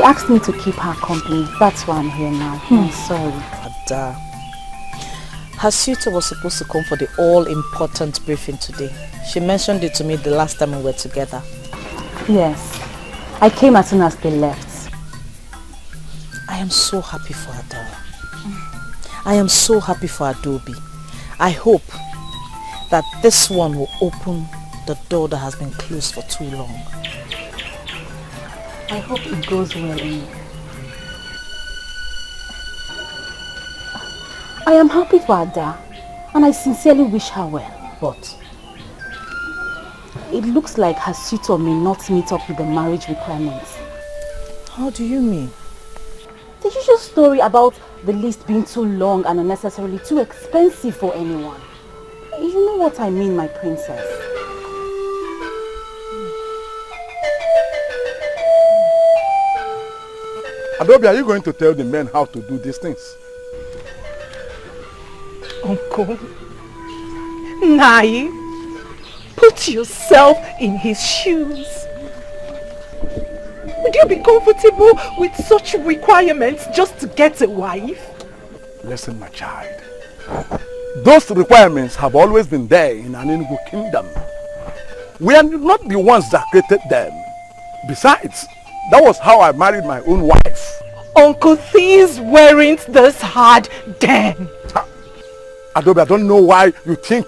asked me to keep her company. That's why I'm here now. I'm sorry. Ada, her suitor was supposed to come for the all-important briefing today. She mentioned it to me the last time we were together. Yes. I came as soon as they left. I am so happy for Ada. I am so happy for Adobe. I hope that this one will open the door that has been closed for too long. I hope it goes well, Ini. I am happy for Ada, and I sincerely wish her well, but it looks like her suitor may not meet up with the marriage requirements. How do you mean? The usual story about the list being too long and unnecessarily too expensive for anyone. You know what I mean, my princess. Adobe, are you going to tell the men how to do these things? Uncle, Nai, put yourself in his shoes. Would you be comfortable with such requirements just to get a wife? Listen, my child. Those requirements have always been there in an Enugu kingdom. We are not the ones that created them. Besides, that was how I married my own wife. Uncle, things weren't this hard then. Adobe, I don't know why you think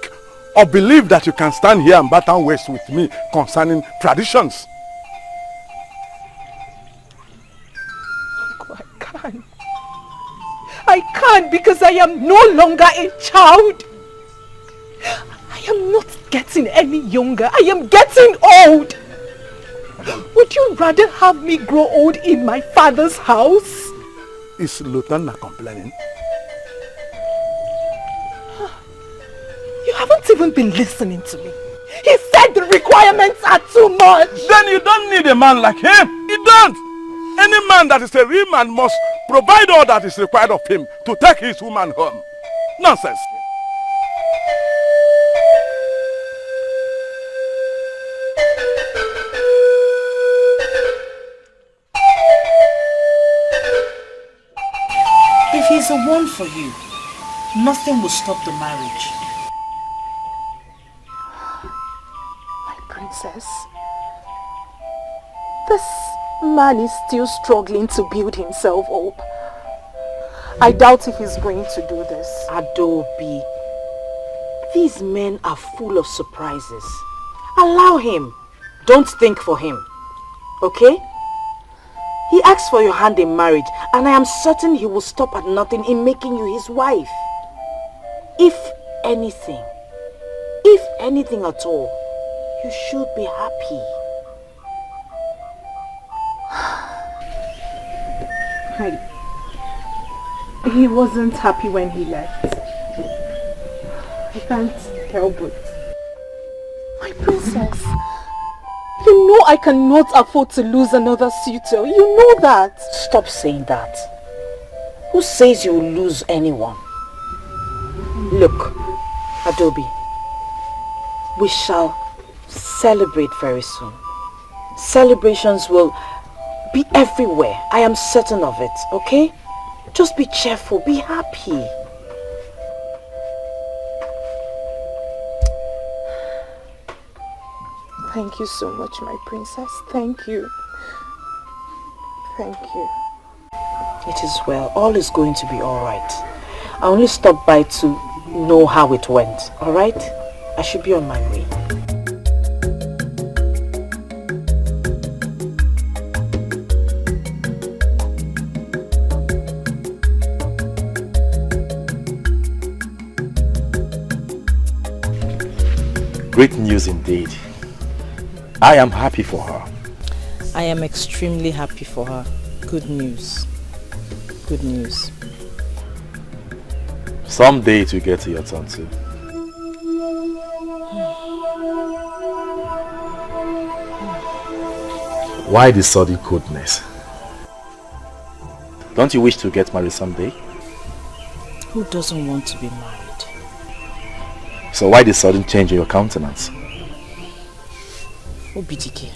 or believe that you can stand here and baton waste with me concerning traditions. Uncle, I can't. I can't because I am no longer a child. I am not getting any younger. I am getting old. Would you rather have me grow old in my father's house? Is Lieutenant complaining? You haven't even been listening to me. He said the requirements are too much. Then you don't need a man like him. You don't. Any man that is a real man must provide all that is required of him to take his woman home. Nonsense. If he's the one for you, nothing will stop the marriage. My princess, this man is still struggling to build himself up. I doubt if he's going to do this. Adobe, these men are full of surprises. Allow him. Don't think for him. Okay? He asked for your hand in marriage, and I am certain he will stop at nothing in making you his wife. If anything at all, you should be happy. He wasn't happy when he left. I can't help it. My princess, you know I cannot afford to lose another suitor. You know that. Stop saying that. Who says you will lose anyone? Look, Adobe, we shall celebrate very soon. Celebrations will be everywhere. I am certain of it, okay? Just be cheerful, be happy. Thank you so much, my princess. Thank you. Thank you. It is well. All is going to be alright. I only stopped by to know how it went, alright? I should be on my way. Great news indeed. I am happy for her. I am extremely happy for her. Good news. Good news. Someday it will get to your turn too. Why the sudden coldness? Don't you wish to get married someday? Who doesn't want to be married? So why the sudden change in your countenance? Dikeh,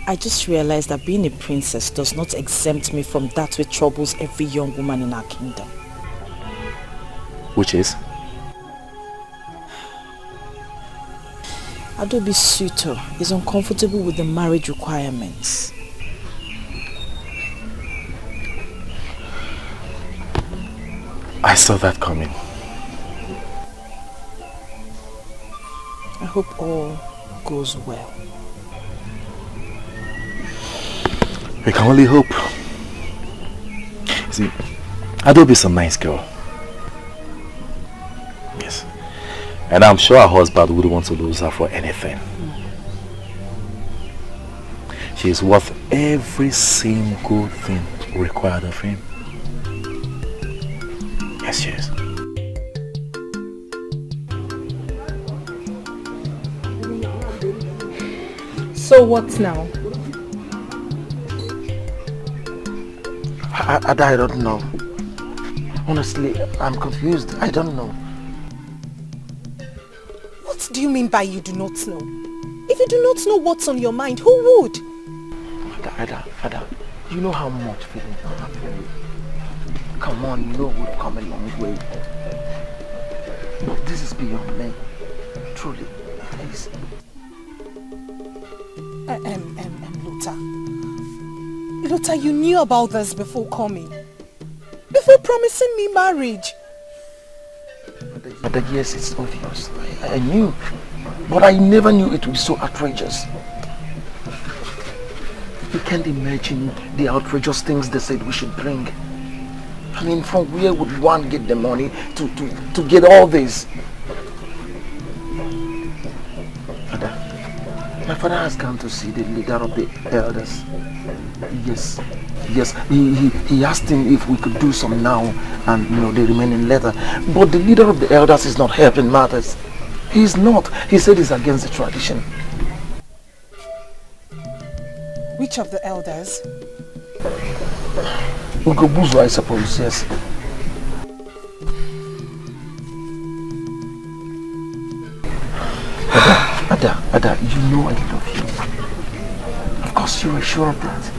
I just realized that being a princess does not exempt me from that which troubles every young woman in our kingdom. Which is? Adobe's suitor is uncomfortable with the marriage requirements. I saw that coming. I hope all goes well. We can only hope. See, Adobe's a nice girl. Yes. And I'm sure her husband wouldn't want to lose her for anything. She is worth every single thing required of him. Yes, she is. So what now? I don't know. Honestly, I'm confused. I don't know. What do you mean by you do not know? If you do not know what's on your mind, who would? Ada, you know how much feelings I have for you. Come on, you know we've come a long way. But this is beyond me. Truly, it is. Luther, you knew about this before coming. Before promising me marriage. But yes, it's obvious. I knew. But I never knew it would be so outrageous. You can't imagine the outrageous things they said we should bring. I mean, from where would one get the money to get all this? My father has come to see the leader of the elders. Yes. He asked him if we could do some now and the remaining later. But the leader of the elders is not helping matters. He's not. He said he's against the tradition. Which of the elders? Ugezu, I suppose, yes. Ada, you know I love you. Of course you are sure of that.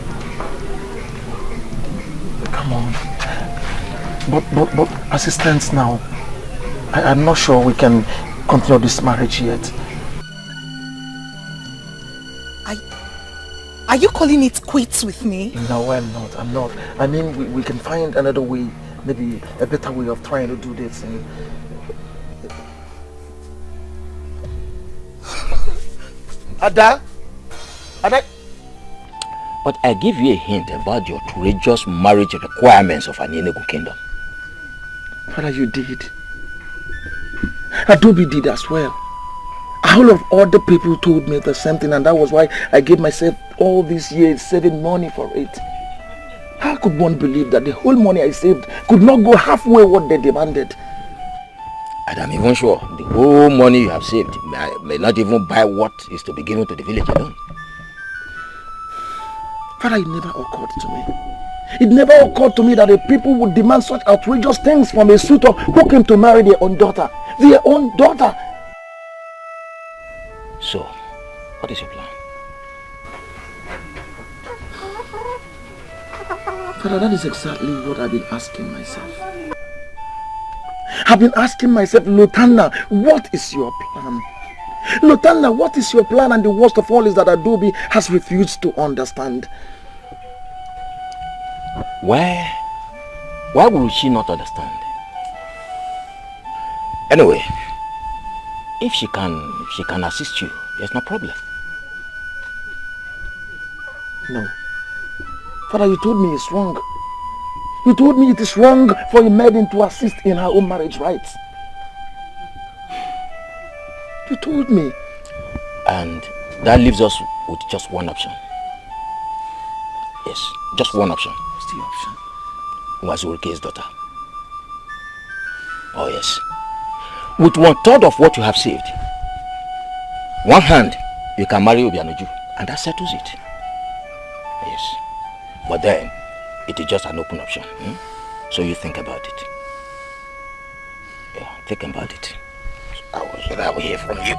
Come on. But as it stands now, I'm not sure we can continue this marriage yet. Are you calling it quits with me? No, I'm not. I mean, we can find another way, maybe a better way of trying to do this. And Ada? But I give you a hint about the outrageous marriage requirements of an Enugu kingdom. Father, you did. Adobe did as well. All of other people told me the same thing, and that was why I gave myself all these years saving money for it. How could one believe that the whole money I saved could not go halfway what they demanded? And I'm even sure the whole money you have saved may not even buy what is to be given to the village alone. Father, it never occurred to me. It never occurred to me that the people would demand such outrageous things from a suitor who came to marry their own daughter. Their own daughter! So, what is your plan? Father, that is exactly what I've been asking myself. I've been asking myself, Lutana, what is your plan? Lutana, what is your plan? And the worst of all is that Adobe has refused to understand. Why would she not understand? Anyway, if she can assist you, there's no problem. No. Father, you told me it's wrong. You told me it is wrong for a maiden to assist in her own marriage rights. You told me. And that leaves us with just one option. Yes, just one option. What's the option? Ugezu's daughter. Oh yes. With 1/3 of what you have saved, one hand, you can marry Obianoju, and that settles it. Yes. But then, it is just an open option. So you think about it. Yeah, think about it. I will hear from you.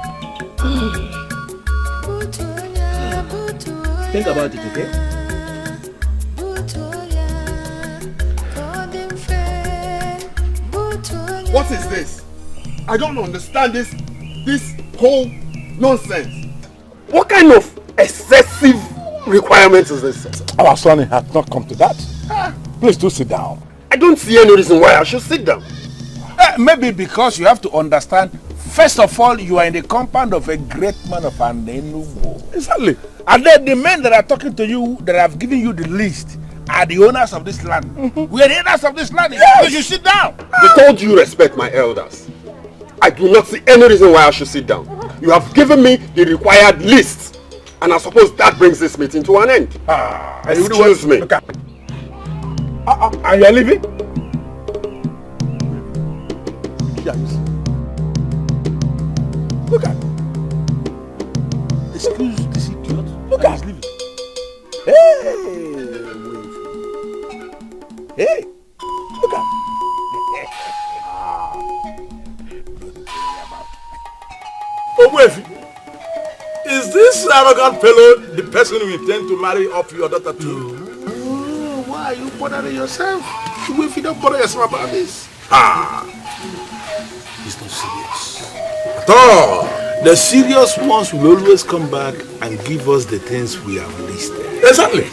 Think about it, okay? What is this? I don't understand this whole nonsense. What kind of excessive requirements is this? Our son has not come to that. Please do sit down. I don't see any reason why I should sit down. Maybe because you have to understand, first of all, you are in the compound of a great man of an Enugu. Exactly. And then the men that are talking to you, that have given you the list, are the owners of this land. We are the owners of this land. Yes. You should sit down. With all due respect, my elders, I do not see any reason why I should sit down. You have given me the required list, and I suppose that brings this meeting to an end. Excuse me. Okay. And you are leaving? Yes. Look at. Excuse this idiot. Look at. He's leaving. Hey. Hey. Look at. Ogbuefi, is this arrogant fellow the person you intend to marry off your daughter to? Oh, why are you bothering yourself? If you don't bother yourself about this. He's not serious at all. The serious ones will always come back and give us the things we have listed. Exactly.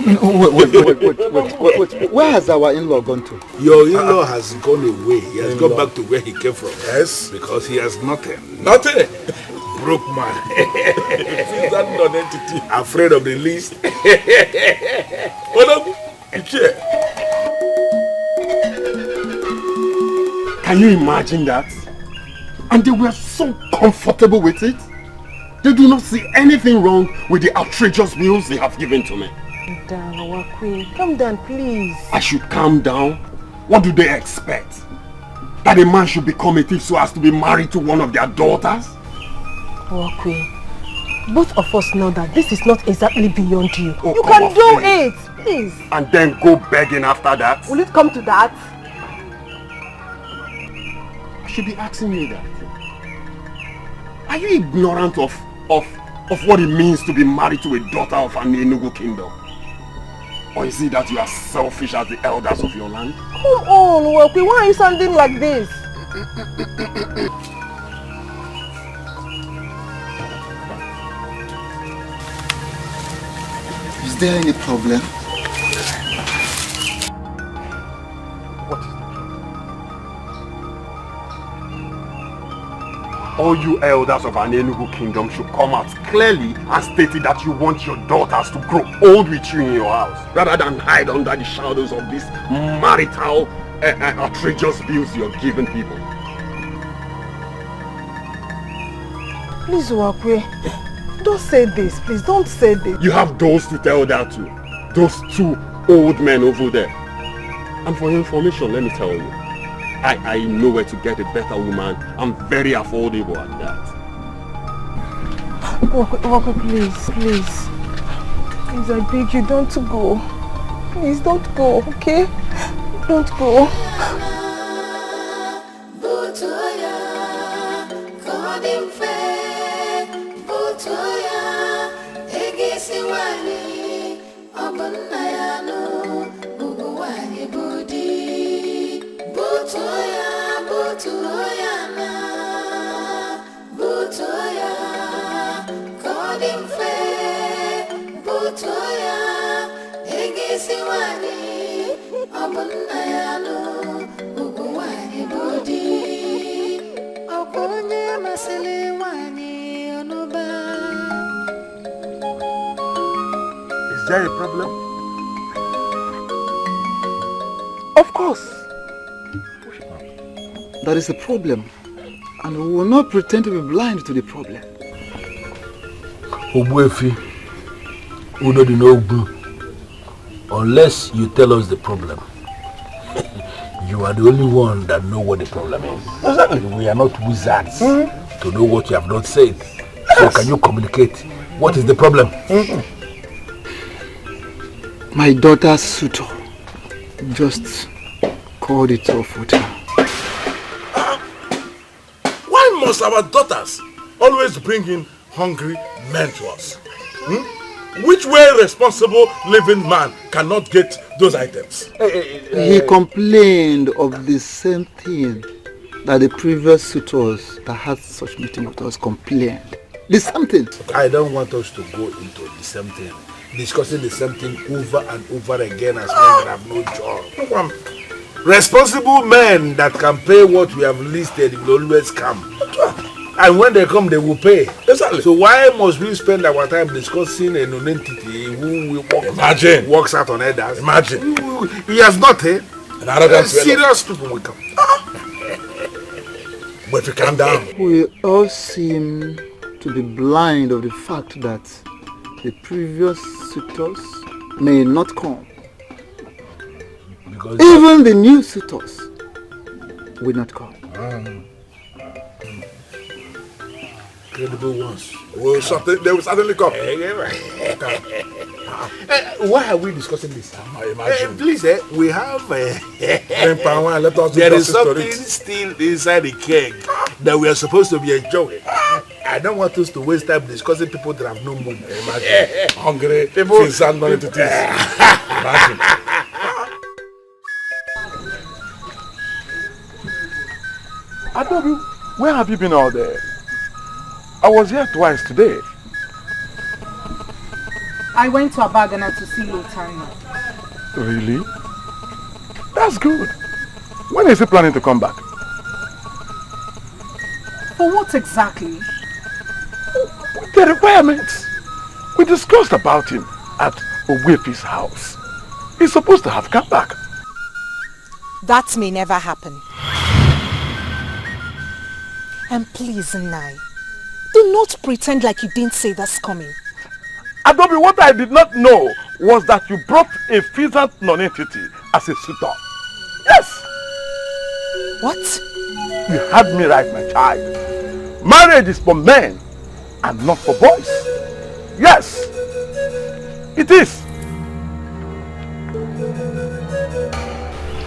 Wait. Where has our in-law gone to? Your in-law has gone away. He has gone back to where he came from. Yes. Because he has nothing. Nothing. Broke man. He's that non-entity. Afraid of the least. Can you imagine that? And they were so comfortable with it. They do not see anything wrong with the outrageous bills they have given to me. Calm down, please. I should calm down? What do they expect? That a man should become a thief so as to be married to one of their daughters? Wakwe, both of us know that this is not exactly beyond you. Oh, you can do it, please. And then go begging after that? Will it come to that? I should be asking me that. Are you ignorant of what it means to be married to a daughter of an Enugu kingdom? Or is it that you are selfish as the elders of your land? Come on, Wakwe, why are you sounding like this? Is there any problem? What is the problem? All you elders of an Enugu kingdom should come out clearly and state it that you want your daughters to grow old with you in your house, rather than hide under the shadows of these marital outrageous bills you're giving people. Please, Wakwe, don't say this, please, don't say this. You have those to tell that to. Those two old men over there. And for your information, let me tell you, I know where to get a better woman. I'm very affordable at that. Wakwe, please. Please, I beg you, don't go. Please, don't go, okay? Don't go. Is there a problem? Of course. That is a problem. And we will not pretend to be blind to the problem. Ogbuefi, Udo di Ogbu, unless you tell us the problem, you are the only one that know what the problem is. Exactly. We are not wizards to know what you have not said. Yes. So can you communicate? What is the problem? My daughter's suitor just called it off with her. Why must our daughters always bring in hungry men to us? Which way responsible living man cannot get those items? He complained of the same thing that the previous suitors that had such meeting with us complained. The same thing. I don't want us to go into the same thing, discussing the same thing over and over again as men that have no job. Responsible men that can pay what we have listed will always come. And when they come, they will pay. Exactly. So why must we spend our time discussing a non-entity who works out on others? Imagine. He has not, eh? An arrogant serious people will come. But if you calm down. We all seem to be blind of the fact that the previous suitors may not come. Because even the new suitors will not come. Credible ones. They will certainly come. Why are we discussing this? Please, we have let us there is something still inside the keg that we are supposed to be enjoying. I don't want us to waste time discussing people that have no money. Imagine. Hungry people and non-entities. Imagine. Adobe, where have you been all day? I was here twice today. I went to Abagana to see Lotanya. Really? That's good. When is he planning to come back? For what exactly? The requirements. We discussed about him at Ogwefi's house. He's supposed to have come back. That may never happen. And please, Nai, do not pretend like you didn't say that's coming. Adobe, what I did not know was that you brought a pheasant non-entity as a suitor. Yes! What? You had me right, my child. Marriage is for men and not for boys. Yes, it is.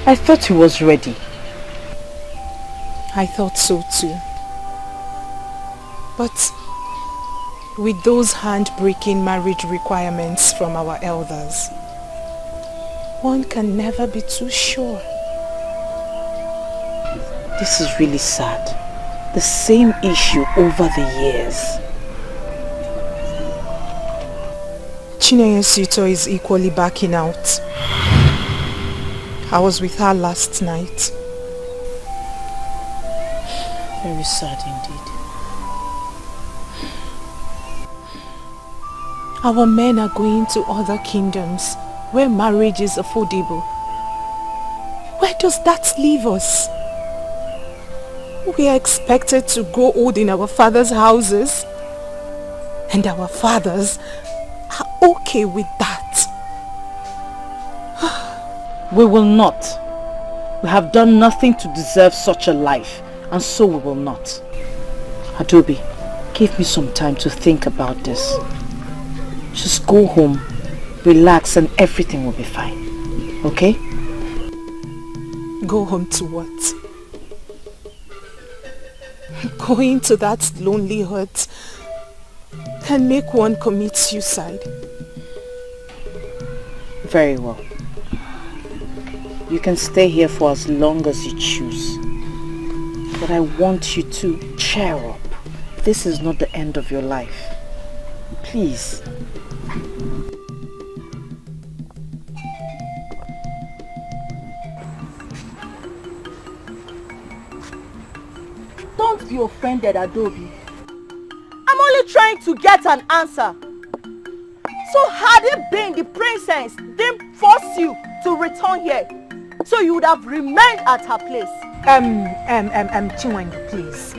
I thought he was ready. I thought so too. But with those hand-breaking marriage requirements from our elders, one can never be too sure. This is really sad. The same issue over the years. Chinenye's suitor is equally backing out. I was with her last night. Very sad indeed. Our men are going to other kingdoms where marriage is affordable. Where does that leave us? We are expected to grow old in our father's houses, and our fathers are okay with that. We will not. We have done nothing to deserve such a life, and so we will not. Adobe, give me some time to think about this. Just go home, relax, and everything will be fine. Okay? Go home to what? Going to that lonely hut can make one commit suicide. Very well. You can stay here for as long as you choose. But I want you to cheer up. This is not the end of your life. Please. Don't be offended, Adobe. I'm only trying to get an answer. So had it been the princess didn't force you to return here, so you would have remained at her place. Chinwendu, please.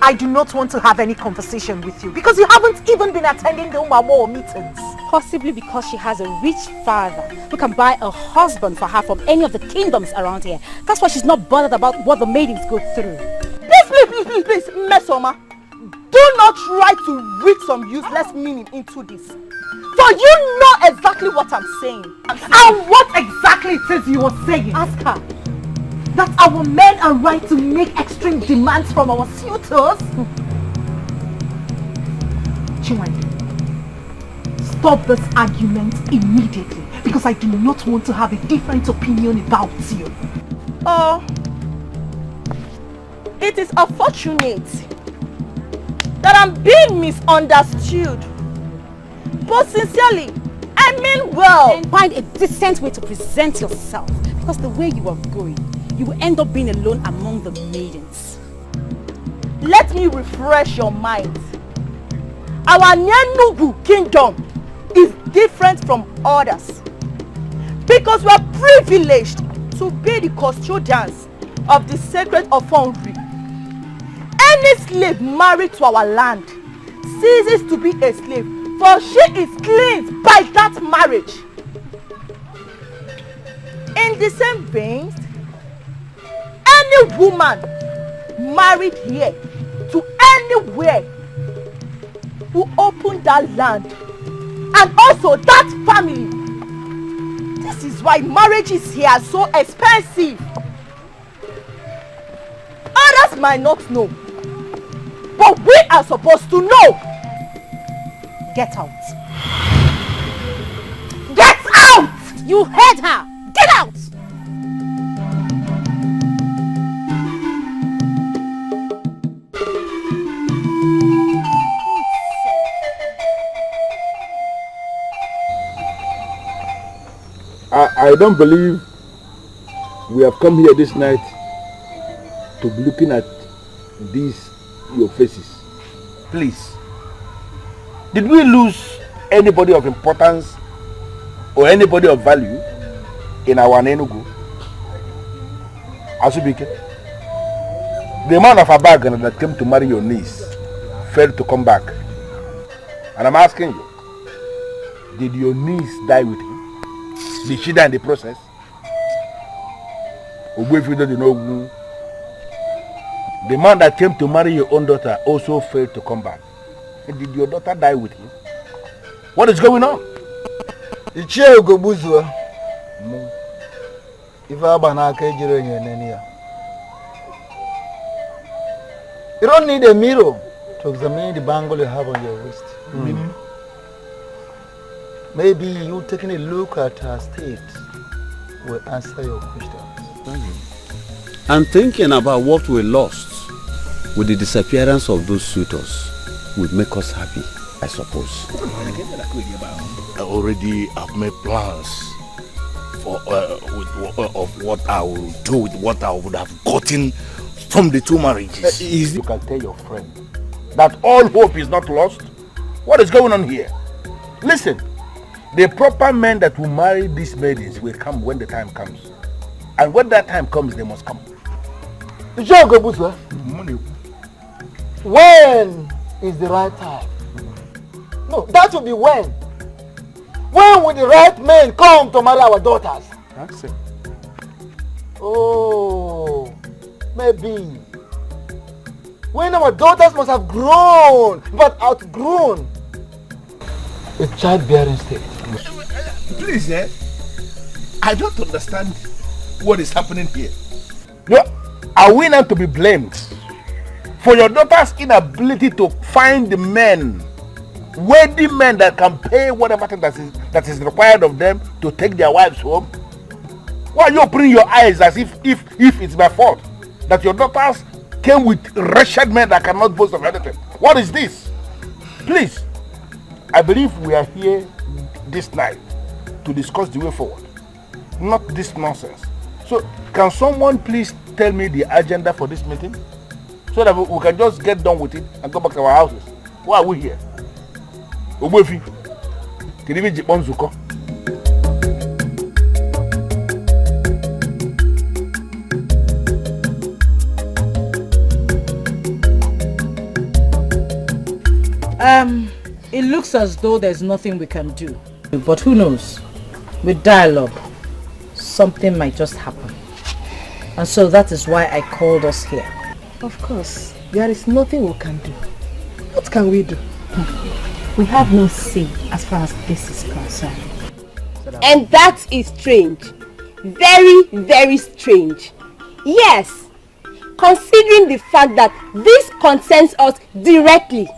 I do not want to have any conversation with you because you haven't even been attending the Umamo meetings. Possibly because she has a rich father who can buy a husband for her from any of the kingdoms around here. That's why she's not bothered about what the maidens go through. Please, Mesoma, do not try to read some useless meaning into this. For you know exactly what I'm saying. And what exactly it is you are saying. Ask her. That our men are right to make extreme demands from our suitors. Chinwendu, stop this argument immediately because I do not want to have a different opinion about you. Oh, it is unfortunate that I'm being misunderstood. But sincerely, I mean well. Then find a decent way to present yourself, because the way you are going, you will end up being alone among the maidens. Let me refresh your mind. Our Nyanugu kingdom is different from others because we are privileged to be the custodians of the sacred offering. Any slave married to our land ceases to be a slave, for she is cleansed by that marriage. In the same vein, any woman married here to anywhere who open that land and also that family. This is why marriages here are so expensive. Others might not know, but we are supposed to know. Get out. Get out! You heard her! Get out! I don't believe we have come here this night to be looking at these your faces. Please, did we lose anybody of importance or anybody of value in our Enugu? Asubike, the man of Abagan that came to marry your niece failed to come back. And I'm asking you, did your niece die with him? Did she die in the process? The man that came to marry your own daughter also failed to come back. And did your daughter die with him? What is going on? You don't need a mirror to examine the bangle you have on your wrist. Maybe you taking a look at her state will answer your questions. I'm thinking about what we lost with the disappearance of those suitors would make us happy, I suppose. I have made plans for of what I will do with what I would have gotten from the two marriages. You can tell your friend that all hope is not lost. What is going on here? Listen, the proper men that will marry these maidens will come when the time comes. And when that time comes, they must come. When is the right time? No, that will be when. When will the right men come to marry our daughters? That's it. Oh, maybe. When our daughters must have grown, but outgrown a childbearing state. Please, I don't understand what is happening here. No, are we not to be blamed for your daughter's inability to find the men, worthy men that can pay whatever thing that is required of them to take their wives home? Why are you opening your eyes as if it's my fault that your daughters came with wretched men that cannot boast of anything? What is this? Please, I believe we are here this night to discuss the way forward, not this nonsense. So, can someone please tell me the agenda for this meeting so that we can just get done with it and go back to our houses? Why are we here? Ogbefi, Kiribi Jipon Zuko. It looks as though there's nothing we can do. But who knows? With dialogue, something might just happen. And so that is why I called us here. Of course, there is nothing we can do. What can we do? We have no say as far as this is concerned. And that is strange. Very, very strange. Yes, considering the fact that this concerns us directly.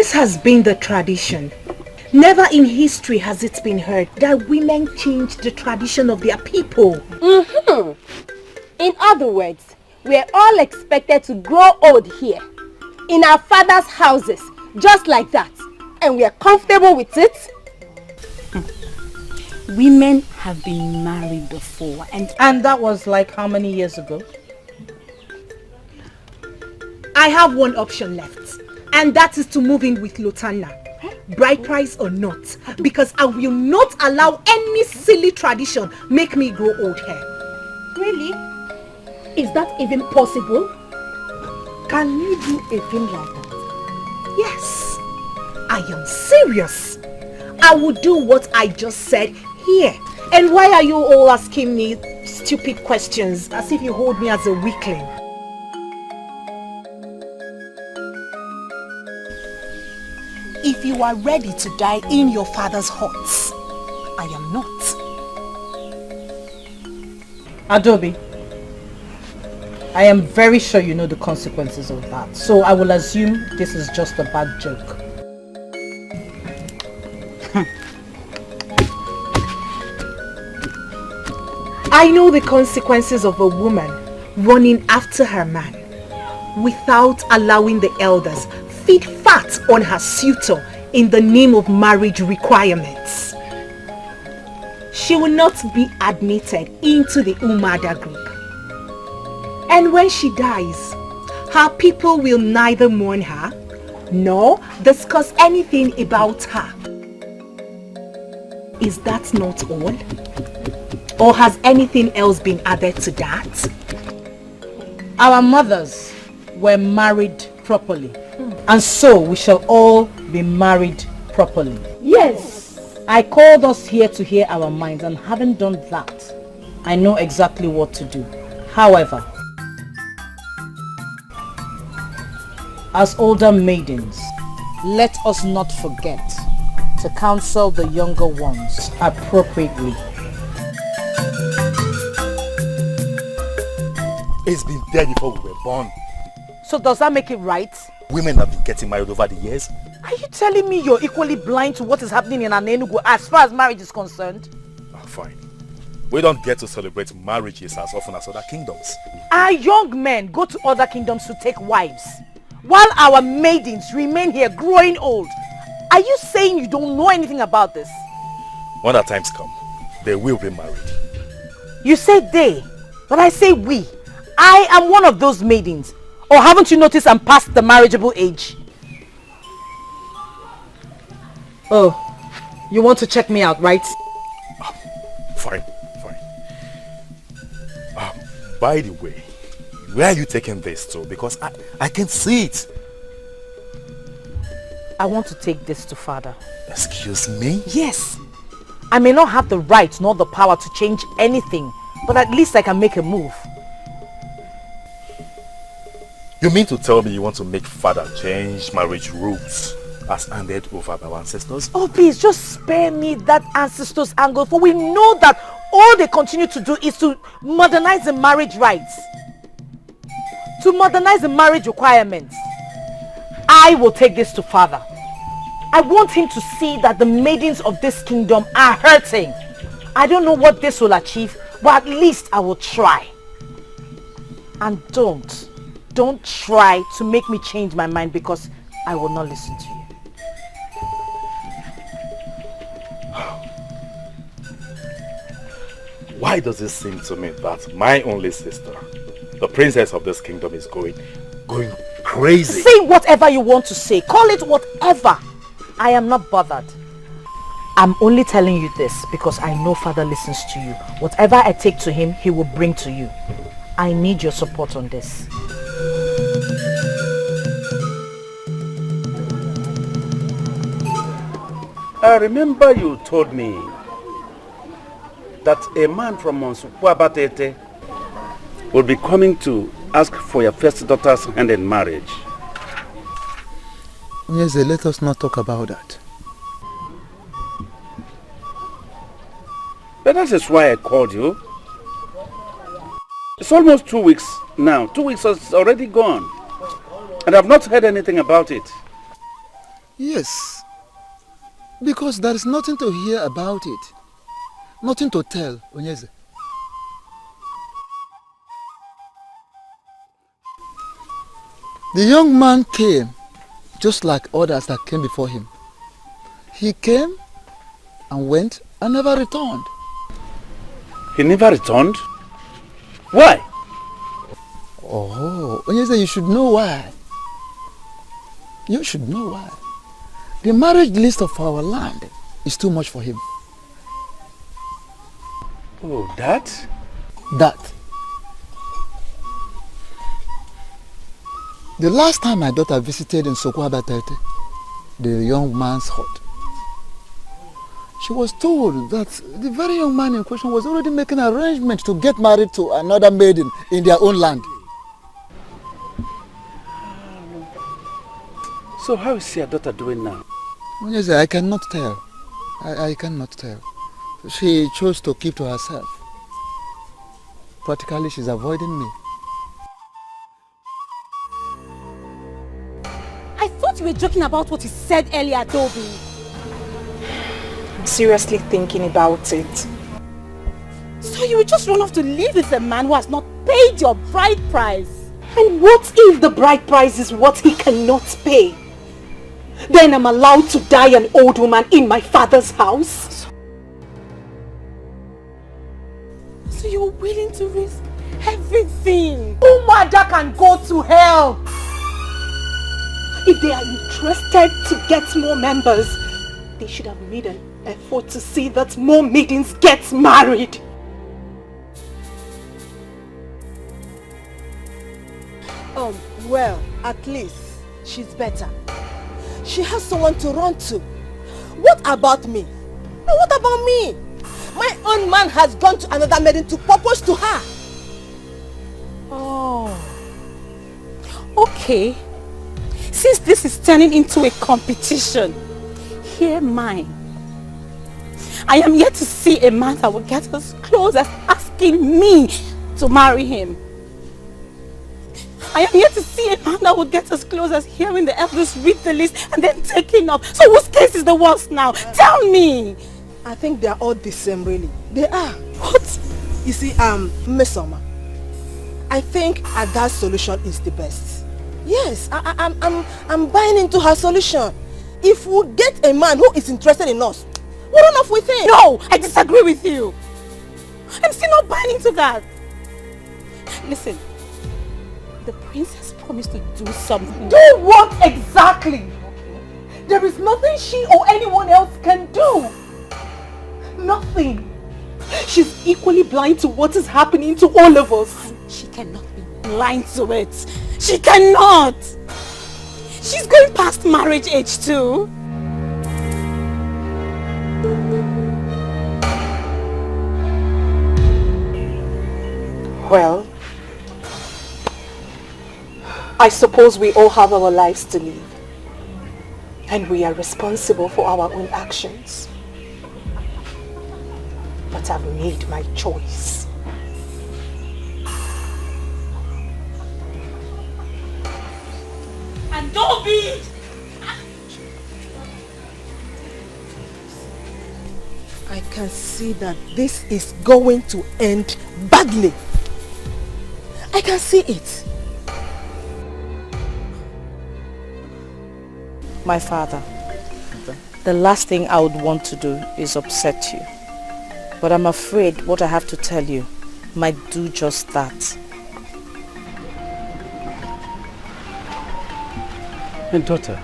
This has been the tradition. Never in history has it been heard that women changed the tradition of their people. In other words, we're all expected to grow old here, in our father's houses, just like that. And we are comfortable with it. Women have been married before, and that was like how many years ago? I have one option left, and that is to move in with Lotana, bride price or not, because I will not allow any silly tradition make me grow old hair. Really? Is that even possible? Can you do a thing like that? Yes, I am serious. I will do what I just said here. And why are you all asking me stupid questions as if you hold me as a weakling? If you are ready to die in your father's huts, I am not. Adobe, I am very sure you know the consequences of that, so I will assume this is just a bad joke. I know the consequences of a woman running after her man without allowing the elders feed fat on her suitor in the name of marriage requirements. She will not be admitted into the Umada group. And when she dies, her people will neither mourn her nor discuss anything about her. Is that not all? Or has anything else been added to that? Our mothers were married properly. And so we shall all be married properly. Yes. I called us here to hear our minds, and having done that, I know exactly what to do. However, as older maidens, let us not forget to counsel the younger ones appropriately. It's been there before we were born. So does that make it right? Women have been getting married over the years. Are you telling me you're equally blind to what is happening in Anenugu as far as marriage is concerned? Oh, fine. We don't get to celebrate marriages as often as other kingdoms. Our young men go to other kingdoms to take wives, while our maidens remain here growing old. Are you saying you don't know anything about this? When the times come, they will be married. You say they, but I say we. I am one of those maidens. Or haven't you noticed I'm past the marriageable age? Oh, you want to check me out, right? Fine. By the way, where are you taking this to? Because I can see it. I want to take this to father. Excuse me? Yes. I may not have the right nor the power to change anything, but at least I can make a move. You mean to tell me you want to make father change marriage rules as handed over by our ancestors? Oh please, just spare me that ancestors angle, for we know that all they continue to do is to modernize the marriage rights. To modernize the marriage requirements. I will take this to father. I want him to see that the maidens of this kingdom are hurting. I don't know what this will achieve, but at least I will try. And don't try to make me change my mind, because I will not listen to you. Why does it seem to me that my only sister, the princess of this kingdom, is going crazy? Say whatever you want to say. Call it whatever. I am not bothered. I'm only telling you this because I know father listens to you. Whatever I take to him, he will bring to you. I need your support on this. I remember you told me that a man from Monsukwa Batete will be coming to ask for your first daughter's hand in marriage. Yes, let us not talk about that. But that is why I called you. It's almost 2 weeks now. 2 weeks is already gone. And I've not heard anything about it. Yes. Because there is nothing to hear about it. Nothing to tell, Ugezu. The young man came just like others that came before him. He came and went and never returned. He never returned? Why? Oh, Ugezu, you should know why. You should know why. The marriage list of our land is too much for him. Oh, that? That. The last time my daughter visited in Sokoabatete, the young man's hut, she was told that the very young man in question was already making arrangements to get married to another maiden in their own land. So how is your daughter doing now? Yes, I cannot tell. I cannot tell. She chose to keep to herself. Practically, she's avoiding me. I thought you were joking about what you said earlier, Toby. I'm seriously thinking about it. So you would just run off to live with a man who has not paid your bride price? And what if the bride price is what he cannot pay? Then I'm allowed to die an old woman in my father's house? So you're willing to risk everything? Umada can go to hell! If they are interested to get more members, they should have made an effort to see that more maidens get married. Well, at least she's better. She has someone to run to. What about me? No, what about me? My own man has gone to another maiden to propose to her. Oh. Okay. Since this is turning into a competition, hear mine. I am yet to see a man that will get as close as asking me to marry him. I am yet to see a man that will get as close as hearing the elders read the list and then taking off. So whose case is the worst now? Tell me! I think they are all the same, really. They are. What? You see, Miss Oma, I think Ada's solution is the best. Yes, I'm buying into her solution. If we get a man who is interested in us, we'll run off with him. No, I disagree with you. I'm still not buying into that. Listen, the princess promised to do something. Do what exactly? There is nothing she or anyone else can do. Nothing. She's equally blind to what is happening to all of us. She cannot be blind to it. She cannot. She's going past marriage age too. Well, I suppose we all have our lives to live. And we are responsible for our own actions. But I've made my choice. And don't be! I can see that this is going to end badly. I can see it. My father, the last thing I would want to do is upset you. But I'm afraid what I have to tell you might do just that. My daughter,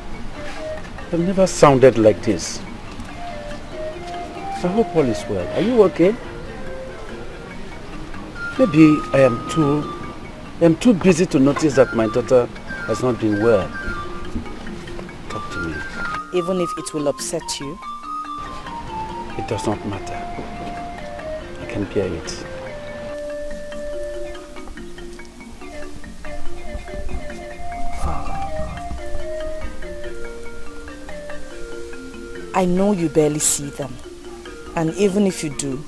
I've never sounded like this. I hope all is well. Are you okay? Maybe I am too busy to notice that my daughter has not been well. Talk to me. Even if it will upset you? It does not matter. I can bear it. I know you barely see them. And even if you do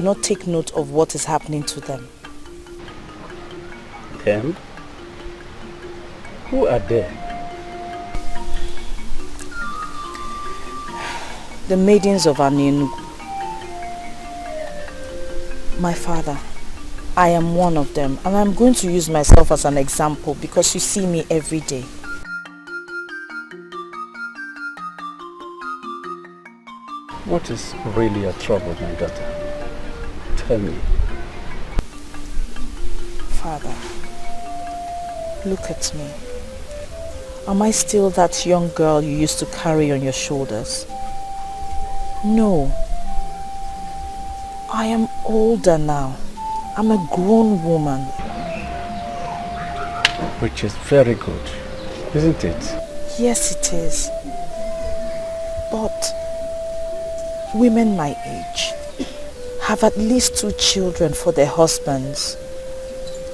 not take note of what is happening to them. Them? Who are they? The maidens of Aninu. My father, I am one of them, and I'm going to use myself as an example because you see me every day. What is really your trouble, my daughter? Tell me. Father, look at me. Am I still that young girl you used to carry on your shoulders? No. I am older now. I'm a grown woman. Which is very good, isn't it? Yes, it is. But women my age have at least 2 children for their husbands.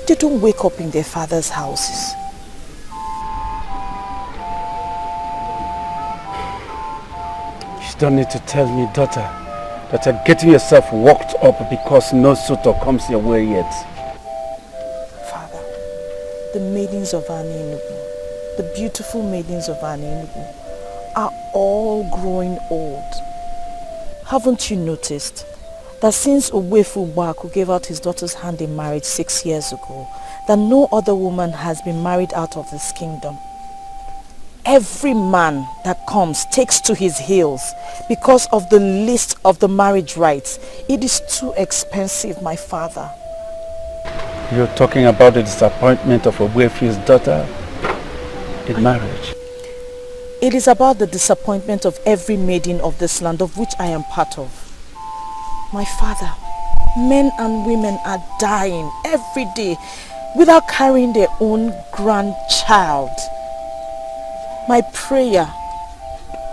They don't wake up in their father's houses. You don't need to tell me, daughter, that you're getting yourself worked up because no suitor comes your way yet. Father, the maidens of Aninugu, the beautiful maidens of Aninugu, are all growing old. Haven't you noticed that since Owefu Baku gave out his daughter's hand in marriage 6 years ago, that no other woman has been married out of this kingdom? Every man that comes takes to his heels because of the list of the marriage rites. It is too expensive, my father. You're talking about the disappointment of Owefu's daughter in marriage. It is about the disappointment of every maiden of this land of which I am part of. My father, men and women are dying every day without carrying their own grandchild. My prayer,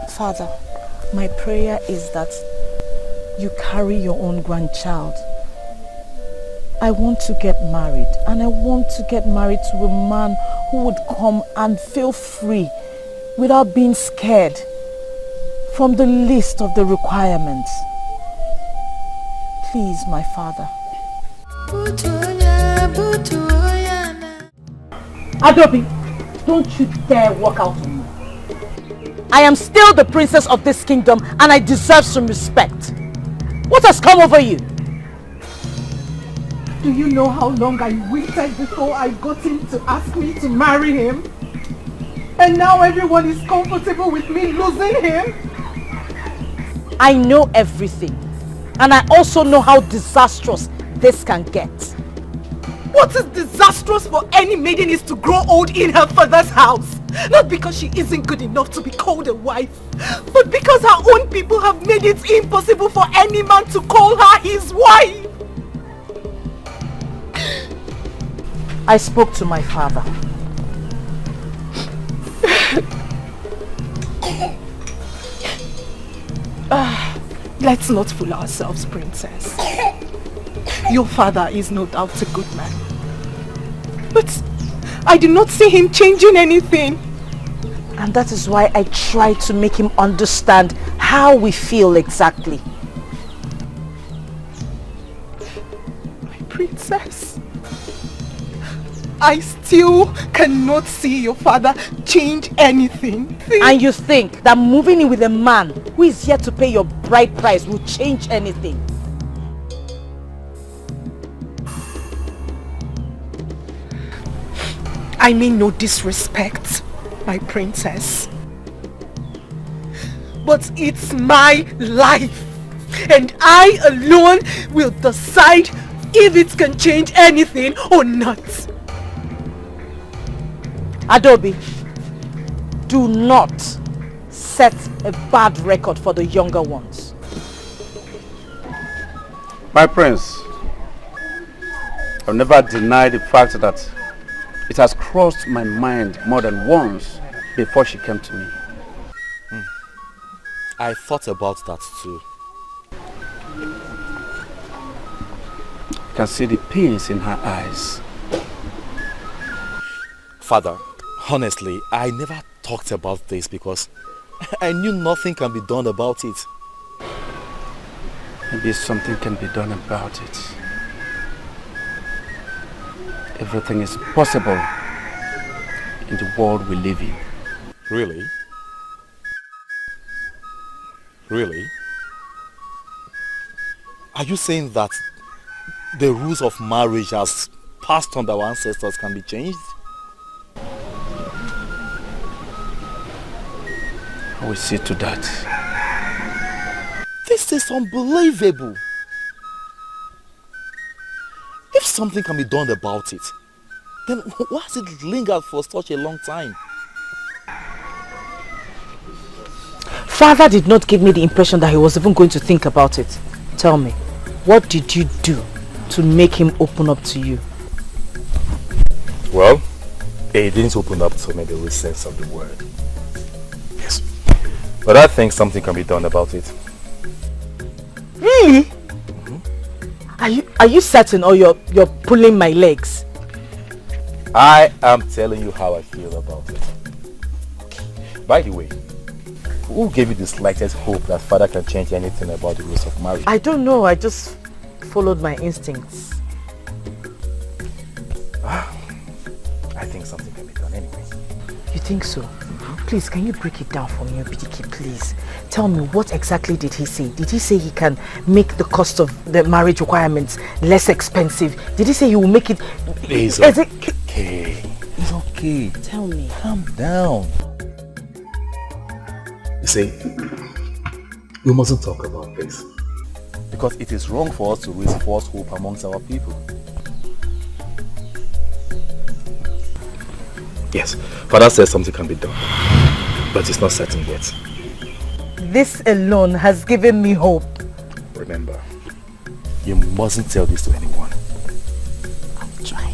Father, my prayer is that you carry your own grandchild. I want to get married, and I want to get married to a man who would come and feel free without being scared from the list of the requirements. Please, my father. Adobe, don't you dare walk out on me. I am still the princess of this kingdom and I deserve some respect. What has come over you? Do you know how long I waited before I got him to ask me to marry him? And now everyone is comfortable with me losing him? I know everything. And I also know how disastrous this can get. What is disastrous for any maiden is to grow old in her father's house. Not because she isn't good enough to be called a wife, but because her own people have made it impossible for any man to call her his wife. I spoke to my father. Let's not fool ourselves, princess. Your father is no doubt a good man. But I do not see him changing anything. And that is why I try to make him understand how we feel exactly. My princess, I still cannot see your father change anything. And you think that moving in with a man who is yet to pay your bride price will change anything? I mean no disrespect, my princess. But it's my life. And I alone will decide if it can change anything or not. Adobe, do not set a bad record for the younger ones. My prince, I'll never deny the fact that it has crossed my mind more than once before she came to me. I thought about that too. I can see the pains in her eyes. Father, honestly, I never talked about this because I knew nothing can be done about it. Maybe something can be done about it. Everything is possible in the world we live in. Really? Really? Are you saying that the rules of marriage as passed on by our ancestors can be changed? I will see to that. This is unbelievable. If something can be done about it, then why has it lingered for such a long time? Father did not give me the impression that he was even going to think about it. Tell me, what did you do to make him open up to you? Well, he didn't open up to me in the real sense of the word. Yes. But I think something can be done about it. Really? Are you certain, or you're pulling my legs? I am telling you how I feel about it. By the way, who gave you the slightest hope that father can change anything about the rules of marriage? I don't know. I just followed my instincts. I think something can be done anyway. You think so? Please, can you break it down for me, Dikeh, please? Tell me, what exactly did he say? Did he say he can make the cost of the marriage requirements less expensive? Did he say he will make it... It's okay. It's okay. Tell me. Calm down. You see, we mustn't talk about this, because it is wrong for us to raise false hope amongst our people. Yes, father says something can be done, but it's not certain yet. This alone has given me hope. Remember, you mustn't tell this to anyone. I'll try.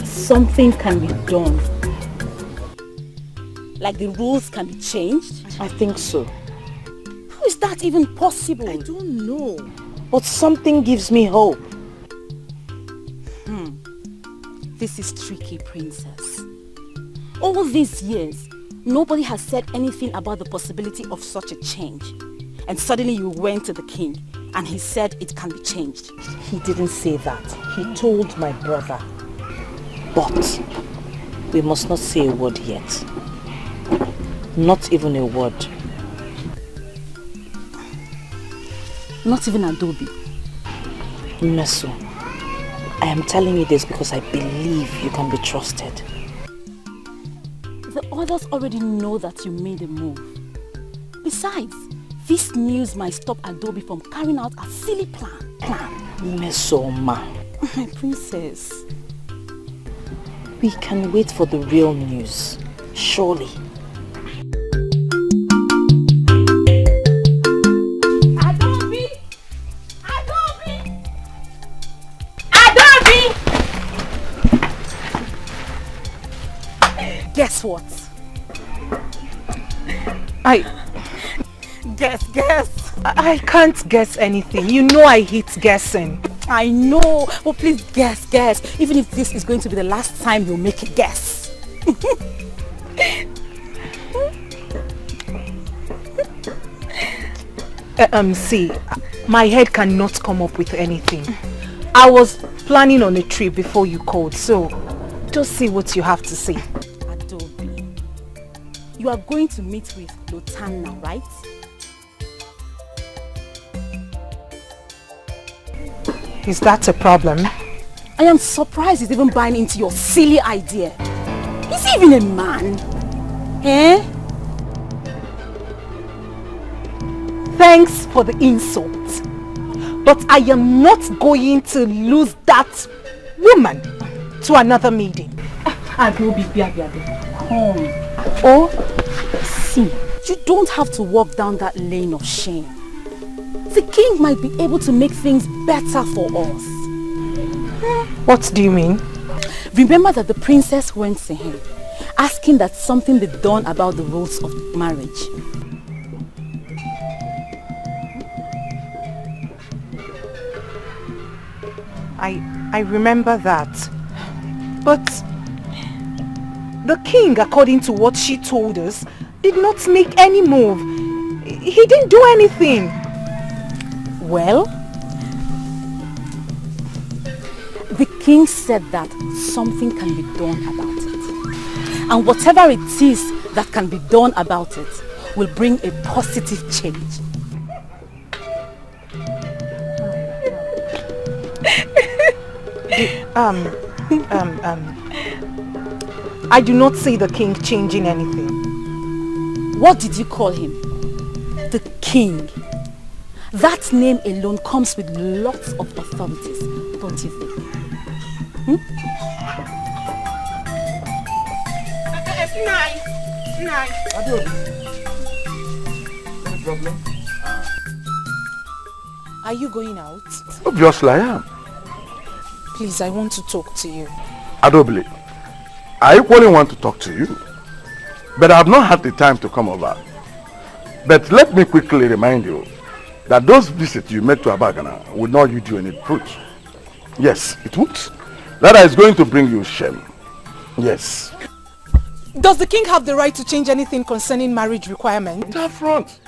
Something can be done. Like the rules can be changed? I think so. How is that even possible? I don't know. But something gives me hope. This is tricky, princess. All these years, nobody has said anything about the possibility of such a change. And suddenly you went to the king and he said it can be changed. He didn't say that. He told my brother. But we must not say a word yet. Not even a word. Not even Adobe. Meso, I am telling you this because I believe you can be trusted. The others already know that you made a move. Besides, this news might stop Adobe from carrying out a silly plan. Meso, ma. My princess. We can wait for the real news. Surely. Guess what? Guess. I can't guess anything. You know I hate guessing. I know. But please guess. Even if this is going to be the last time you'll make a guess. See, my head cannot come up with anything. I was planning on a trip before you called, so just see what you have to say. Adobe, you are going to meet with Lotana, right? Is that a problem? I am surprised he's even buying into your silly idea. Is he even a man? Eh? Thanks for the insult. But I am not going to lose that woman to another maiden. Adobe, come. Oh, see, you don't have to walk down that lane of shame. The king might be able to make things better for us. What do you mean? Remember that the princess went to him, asking that something be done about the rules of marriage. I remember that. But the king, according to what she told us, did not make any move. He didn't do anything. Well, the king said that something can be done about it. And whatever it is that can be done about it will bring a positive change. I do not see the king changing anything. What did you call him? The king. That name alone comes with lots of authorities, don't you think? Nice. No problem. Are you going out? Obviously I am. Please, I want to talk to you. Adobili, I equally want to talk to you, but I have not had the time to come over. But let me quickly remind you that those visits you made to Abagana will not yield you any fruit. Yes, it would. That is going to bring you shame. Yes. Does the king have the right to change anything concerning marriage requirements? Up front.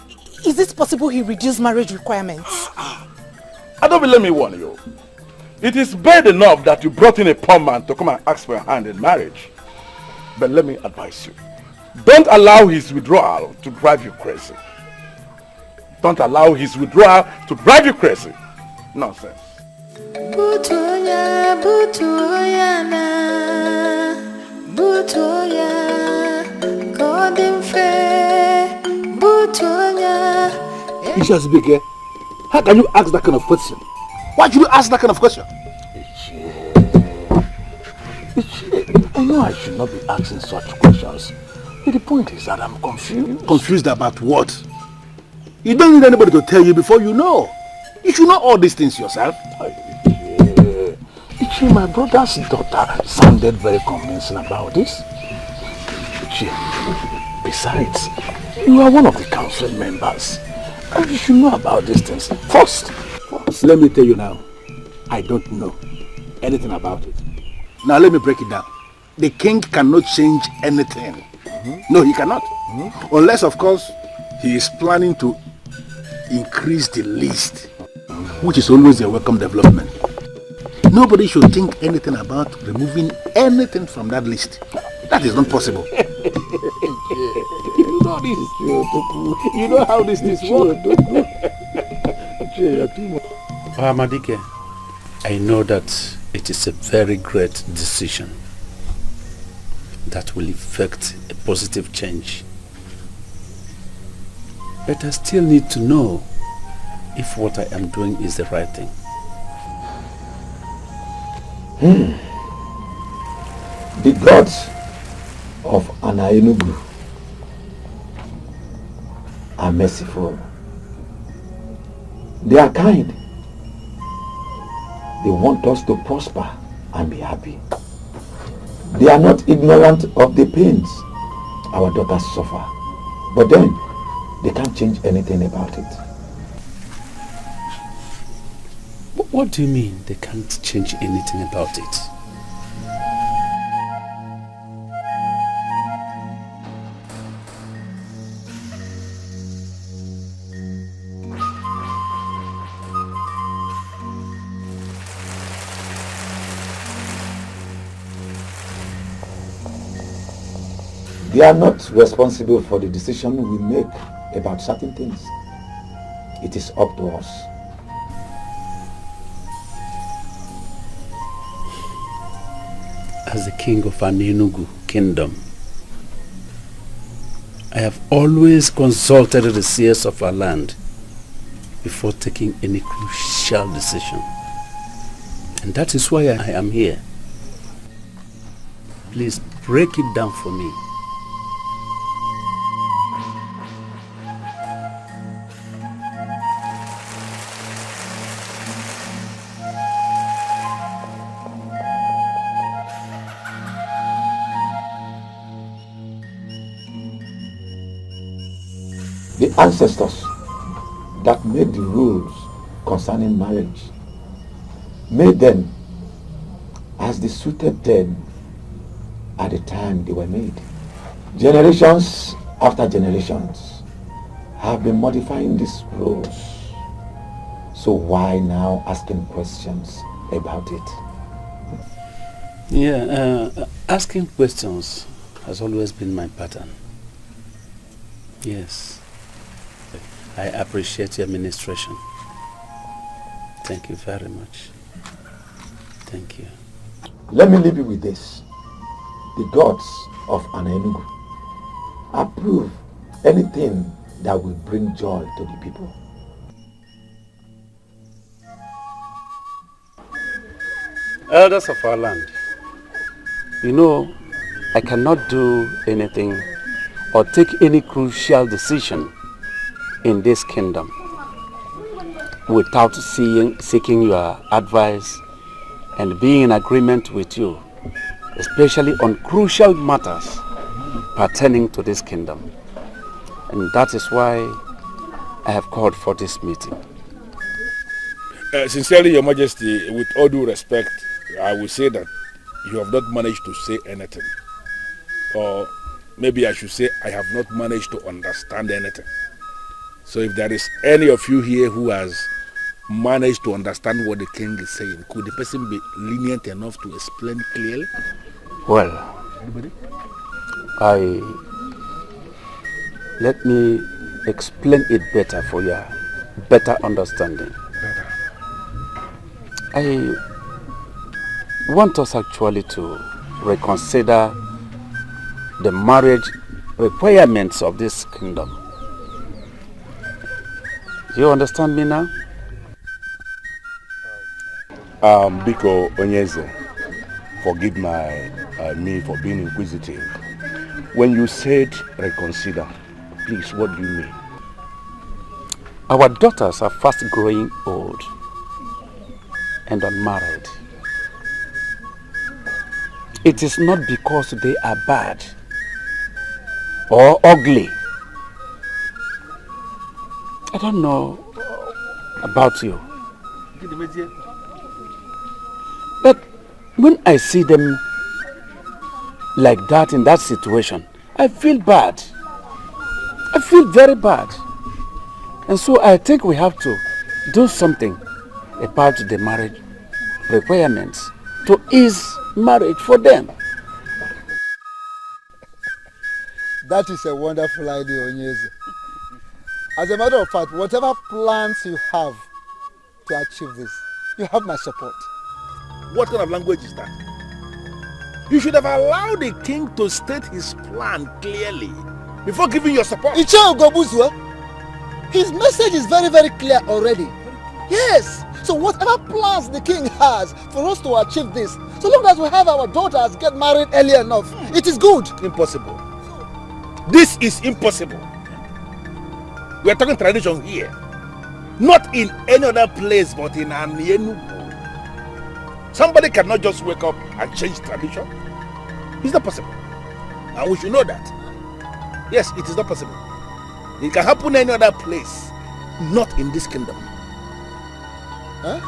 Is it possible he reduced marriage requirements? Adobili, let me warn you. It is bad enough that you brought in a poor man to come and ask for your hand in marriage. But let me advise you. Don't allow his withdrawal to drive you crazy. Don't allow his withdrawal to drive you crazy. Nonsense. Butoya, butoya na, butoya, godin fe, butoya. Ugezu, how can you ask that kind of question? Why should you ask that kind of question? I know I should not be asking such questions. But the point is that I'm confused. Confused about what? You don't need anybody to tell you before you know. You should know all these things yourself. Ichi, my brother's daughter sounded very convincing about this. Ichi, besides, you are one of the council members. And you should know about these things first. Let me tell you now, I don't know anything about it. Now let me break it down. The king cannot change anything. No, he cannot. Unless, of course, he is planning to increase the list, which is always a welcome development. Nobody should think anything about removing anything from that list. That is not possible. You know this is true. You know how this is work. Dikeh, I know that it is a very great decision that will effect a positive change. But I still need to know if what I am doing is the right thing. The gods of Enugu are merciful. They are kind. They want us to prosper and be happy. They are not ignorant of the pains our daughters suffer. But then, they can't change anything about it. What do you mean they can't change anything about it? They are not responsible for the decision we make about certain things. It is up to us. As the king of an Enugu kingdom, I have always consulted the seers of our land before taking any crucial decision. And that is why I am here. Please break it down for me. The ancestors that made the rules concerning marriage made them as they suited them at the time they were made. Generations after generations have been modifying these rules. So why now asking questions about it? Yeah, asking questions has always been my pattern. Yes. I appreciate your administration. Thank you very much. Thank you. Let me leave you with this. The gods of Enugu approve anything that will bring joy to the people. Elders of our land, you know, I cannot do anything or take any crucial decision in this kingdom without seeking your advice and being in agreement with you, especially on crucial matters pertaining to this kingdom. And that is why I have called for this meeting. Sincerely, Your Majesty, with all due respect, I will say that you have not managed to say anything. Or maybe I should say I have not managed to understand anything. So if there is any of you here who has managed to understand what the king is saying, could the person be lenient enough to explain clearly? Well, Anybody? Let me explain it better for your better understanding. I want us actually to reconsider the marriage requirements of this kingdom. Do you understand me now? Biko Onyeze, forgive me for being inquisitive. When you said reconsider, please, what do you mean? Our daughters are fast growing old and unmarried. It is not because they are bad or ugly. I don't know about you, but when I see them like that in that situation, I feel bad. I feel very bad. And so I think we have to do something about the marriage requirements to ease marriage for them. That is a wonderful idea, Onyeze. As a matter of fact, whatever plans you have to achieve this, you have my support. What kind of language is that? You should have allowed the king to state his plan clearly before giving your support. His message is very, very clear already. Yes. So whatever plans the king has for us to achieve this, so long as we have our daughters get married early enough, it is good. Impossible. This is impossible. We are talking tradition here. Not in any other place but in Enugu. Somebody cannot just wake up and change tradition. It's not possible. And we should know that. Yes, it is not possible. It can happen any other place, not in this kingdom. Huh?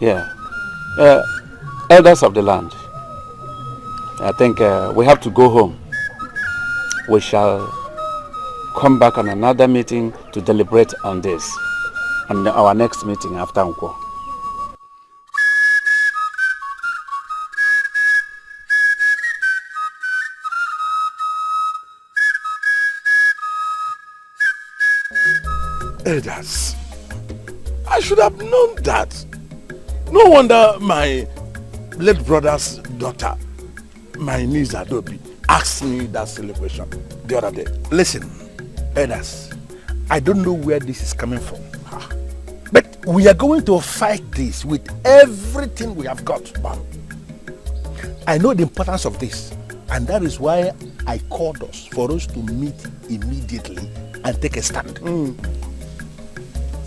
Yeah. Elders of the land, I think we have to go home. We shall come back on another meeting to deliberate on this, on our next meeting after Unko. Elders, I should have known that. No wonder my late brother's daughter, my niece Adobe, asked me that silly question the other day. Listen, elders, I don't know where this is coming from, but we are going to fight this with everything we have got. I know the importance of this, and that is why I called us for us to meet immediately and take a stand.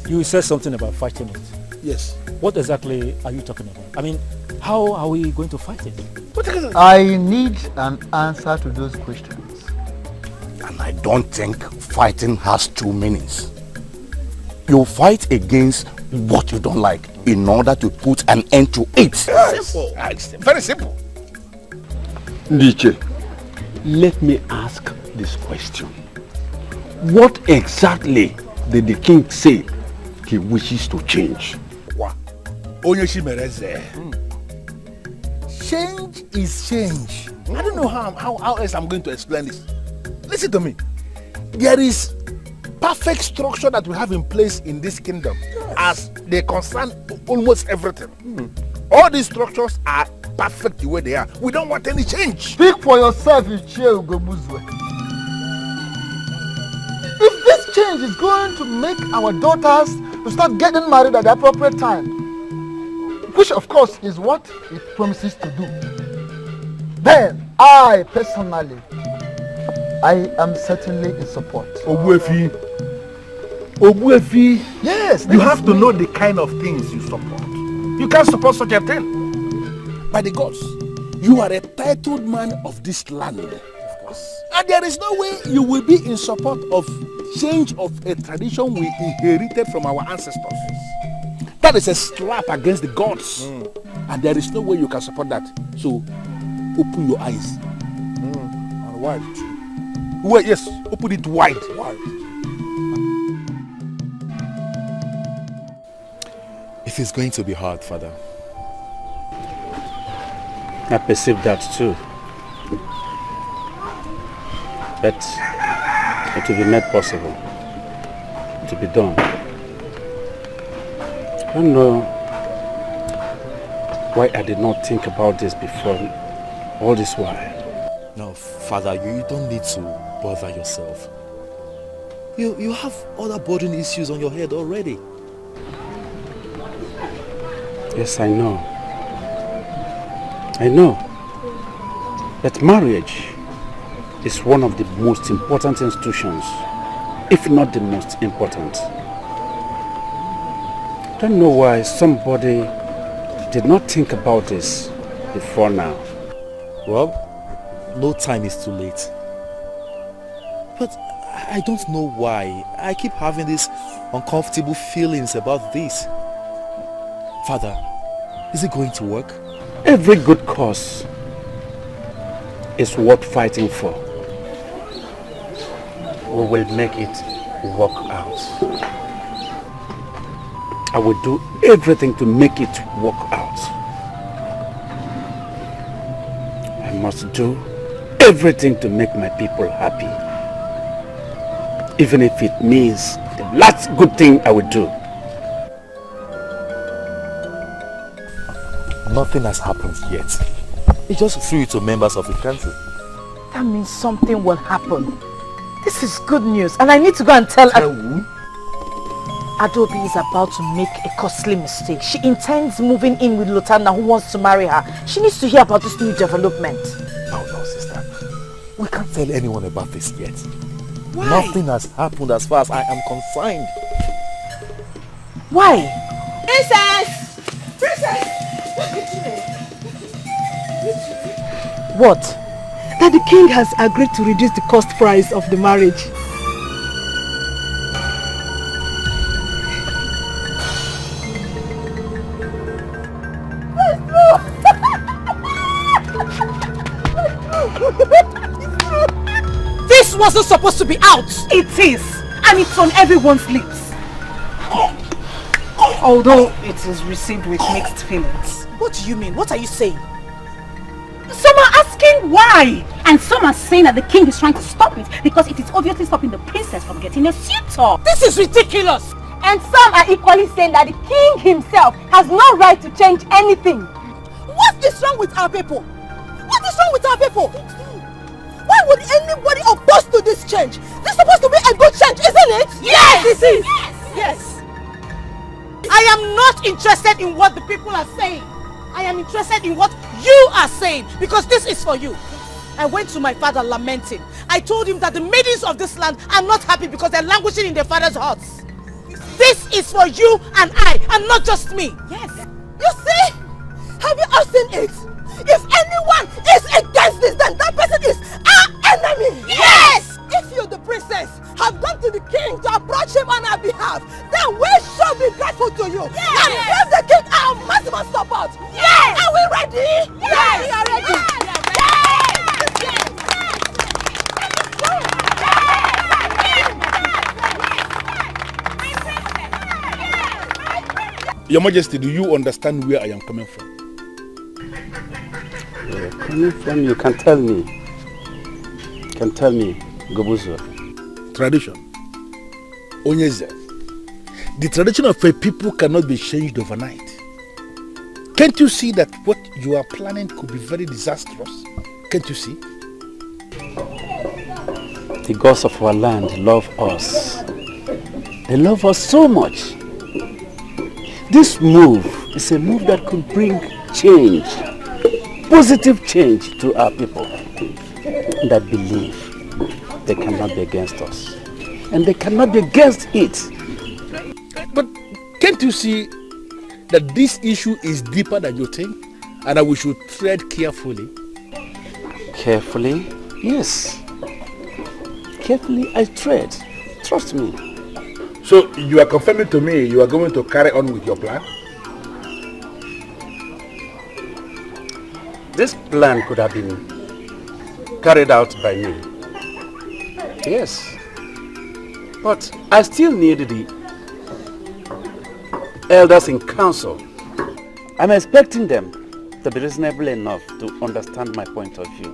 You said something about fighting it. Yes. What exactly are you talking about? I mean, how are we going to fight it? I need an answer to those questions. And I don't think fighting has two meanings. You fight against what you don't like in order to put an end to it. Yes. Simple. Very simple. Dikeh, let me ask this question. What exactly did the king say he wishes to change? Change is change. I don't know how else I'm going to explain this. Listen to me. There is perfect structure that we have in place in this kingdom as they concern almost everything. All these structures are perfect the way they are. We don't want any change. Speak for yourself, Ugezu. If this change is going to make our daughters to start getting married at the appropriate time, which of course is what it promises to do, then I personally, I am certainly in support. Obuefi, yes, you have to know the kind of things you support. You can't support such a thing. By the gods, you are a titled man of this land. Of course. And there is no way you will be in support of change of a tradition we inherited from our ancestors. That is a slap against the gods. And there is no way you can support that. So, open your eyes. And wide. Well, yes, open it wide. It is going to be hard, Father. I perceive that too. But it will be made possible to be done. I don't know why I did not think about this before all this while. No, Father, you don't need to bother yourself. You have other burden issues on your head already. Yes, I know. I know that marriage is one of the most important institutions, if not the most important. I don't know why somebody did not think about this before now. Well, no time is too late. But I don't know why. I keep having these uncomfortable feelings about this. Father, is it going to work? Every good cause is worth fighting for. We will make it work out. I will do everything to make it work out. I must do everything to make my people happy. Even if it means the last good thing I will do. Nothing has happened yet. He just threw it to members of the country. That means something will happen. This is good news, and I need to go and tell who? Adobe is about to make a costly mistake. She intends moving in with Lutana, who wants to marry her. She needs to hear about this new development. No, sister. We can't tell anyone about this yet. Why? Nothing has happened as far as I am concerned. Why? Princess! Princess! What? That the king has agreed to reduce the cost price of the marriage. This wasn't supposed to be out. It is, and it's on everyone's lips. Although it is received with mixed feelings. What do you mean? What are you saying? Some are asking why, and some are saying that the king is trying to stop it because it is obviously stopping the princess from getting a suitor. This is ridiculous. And some are equally saying that the king himself has no right to change anything. What is wrong with our people? What is wrong with our people? Why would anybody oppose to this change? This is supposed to be a good change, isn't it? Yes! It is. Yes. I am not interested in what the people are saying. I am interested in what you are saying, because this is for you. I went to my father lamenting. I told him that the maidens of this land are not happy because they're languishing in their father's huts. This is for you and I, and not just me. Yes. You see? Have you all seen it? If anyone is against this, then that person is our enemy. Yes! If you, the princess, have gone to the king to approach him on our behalf, then we shall be grateful to you. Yes. And give the king our maximum support. Yes! Are we ready? Yes! We are ready. Yes! Your Majesty, do you understand where I am coming from? Where you're coming from, you can tell me. You can tell me, Gobuzo. Tradition. Onyeze. The tradition of a people cannot be changed overnight. Can't you see that what you are planning could be very disastrous? Can't you see? The gods of our land love us. They love us so much. This move is a move that could bring change, positive change to our people that believe they cannot be against us and they cannot be against it. But can't you see that this issue is deeper than you think and that we should tread carefully? Carefully? Yes. Carefully I tread. Trust me. So you are confirming to me you are going to carry on with your plan? This plan could have been carried out by me. Yes. But I still need the elders in council. I'm expecting them to be reasonable enough to understand my point of view.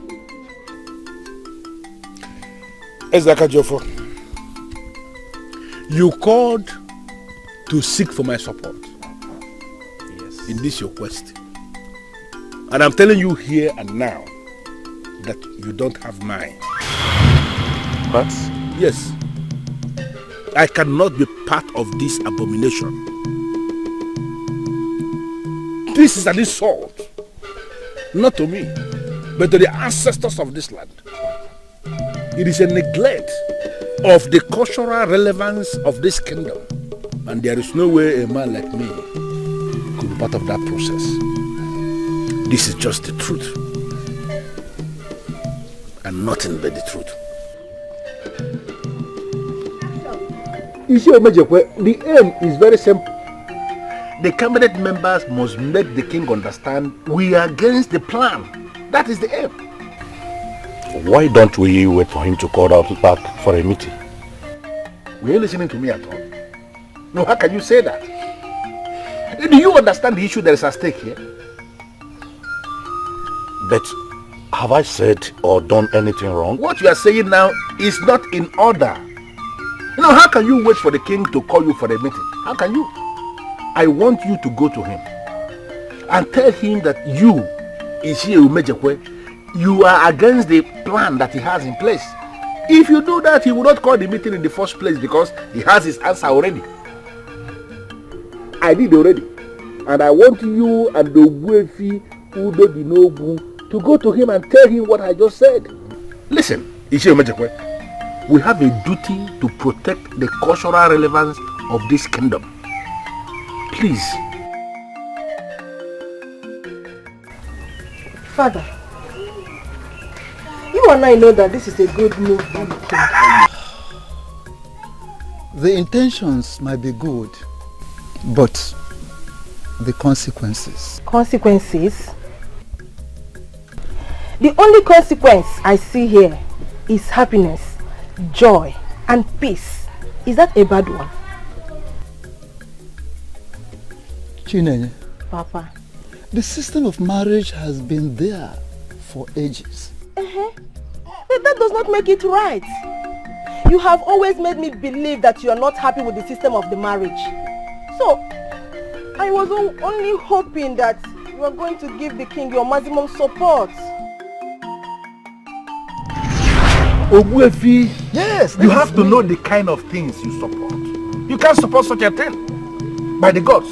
Ezaka Jofo, you called to seek for my support. Yes. In this your quest. And I'm telling you here and now that you don't have mine. But? Yes. I cannot be part of this abomination. This is an insult. Not to me, but to the ancestors of this land. It is a neglect of the cultural relevance of this kingdom. And there is no way a man like me could be part of that process. This is just the truth. And nothing but the truth. The aim is very simple. The cabinet members must make the king understand we are against the plan. That is the aim. Why don't we wait for him to call out back for a meeting? Were you listening to me at all? No, how can you say that? Do you understand the issue that is at stake here? But have I said or done anything wrong? What you are saying now is not in order. You know, how can you wait for the king to call you for a meeting? How can you? I want you to go to him and tell him that you, Ichie Umejekwe, you are against the plan that he has in place. If you do that, he will not call the meeting in the first place because he has his answer already. I did already. And I want you and the Wefi Udo Dinobu to go to him and tell him what I just said. Listen, Ichie Umejekwe, we have a duty to protect the cultural relevance of this kingdom. Please. Father, you and I know that this is a good move by the king. The intentions might be good, but the consequences. Consequences? The only consequence I see here is happiness, joy, and peace. Is that a bad one? Chinenye, Papa. the system of marriage has been there for ages. But that does not make it right. You have always made me believe that you are not happy with the system of the marriage. So, I was only hoping that you are going to give the king your maximum support. Ogbuefi, yes, you have to know the kind of things you support. You can't support such a thing. By the gods,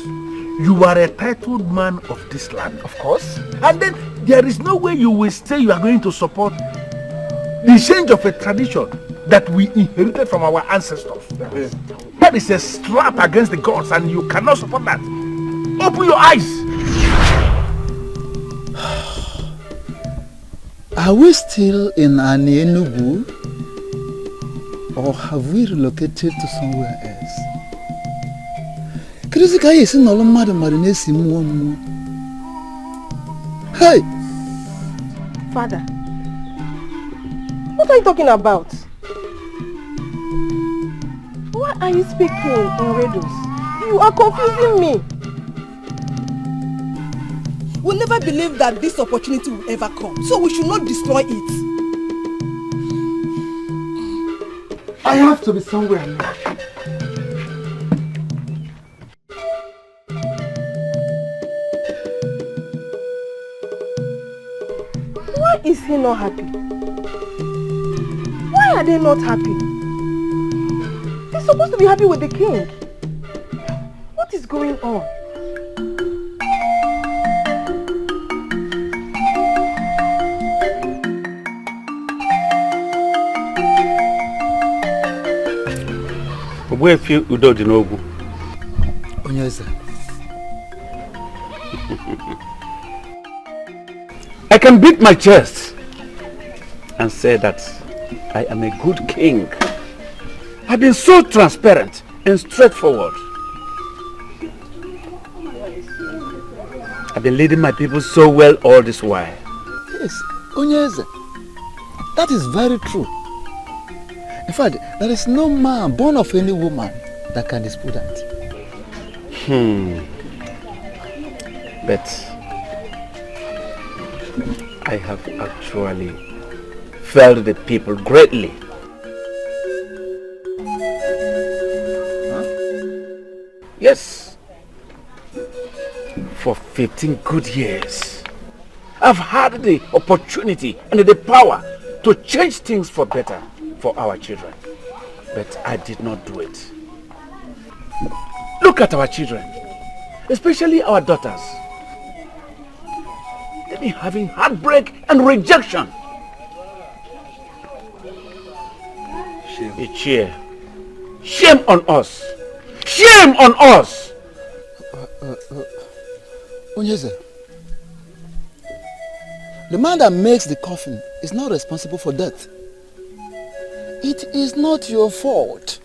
you are a titled man of this land, of course. And then there is no way you will say you are going to support the change of a tradition that we inherited from our ancestors. That is a slap against the gods and you cannot support that. Open your eyes. Are we still in Ini Edo, or have we relocated to somewhere else? Hey! Father, what are you talking about? Why are you speaking in riddles? You are confusing me. will never believe that this opportunity will ever come. So we should not destroy it. I have to be somewhere now. Why is he not happy? Why are they not happy? They're supposed to be happy with the king. What is going on? Where feel Udo Dinogu? Ugezu. I can beat my chest and say that I am a good king. I've been so transparent and straightforward. I've been leading my people so well all this while. Yes, Ugezu. That is very true. In fact, there is no man born of any woman that can dispute that. But I have actually failed the people greatly. Yes. For 15 good years, I've had the opportunity and the power to change things for better for our children. But I did not do it. Look at our children, especially our daughters. They've been having heartbreak and rejection. Shame. Shame on us. Shame on us. Ugezu, the man that makes the coffin is not responsible for death. It is not your fault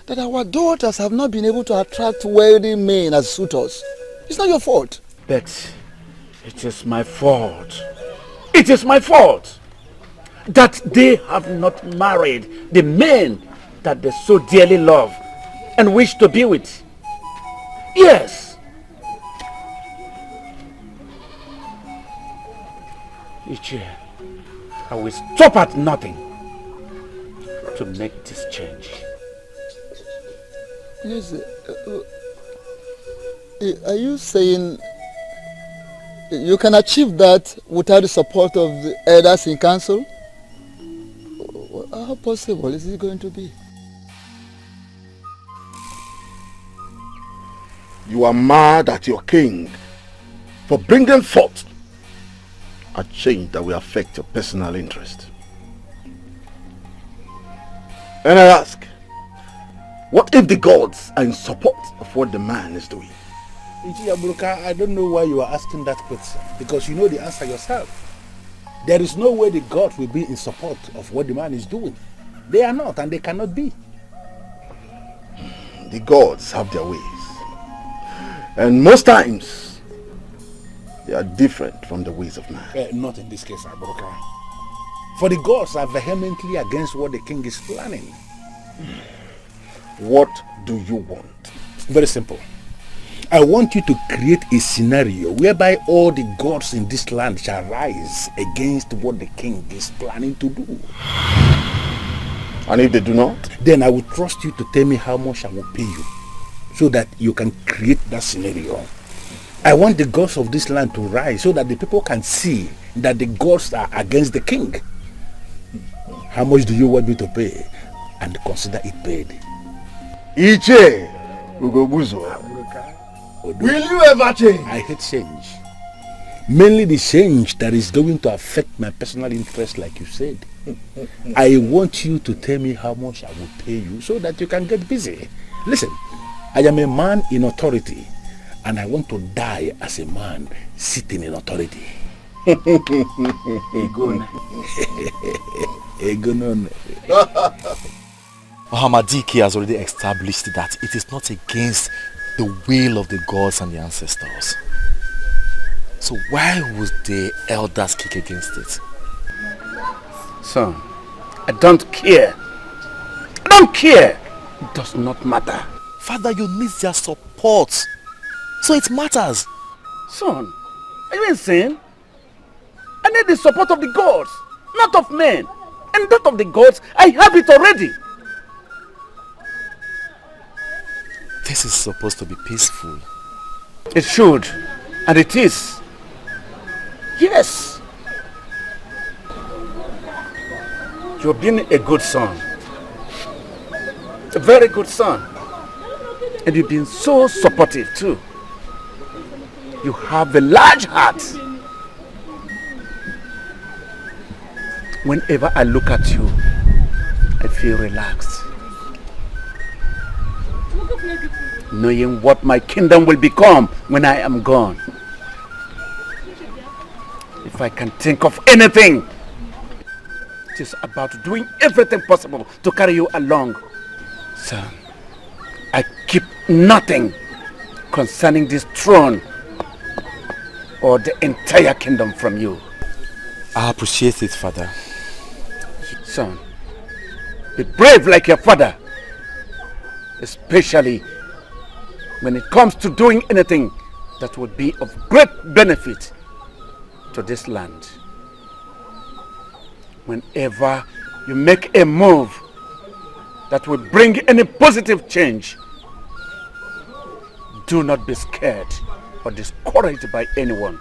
that our daughters have not been able to attract wealthy men as suitors. It's not your fault. But it is my fault. It is my fault that they have not married the men that they so dearly love and wish to be with. Yes. Each year, I will stop at nothing to make this change. Yes, are you saying you can achieve that without the support of the elders in council? How possible is it going to be? You are mad at your king for bringing forth a change that will affect your personal interest. And I ask, what if the gods are in support of what the man is doing? I don't know why you are asking that question, because you know the answer yourself. There is no way the gods will be in support of what the man is doing. They are not, and they cannot be. The gods have their ways. And most times, they are different from the ways of man. Not in this case, Abroka. For the gods are vehemently against what the king is planning. What do you want? Very simple. I want you to create a scenario whereby all the gods in this land shall rise against what the king is planning to do. And if they do not? Then I will trust you to tell me how much I will pay you, so that you can create that scenario. I want the gods of this land to rise so that the people can see that the gods are against the king. How much do you want me to pay? And consider it paid. Iche Ugezu. Will you ever change? I hate change. Mainly the change that is going to affect my personal interest, like you said. I want you to tell me how much I will pay you so that you can get busy. Listen, I am a man in authority, and I want to die as a man sitting in authority. Muhammad Dikeh has already established that it is not against the will of the gods and the ancestors. So why would the elders kick against it? Son, I don't care. I don't care. It does not matter. Father, you need their support. So it matters. Son, Are you insane? I need the support of the gods, not of men. And that of the gods, I have it already. This is supposed to be peaceful. It should, and it is. Yes. You've been a good son. A very good son. And you've been so supportive too. You have a large heart. Whenever I look at you, I feel relaxed. Knowing what my kingdom will become when I am gone. If I can think of anything, it is about doing everything possible to carry you along. Son, I keep nothing concerning this throne or the entire kingdom from you. I appreciate it, Father. Son, be brave like your father, especially when it comes to doing anything that would be of great benefit to this land. Whenever you make a move that will bring any positive change, do not be scared or discouraged by anyone.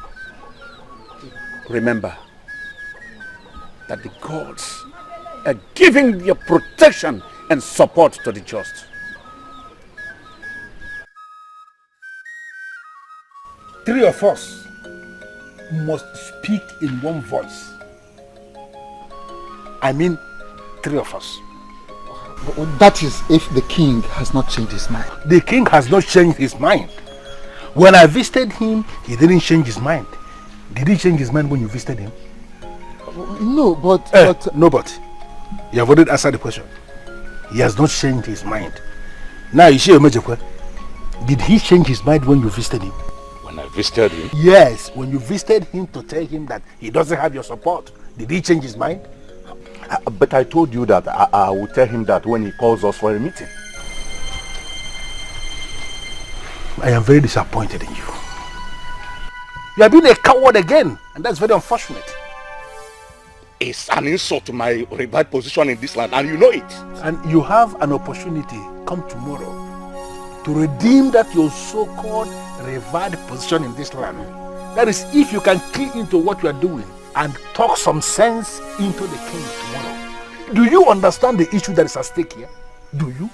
Remember that the gods are giving their protection and support to the just. Three of us must speak in one voice. I mean, three of us. That is if the king has not changed his mind. The king has not changed his mind. When I visited him, he didn't change his mind. Did he change his mind when you visited him? No, but... No, but. You have already answered the question. He has not changed his mind. Now, you see, did he change his mind when you visited him? When I visited him? Yes, when you visited him to tell him that he doesn't have your support. Did he change his mind? But I told you that I will tell him that when he calls us for a meeting. I am very disappointed in you. You have been a coward again, and that's very unfortunate. It's an insult to my revered position in this land, and you know it. And you have an opportunity come tomorrow to redeem that your so-called revered position in this land. That is, if you can key into what you are doing and talk some sense into the king tomorrow. Do you understand the issue that is at stake here? Do you?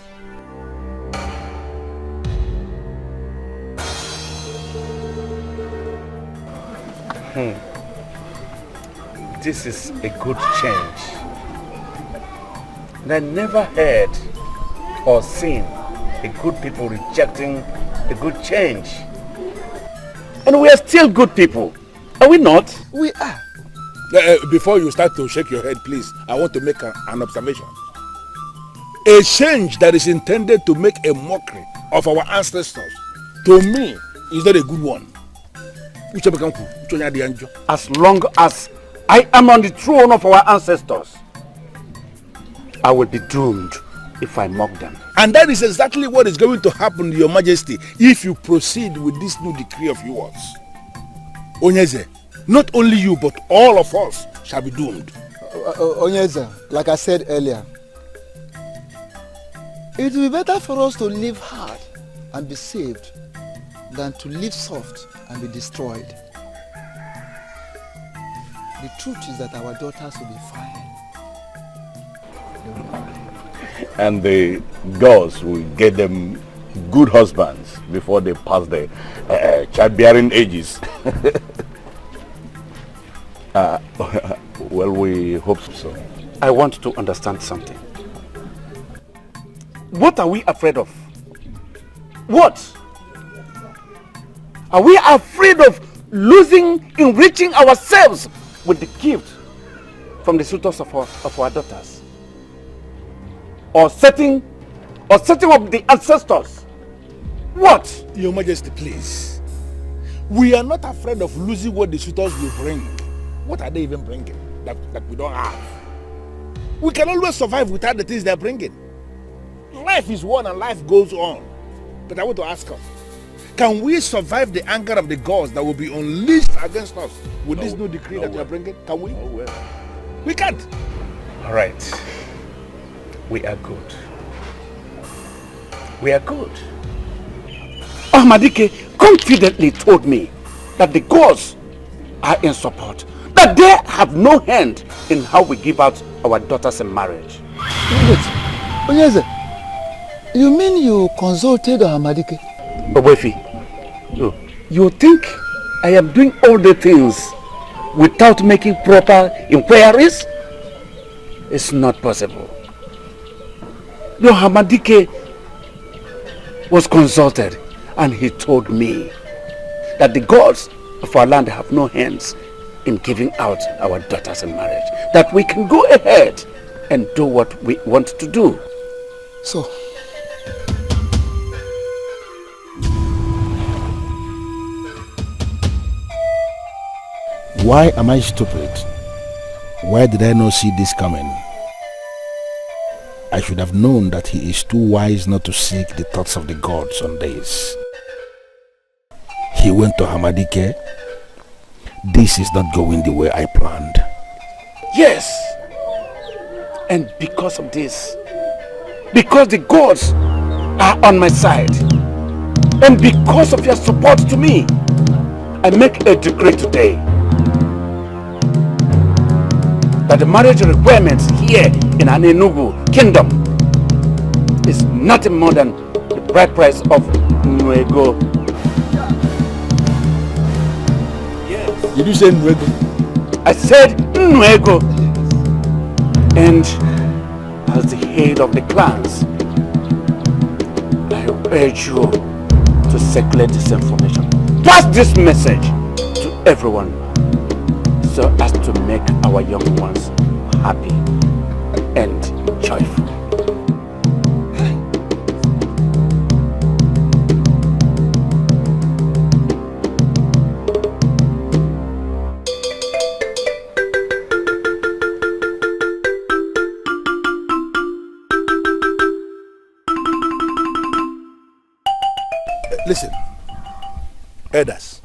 This is a good change. And I never heard or seen a good people rejecting a good change. And we are still good people, are we not? We are. Before you start to shake your head, please, I want to make an observation. A change that is intended to make a mockery of our ancestors, to me, is not a good one. As long as I am on the throne of our ancestors, I will be doomed if I mock them. And that is exactly what is going to happen, Your Majesty, if you proceed with this new decree of yours. Onyeze, not only you, but all of us shall be doomed. Onyeze, like I said earlier, it will be better for us to live hard and be saved than to live soft and be destroyed. The truth is that our daughters will be fine. And the girls will get them good husbands before they pass the childbearing ages. Well, we hope so. I want to understand something. What are we afraid of? What? Are we afraid of losing, enriching ourselves with the gift from the suitors of our daughters? Or setting up the ancestors? What? Your Majesty, please. We are not afraid of losing what the suitors will bring. What are they even bringing that we don't have? We can always survive without the things they are bringing. Life is one and life goes on. But I want to ask us, Can we survive the anger of the gods that will be unleashed against us with this new decree that you are bringing? Can we? We can't. All right. We are good. We are good. Dikeh confidently told me that the gods are in support, that they have no hand in how we give out our daughters in marriage. Wait, Ugezu, you mean you consulted Dikeh? Oboefi, you think I am doing all the things without making proper inquiries? It's not possible. No, Dikeh was consulted and he told me that the gods of our land have no hands in giving out our daughters in marriage. That we can go ahead and do what we want to do. So, why am I stupid? Why did I not see this coming? I should have known that he is too wise not to seek the thoughts of the gods on this. He went to Dikeh. This is not going the way I planned. Yes. And because of this, because the gods are on my side, and because of your support to me, I make a decree today that the marriage requirements here in Enugu Kingdom is nothing more than the bride price of Nuego. Yes. Did you say Nuego? I said Nuego. And as the head of the clans, I urge you to circulate this information. Pass this message to everyone so as to make our young ones happy and joyful. Listen, elders,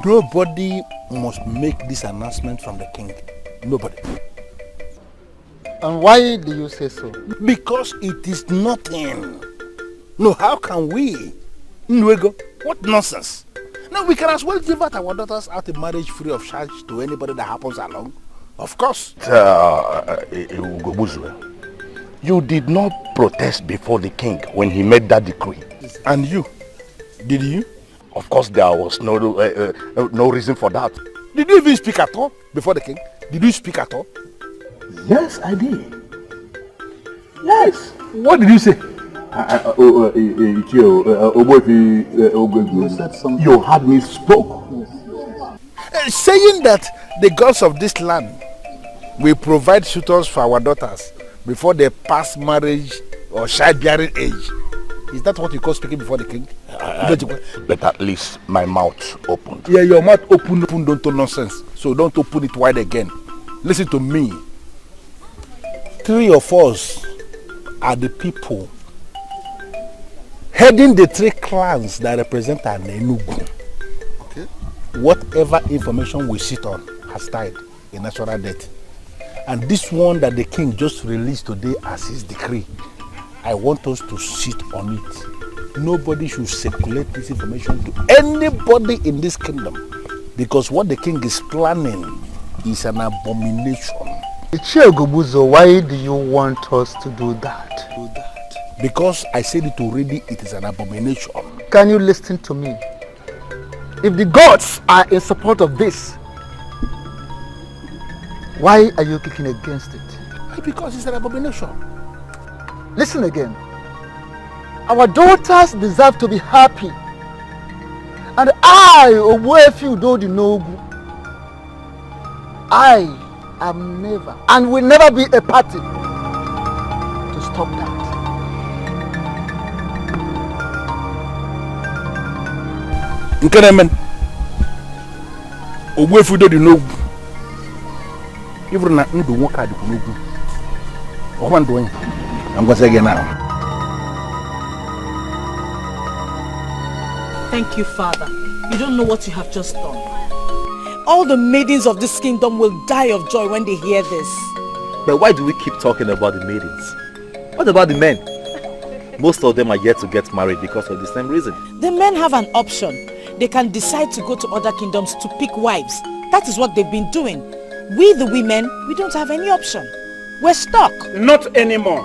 nobody must make this announcement from the king. Nobody. and why do you say so? Because it is nothing. No, how can we? Nuego, what nonsense. No, we can as well give out our daughters out in marriage free of charge to anybody that happens along. Of course. Ugezu, you did not protest before the king when he made that decree. And you? Did you? Of course, there was no reason for that. Did you even speak at all before the king? Did you speak at all? Yes, I did. Yes. What did you say? You had me spoke. Saying that the gods of this land will provide suitors for our daughters before they pass marriage or childbearing age. Is that what you call speaking before the king? But at least my mouth opened. Yeah, your mouth open, don't do nonsense. So don't open it wide again. Listen to me. 3 of us are the people heading the 3 clans that represent an Enugu. Okay. Whatever information we sit on has died a natural death. And this one that the king just released today as his decree, I want us to sit on it. Nobody should circulate this information to anybody in this kingdom, because what the king is planning is an abomination. Ugezu, why do you want us to do that? Because I said it already, it is an abomination. Can you listen to me? If the gods are in support of this, why are you kicking against it? Because it's an abomination. Listen again. Our daughters deserve to be happy. And I, Obuefi Udodinogu, I am never and will never be a party to stop that. Nkenemen, Obuefi Udodinogu, even na ndu nwoke adịkwu n'ugwu. Ọkwa ndụ onye. I'm going to say again now. Thank you, Father. You don't know what you have just done. All the maidens of this kingdom will die of joy when they hear this. But why do we keep talking about the maidens? What about the men? Most of them are yet to get married because of the same reason. The men have an option. They can decide to go to other kingdoms to pick wives. That is what they've been doing. We, the women, we don't have any option. We're stuck. Not anymore.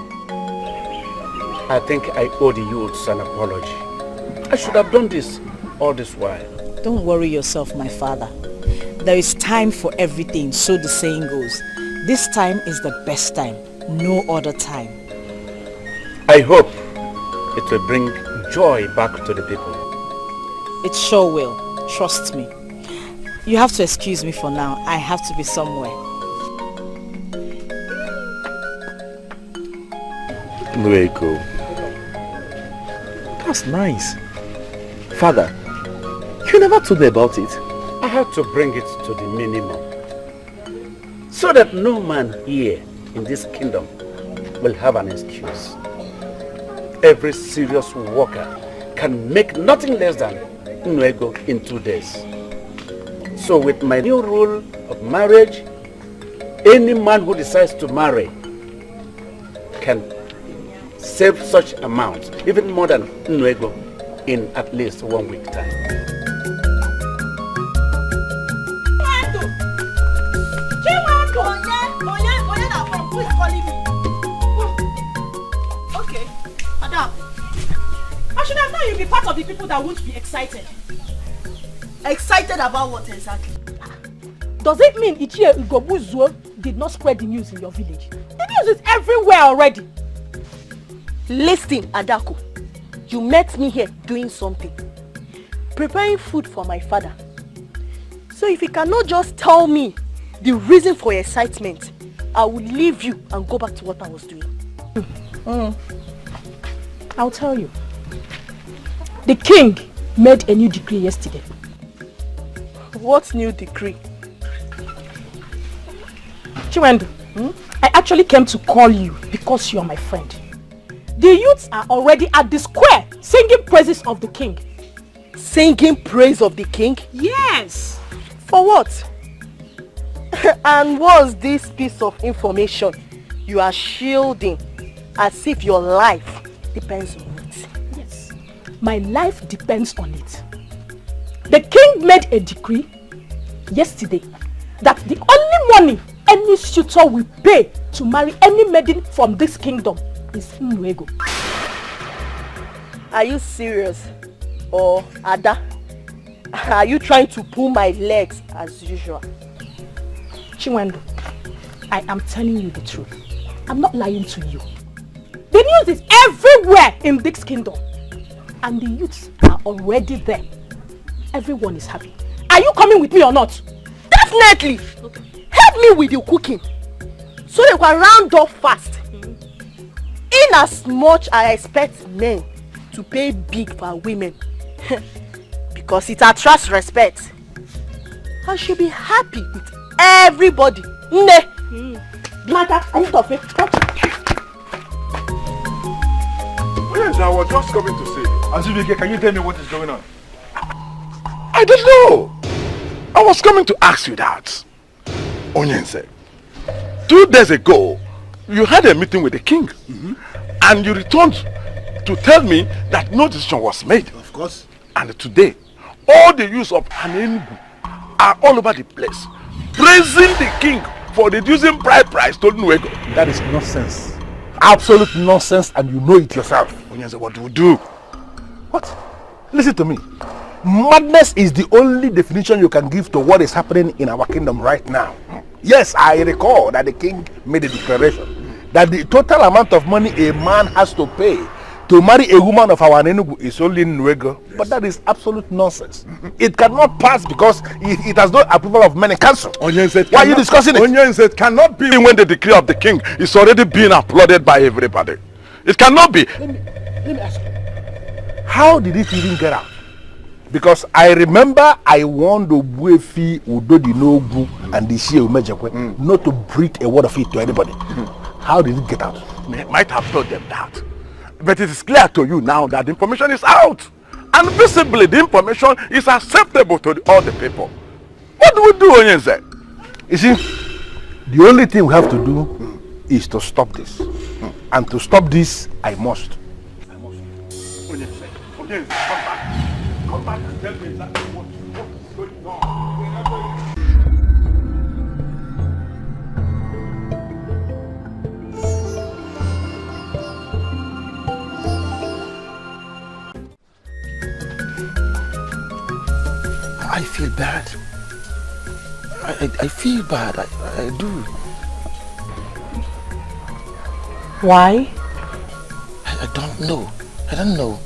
I think I owe the youths an apology. I should have done this all this while. Don't worry yourself, my father. There is time for everything, so the saying goes. This time is the best time. No other time. I hope it will bring joy back to the people. It sure will. Trust me. You have to excuse me for now. I have to be somewhere. Where you go? That's nice. Father, you never told me about it. I had to bring it to the minimum. So that no man here in this kingdom will have an excuse. Every serious worker can make nothing less than Nnuego in 2 days. So with my new rule of marriage, any man who decides to marry can save such amounts, even more than Nnuego, in at least 1 week time. Who is calling me? Okay, Madam. I should have known you'd be part of the people that won't be excited. Excited about what exactly? Does it mean Ugezu did not spread the news in your village? The news is everywhere already. Listen, Adako. You met me here doing something. Preparing food for my father. So if you cannot just tell me the reason for your excitement, I will leave you and go back to what I was doing. I'll tell you. The king made a new decree yesterday. What new decree? Chiwendu, I actually came to call you because you're my friend. The youths are already at the square singing praises of the king. Singing praise of the king? Yes. For what? And what's this piece of information you are shielding as if your life depends on it? Yes, my life depends on it. The king made a decree yesterday that the only money any suitor will pay to marry any maiden from this kingdom is Nnuego. Are you serious? Or Ada, are you trying to pull my legs as usual? Chiwendu, I am telling you the truth. I'm not lying to you. The news is everywhere in this kingdom. And the youths are already there. Everyone is happy. Are you coming with me or not? Definitely! Okay. Help me with your cooking. So they can round up fast. In as much I expect men to pay big for women. Because it attracts respect. I should be happy with everybody. Blanca, are you tough? Yes, I was just coming to say. Azubike, can you tell me what is going on? I don't know. I was coming to ask you that. Onyense, 2 days ago, you had a meeting with the king. And you returned to tell me that no decision was made. Of course. And today, all the youths of Hanengu are all over the place, praising the king for reducing price to Nnuego. That is nonsense. Absolute nonsense, and you know it yourself. Onyense, what do we do? What? Listen to me. Madness is the only definition you can give to what is happening in our kingdom right now. Yes, I recall that the king made a declaration that the total amount of money a man has to pay to marry a woman of our Enugu is only Nnuego. Yes. But that is absolute nonsense. It cannot pass because it has no approval of many council. Onyense, why are you discussing it? Onyense, cannot be when the decree of the king is already being applauded by everybody. It cannot be. Let me ask you. How did it even get out? Because I remember I warned Obuefi, Udodinogu, and the Shie Umejekwe not to breathe a word of it to anybody. How did it get out? They might have told them that. But it is clear to you now that the information is out. And visibly the information is acceptable to all the people. What do we do, Onyenze? You see, the only thing we have to do is to stop this. And to stop this, I must. Onyenze, come back. Come back and tell me exactly what is going on. I feel bad. I feel bad. I do. Why? I don't know. I don't know.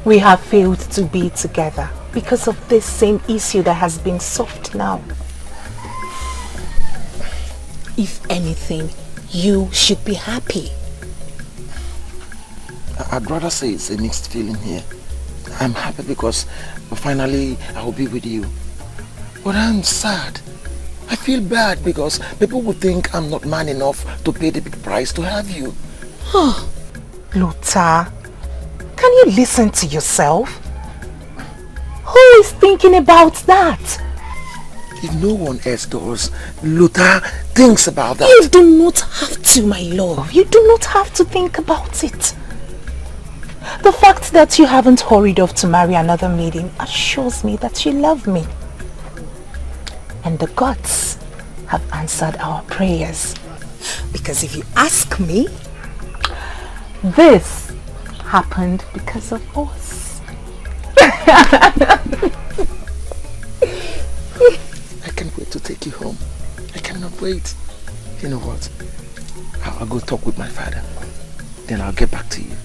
We have failed to be together because of this same issue that has been solved now. If anything, you should be happy. I'd rather say it's a mixed feeling here. I'm happy because finally I will be with you. But I'm sad. I feel bad because people will think I'm not man enough to pay the big price to have you. Luther, can you listen to yourself? Who is thinking about that? If no one else does, Luther thinks about that. You do not have to, my love. You do not have to think about it. The fact that you haven't hurried off to marry another maiden assures me that you love me. And the gods have answered our prayers. Because if you ask me, this happened because of us. I can't wait to take you home. I cannot wait. You know what? I'll go talk with my father. Then I'll get back to you.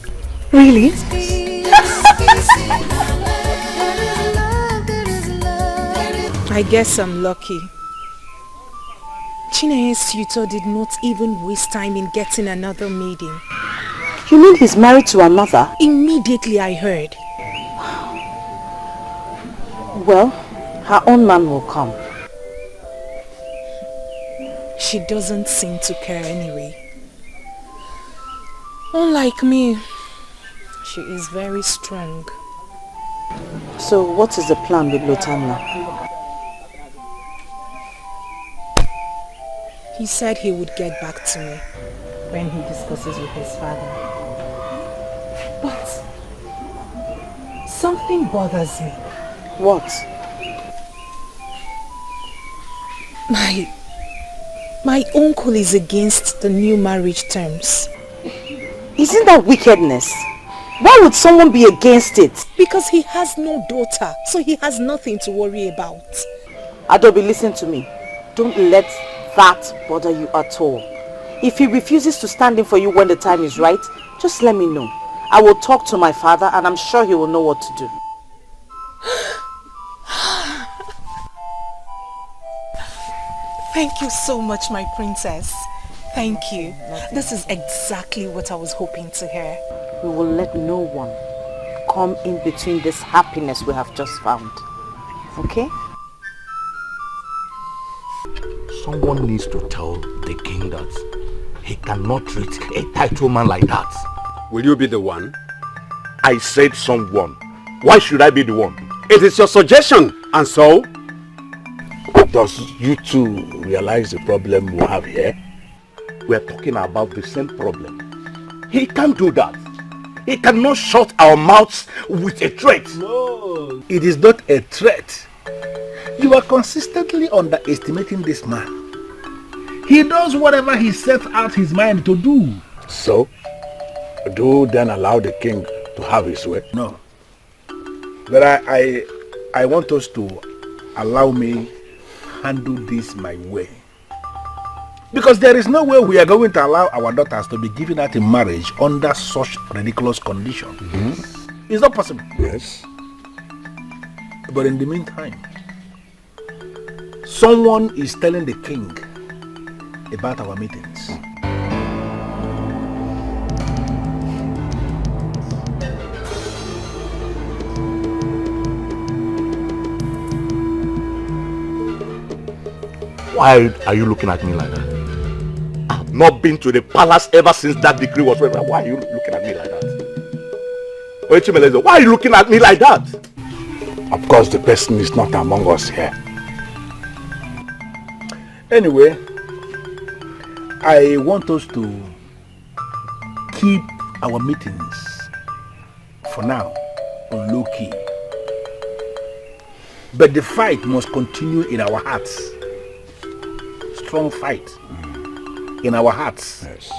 Really? I guess I'm lucky. Chineye's tutor did not even waste time in getting another maiden. You mean he's married to another? Immediately I heard. Well, her own man will come. She doesn't seem to care anyway. Unlike me, she is very strong. So what is the plan with Lutana? He said he would get back to me when he discusses with his father. But something bothers me. What? My uncle is against the new marriage terms. Isn't that wickedness? Why would someone be against it? Because he has no daughter, so he has nothing to worry about. Adobe, listen to me. Don't let that bother you at all. If he refuses to stand in for you when the time is right, just let me know. I will talk to my father and I'm sure he will know what to do. Thank you so much, my princess. Thank you. This is exactly what I was hoping to hear. We will let no one come in between this happiness we have just found. Okay? Someone needs to tell the king that he cannot treat a title man like that. Will you be the one? I said someone. Why should I be the one? It is your suggestion, and so? Does you two realize the problem we have here? We're talking about the same problem. He can't do that. He cannot shut our mouths with a threat. No, it is not a threat. You are consistently underestimating this man. He does whatever he sets out his mind to do. So, do then allow the king to have his way? No. But I want us to allow me handle this my way. Because there is no way we are going to allow our daughters to be given out in marriage under such ridiculous conditions. Mm-hmm. It's not possible. Yes. But in the meantime, someone is telling the king about our meetings. Why are you looking at me like that? I've not been to the palace ever since that decree was read. Why are you looking at me like that? Why are you looking at me like that? Of course, the person is not among us here. Anyway, I want us to keep our meetings, for now, on low key. But the fight must continue in our hearts. Strong fight in our hearts. Yes.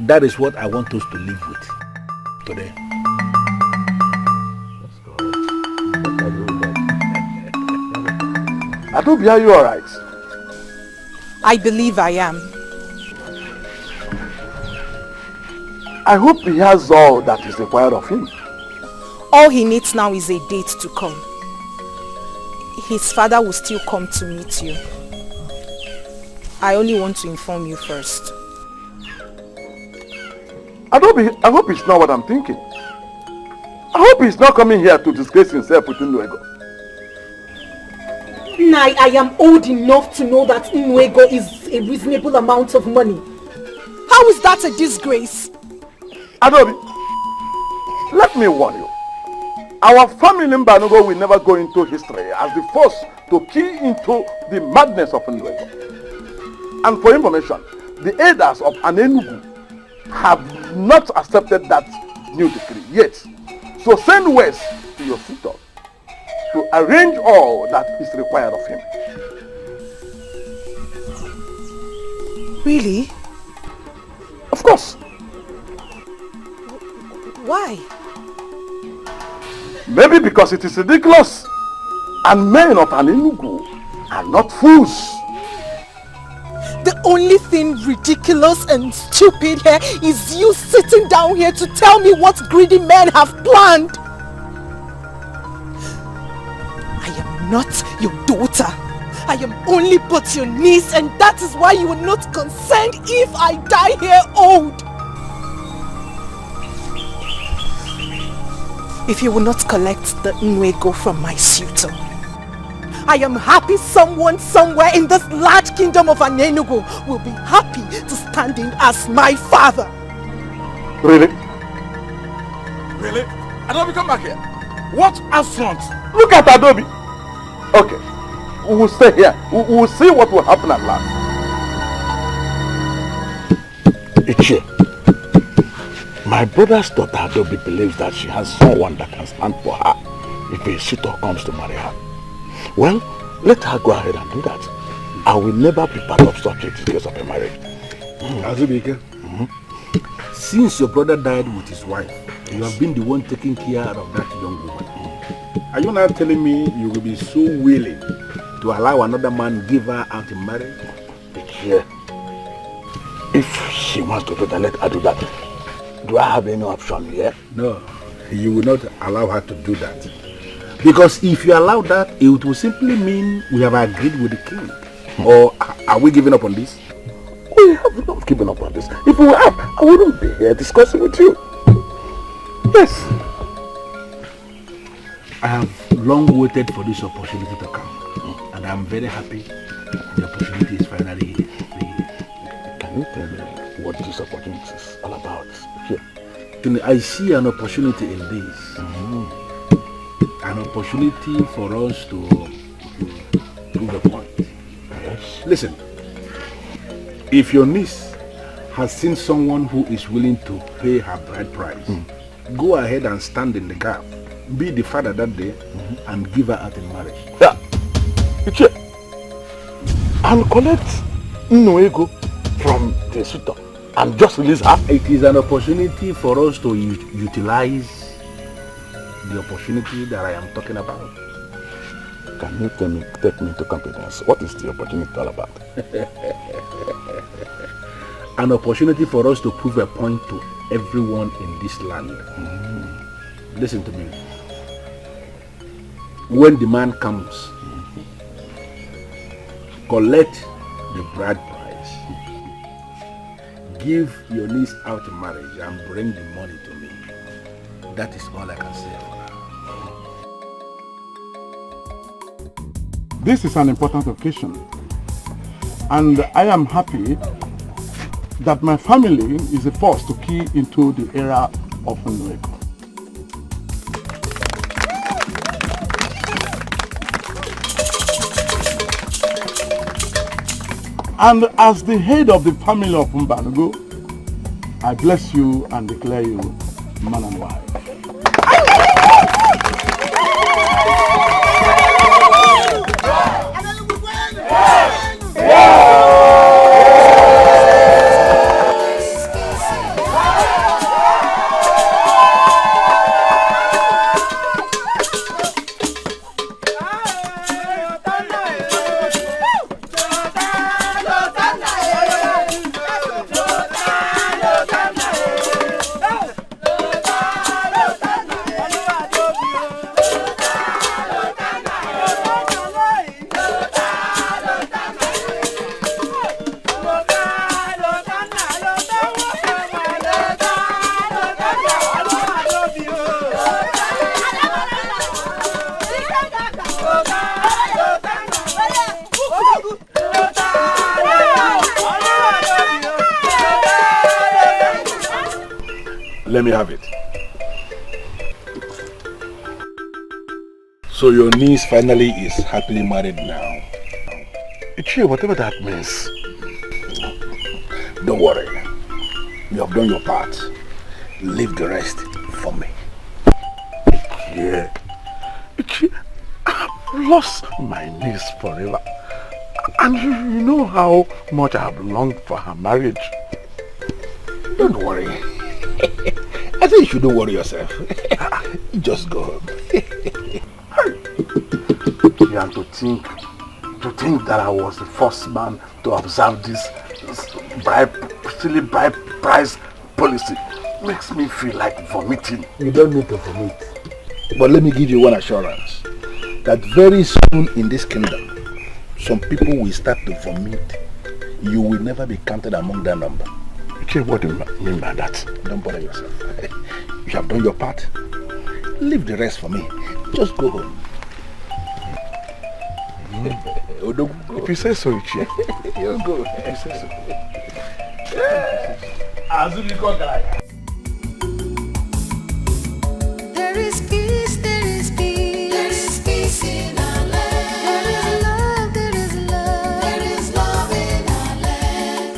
That is what I want us to live with today. Adobe, are you alright? I believe I am. I hope he has all that is required of him. All he needs now is a date to come. His father will still come to meet you. I only want to inform you first. Adobe, I hope it's not what I'm thinking. I hope he's not coming here to disgrace himself with Nnuego. I am old enough to know that Nnuego is a reasonable amount of money. How is that a disgrace? Adobe, let me warn you. Our family in Banugo will never go into history as the first to key into the madness of Nnuego. And for information, the elders of Anenugu have not accepted that new decree yet. So send west to your suitor to arrange all that is required of him. Really? Of course. Why? Maybe because it is ridiculous and men of Anenugu are not fools. The only thing ridiculous and stupid here is you sitting down here to tell me what greedy men have planned. I am not your daughter. I am only but your niece, and that is why you are not concerned if I die here old. If you will not collect the Nnuego from my suitor, I am happy someone somewhere in this large kingdom of Anenugu will be happy to stand in as my father. Really? Really? Adobe, come back here. What affront? Look at Adobe. Okay, we will stay here. We will see what will happen at last. Ichie, my brother's daughter Adobe believes that she has someone that can stand for her if a suitor comes to marry her. Well, let her go ahead and do that. I will never be part of such a disgrace of a marriage. Azubike, since your brother died with his wife, you have been the one taking care of that young woman. Are you now telling me you will be so willing to allow another man give her out in marriage? Yeah. If she wants to do that, let her do that. Do I have any option here? No, you will not allow her to do that. Because if you allow that, it will simply mean we have agreed with the king. Or are we giving up on this? We have not given up on this. If we have, I wouldn't be here discussing with you. Yes. I have long waited for this opportunity to come. And I'm very happy the opportunity is finally here. Can you tell me what this opportunity is all about? Here. I see an opportunity in this. An opportunity for us to prove a point. Yes. Listen, if your niece has seen someone who is willing to pay her bride price, go ahead and stand in the gap. Be the father that day and give her out in marriage. Yeah. And collect Nnuego from the suitor and just release her. It is an opportunity for us to utilize the opportunity that I am talking about. Can you take me to confidence? What is the opportunity all about? An opportunity for us to prove a point to everyone in this land. Listen to me. When the man comes, collect the bride price, give your niece out in marriage and bring the money to me. That is all I can say for now. This is an important occasion, and I am happy that my family is the first to key into the era of Nollywood. And as the head of the family of Mbanugo, I bless you and declare you man and wife. Let me have it. So your niece finally is happily married now. Ichie, whatever that means. Don't worry. You have done your part. Leave the rest for me. Yeah. Ichie, I've lost my niece forever. And you know how much I have longed for her marriage. Don't worry. I think you shouldn't worry yourself. Just go home. Yeah, and to think that I was the first man to observe this silly bride price policy makes me feel like vomiting. You don't need to vomit. But let me give you one assurance. That very soon in this kingdom, some people will start to vomit. You will never be counted among that number. Okay, what do you mean by that? Don't bother yourself. You have done your part. Leave the rest for me. Just go home. If you say so, Ichie. You go. If you say so. There is peace, there is peace. There is peace in our land. There is love, there is love. There is love in our land.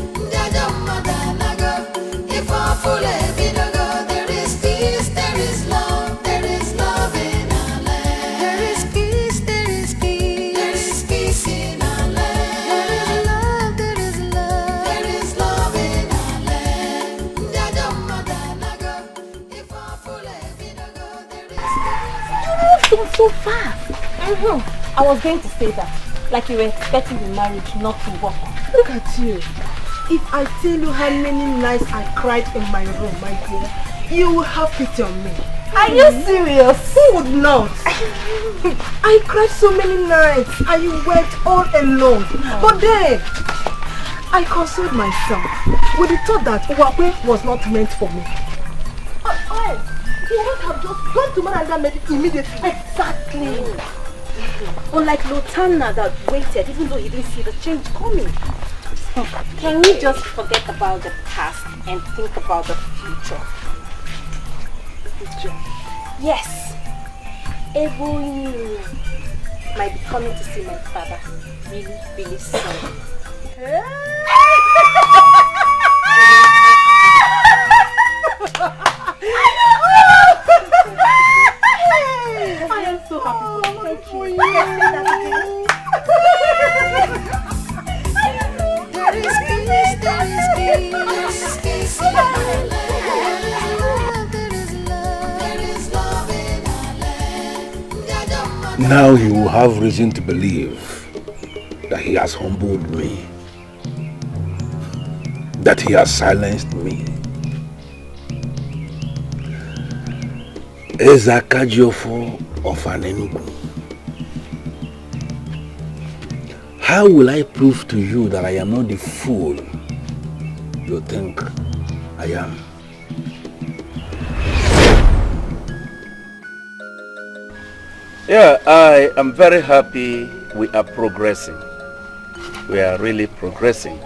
If our full there is peace, there is love. There is love in our land. There is peace, there is peace. There is peace in our land. There is love, there is love. There is love in our land. So fast. I was going to say that, like you were expecting the marriage not to work. Look at you. If I tell you how many nights I cried in my room, my dear, you will have pity on me. Are you serious? Who would not? I cried so many nights and you wept all alone. But then, I consoled myself with the thought that Uwakwe was not meant for me. You would have just gone to man and met it immediately. Exactly. Unlike Lotana that waited even though he didn't see the change coming. Can we just forget about the past and think about the future? Yes. Everyone might be coming to see my father really, really soon. I am so happy. Thank you. There is peace, there is peace. There is peace in our land. There is love, there is love in our land. Now you will have reason to believe that he has humbled me, that he has silenced me. Ezakajiofo of Anenugu. How will I prove to you that I am not the fool you think I am? Yeah, I am very happy we are progressing. We are really progressing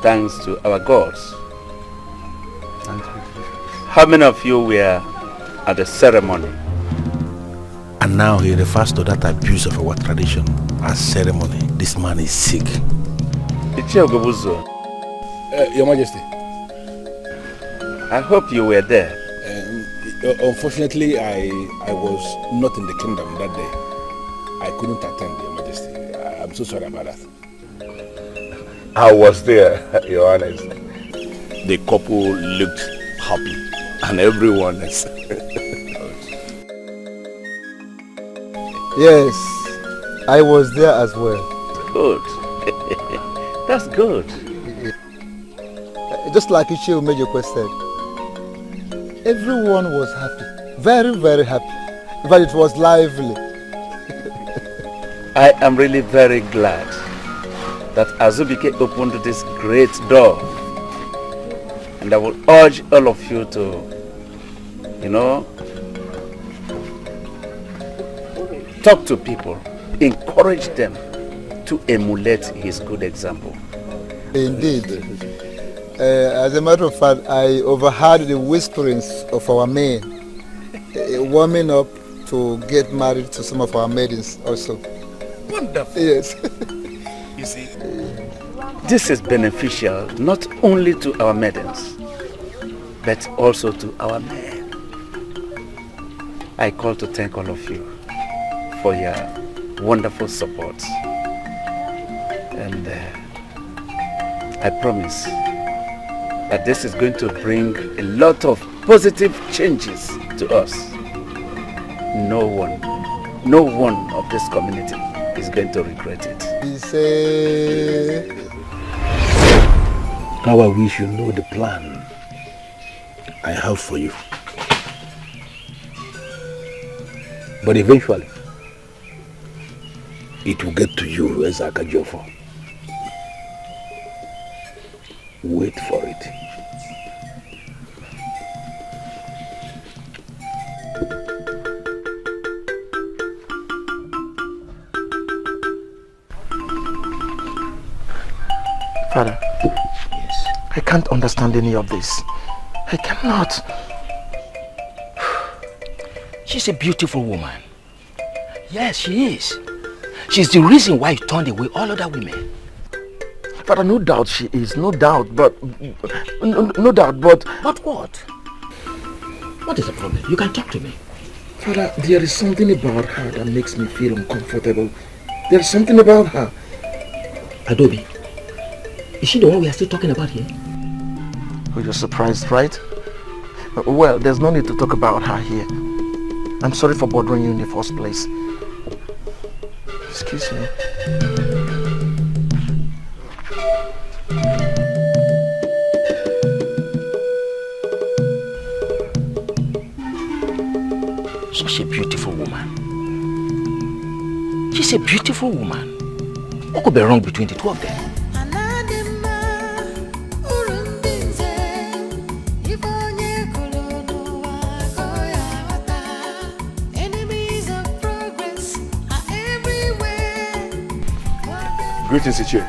thanks to our gods. How many of you were at the ceremony? And now he refers to that abuse of our tradition as ceremony. This man is sick. Ugezu, Your Majesty. I hope you were there. Unfortunately, I was not in the kingdom that day. I couldn't attend, Your Majesty. I'm so sorry about that. I was there, Your Highness. The couple looked happy, and everyone is. Yes, I was there as well. Good. That's good. Just like Ichie Umejokwe said, everyone was happy. Very, very happy. In fact, it was lively. I am really very glad that Azubike opened this great door. And I will urge all of you to, talk to people, encourage them to emulate his good example. Indeed. As a matter of fact, I overheard the whisperings of our men warming up to get married to some of our maidens also. Wonderful. Yes. You see, this is beneficial not only to our maidens, but also to our men. I call to thank all of you for your wonderful support. And I promise that this is going to bring a lot of positive changes to us. No one of this community is going to regret it. How I wish you know the plan I have for you. But eventually, it will get to you as Akajofo. Wait for it. Father, yes. I can't understand any of this. I cannot. She's a beautiful woman. Yes, she is. She's the reason why you turned away all other women. Father, no doubt she is, no doubt, but... No doubt, but... But what? What is the problem? You can talk to me. Father, there is something about her that makes me feel uncomfortable. There is something about her. Adobe, is she the one we are still talking about here? Oh, you're surprised, right? Well, there's no need to talk about her here. I'm sorry for bothering you in the first place. Excuse me. Such a beautiful woman. She's a beautiful woman. What could be wrong between the two of them? Greetings, Ichie.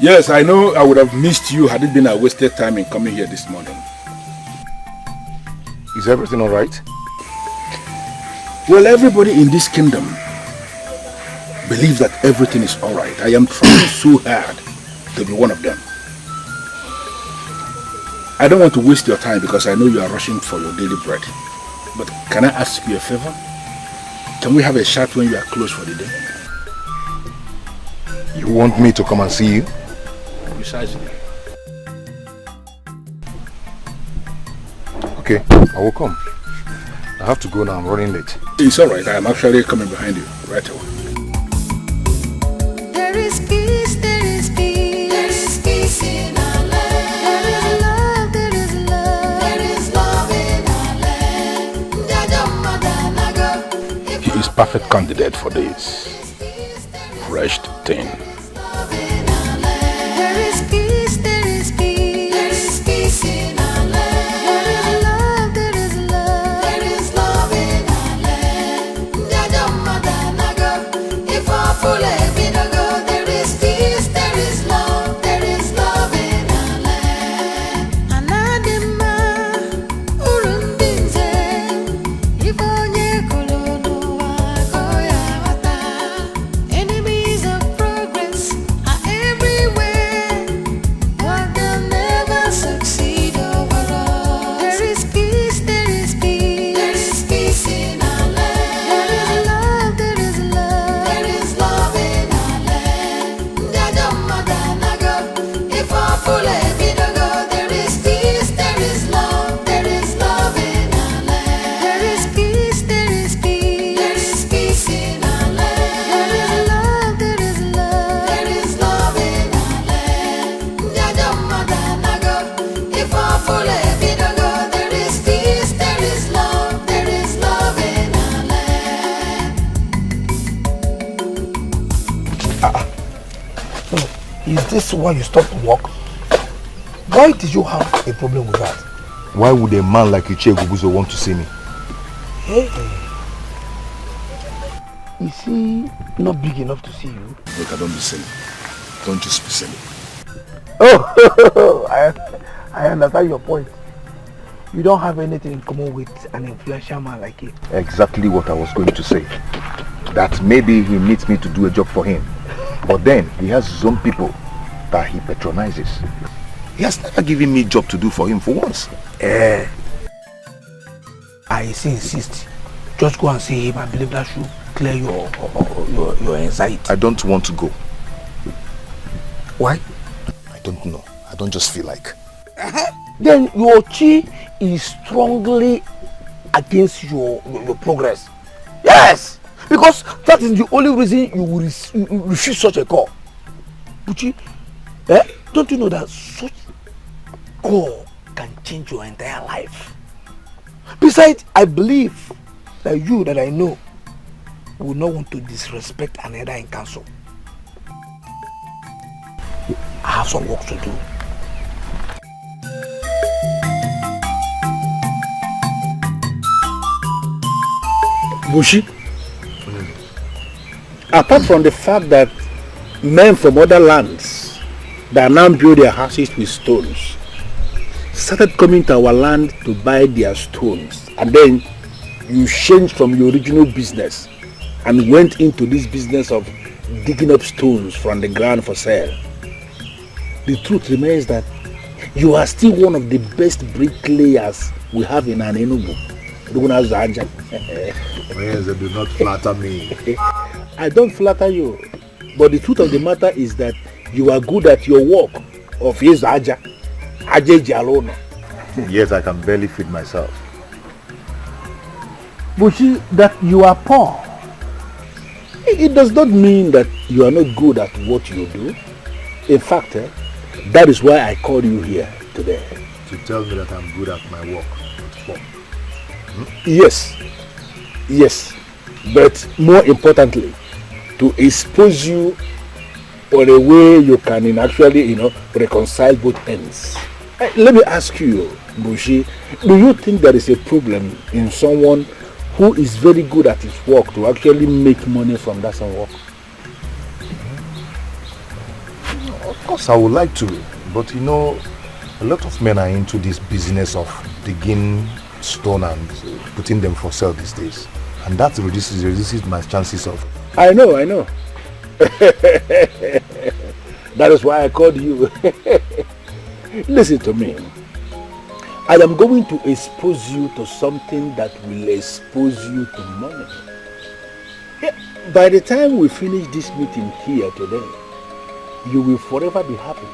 Yes, I know I would have missed you had it been a wasted time in coming here this morning. Is everything all right? Well, everybody in this kingdom believes that everything is all right. I am trying so hard to be one of them. I don't want to waste your time because I know you are rushing for your daily bread. But can I ask you a favor? Can we have a chat when you are closed for the day? You want me to come and see you? Precisely. Okay, I will come. I have to go now, I'm running late. It's alright, I am actually coming behind you right away. There is peace, there is peace. There is peace in our land. There is love, there is love. There is love in our land. He is perfect candidate for this. Fresh thing. There is peace, there is peace. There is peace in our land. There is love, there is love in our land. If I full there is peace, there is love in our land. this why you stopped work? Why did you have a problem with that? Why would a man like Ugezu want to see me? Hey. Is he not big enough to see you? Look, I don't be silly. Don't just be silly. Oh, I understand your point. You don't have anything in common with an influential man like him. Exactly what I was going to say. That maybe he needs me to do a job for him. But then he has his own people that he patronizes. He has never given me a job to do for him for once. I insist. Just go and see him. I believe that should clear your anxiety. I don't want to go. Why? I don't know. I don't just feel like. Then your chi is strongly against your progress. Yes! Because that is the only reason you will refuse such a call. Buchi, don't you know that such call can change your entire life? Besides, I believe that you that I know will not want to disrespect another in council. I have some work to do. Bushi, apart from the fact that men from other lands that now build their houses with stones started coming to our land to buy their stones, and then you changed from your original business and went into this business of digging up stones from the ground for sale. The truth remains that you are still one of the best bricklayers we have in Enugu. Do not flatter me. I don't flatter you, but the truth of the matter is that you are good at your work of his Aja alone. Yet I can barely feed myself. Bushi, that you are poor, it does not mean that you are not good at what you do. In fact, that is why I called you here today. To tell me that I'm good at my work. Yes, but more importantly, to expose you on a way you can actually, reconcile both ends. Let me ask you, Bushi, do you think there is a problem in someone who is very good at his work to actually make money from that same work? Of course I would like to, but a lot of men are into this business of digging stone and putting them for sale these days, and that reduces my chances of. I know. That is why I called you. Listen to me. I am going to expose you to something that will expose you to money. By the time we finish this meeting here today, you will forever be happy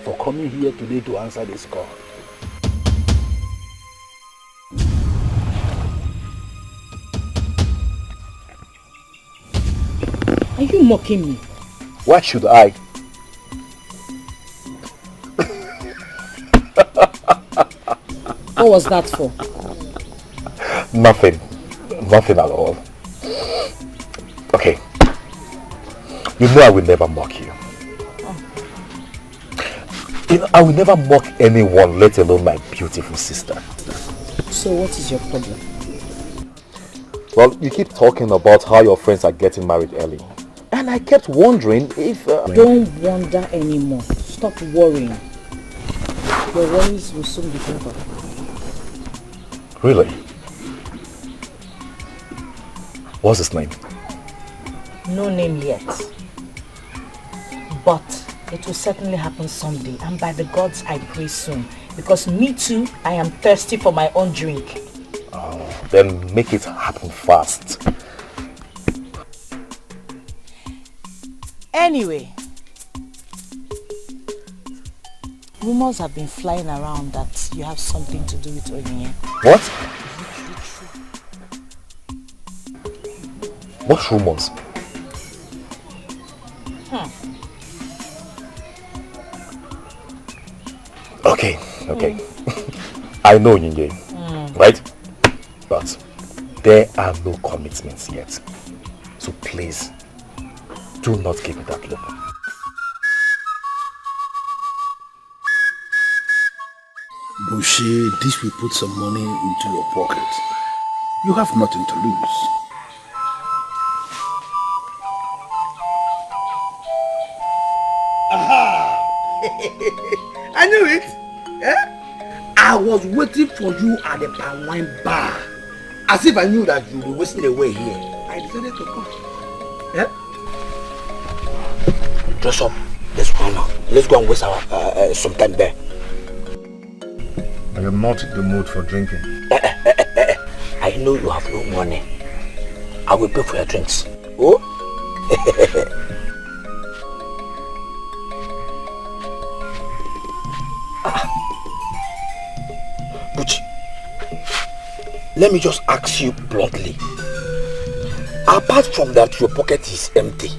for coming here today to answer this call. Are you mocking me? Why should I? What was that for? Nothing at all. Okay. You know I will never mock you. I will never mock anyone, let alone my beautiful sister. So what is your problem? Well, you keep talking about how your friends are getting married early. And I kept wondering if... Don't wonder anymore. Stop worrying. Your worries will soon be over. Really? What's his name? No name yet. But it will certainly happen someday. And by the gods, I pray soon. Because me too, I am thirsty for my own drink. Oh, then make it happen fast. Anyway, rumors have been flying around that you have something to do with Onyinye. What? What rumors? Okay. I know Onyinye, right? But there are no commitments yet. So please, do not give me that look. Bushi, this will put some money into your pocket. You have nothing to lose. Aha! I knew it! Eh? I was waiting for you at the palm wine bar. As if I knew that you were wasting away here. I decided to come. Yeah? Dress up. Let's go now. Let's go and waste our some time there. I am not in the mood for drinking. I know you have no money. I will pay for your drinks. Oh? Buchi, let me just ask you bluntly. Apart from that, your pocket is empty.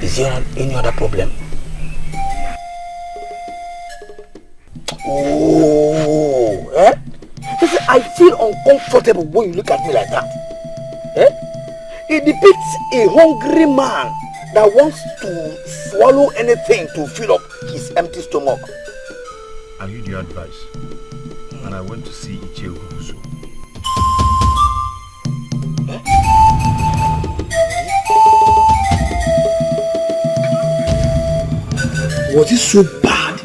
Is there any other problem? Oh, eh? Listen, I feel uncomfortable when you look at me like that. Eh? It depicts a hungry man that wants to swallow anything to fill up his empty stomach. I heard your advice, and I went to see Ugezu. Was it so bad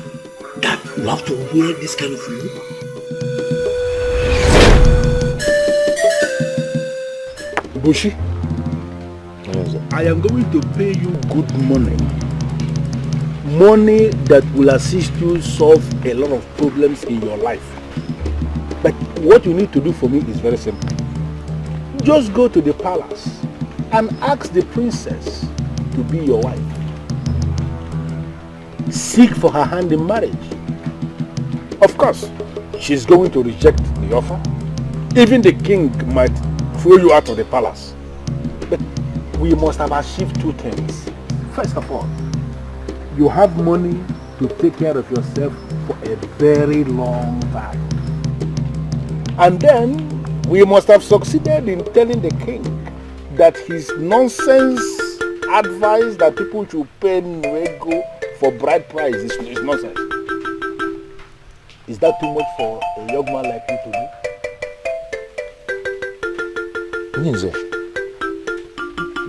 that you have to wear this kind of look? Bushi, I am going to pay you good money. Money that will assist you solve a lot of problems in your life. But what you need to do for me is very simple. Just go to the palace and ask the princess to be your wife. Seek for her hand in marriage. Of course, she's going to reject the offer. Even the king might throw you out of the palace. But we must have achieved two things. First of all, you have money to take care of yourself for a very long time. And then we must have succeeded in telling the king that his nonsense advice that people should pay Nwego for bride price is nonsense. Is that too much for a young man like you to do? Ninze,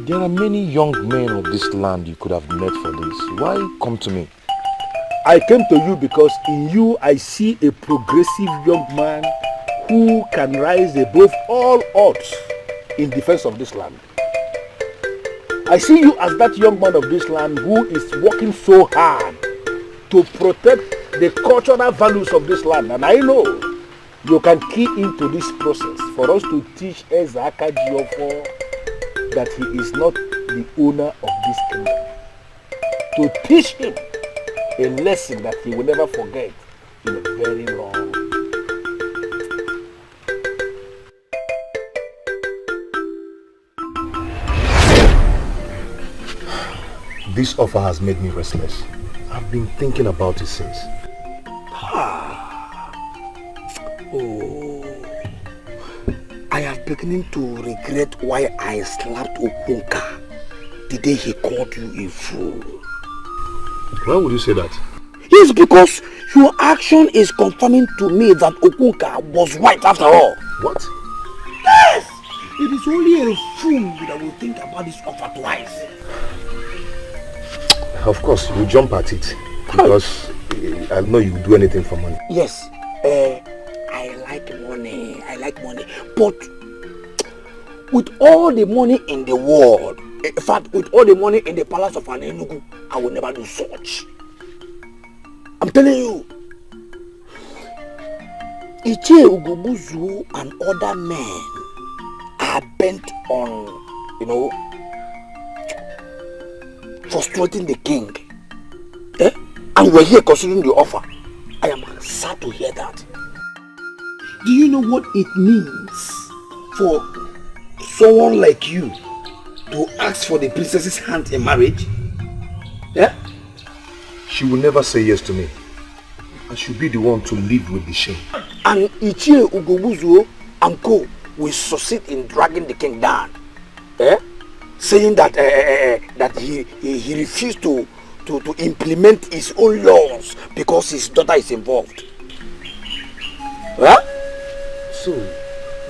there are many young men of this land you could have met for this. Why come to me? I came to you because in you I see a progressive young man who can rise above all odds in defense of this land. I see you as that young man of this land who is working so hard to protect the cultural values of this land. And I know you can key into this process for us to teach Ezaka Jiofo that he is not the owner of this kingdom. To teach him a lesson that he will never forget in a very long time. This offer has made me restless. I've been thinking about it since. Oh, I am beginning to regret why I slapped Okunka the day he called you a fool. Why would you say that? Yes, because your action is confirming to me that Okunka was right after all. What? Yes! It is only a fool that will think about this offer twice. Of course, you jump at it because I know you will do anything for money. Yes, I like money. I like money. But with all the money in the world, in fact, with all the money in the palace of Anenugu, I will never do such. I'm telling you. Iche Ugezu and other men are bent on, frustrating the king. And we're here considering the offer. I am sad to hear that. Do you know what it means for someone like you to ask for the princess's hand in marriage? She will never say yes to me. I should be the one to live with the shame. And Ichie Ugezu and co will succeed in dragging the king down. Saying that that he refused to implement his own laws because his daughter is involved. Huh? So,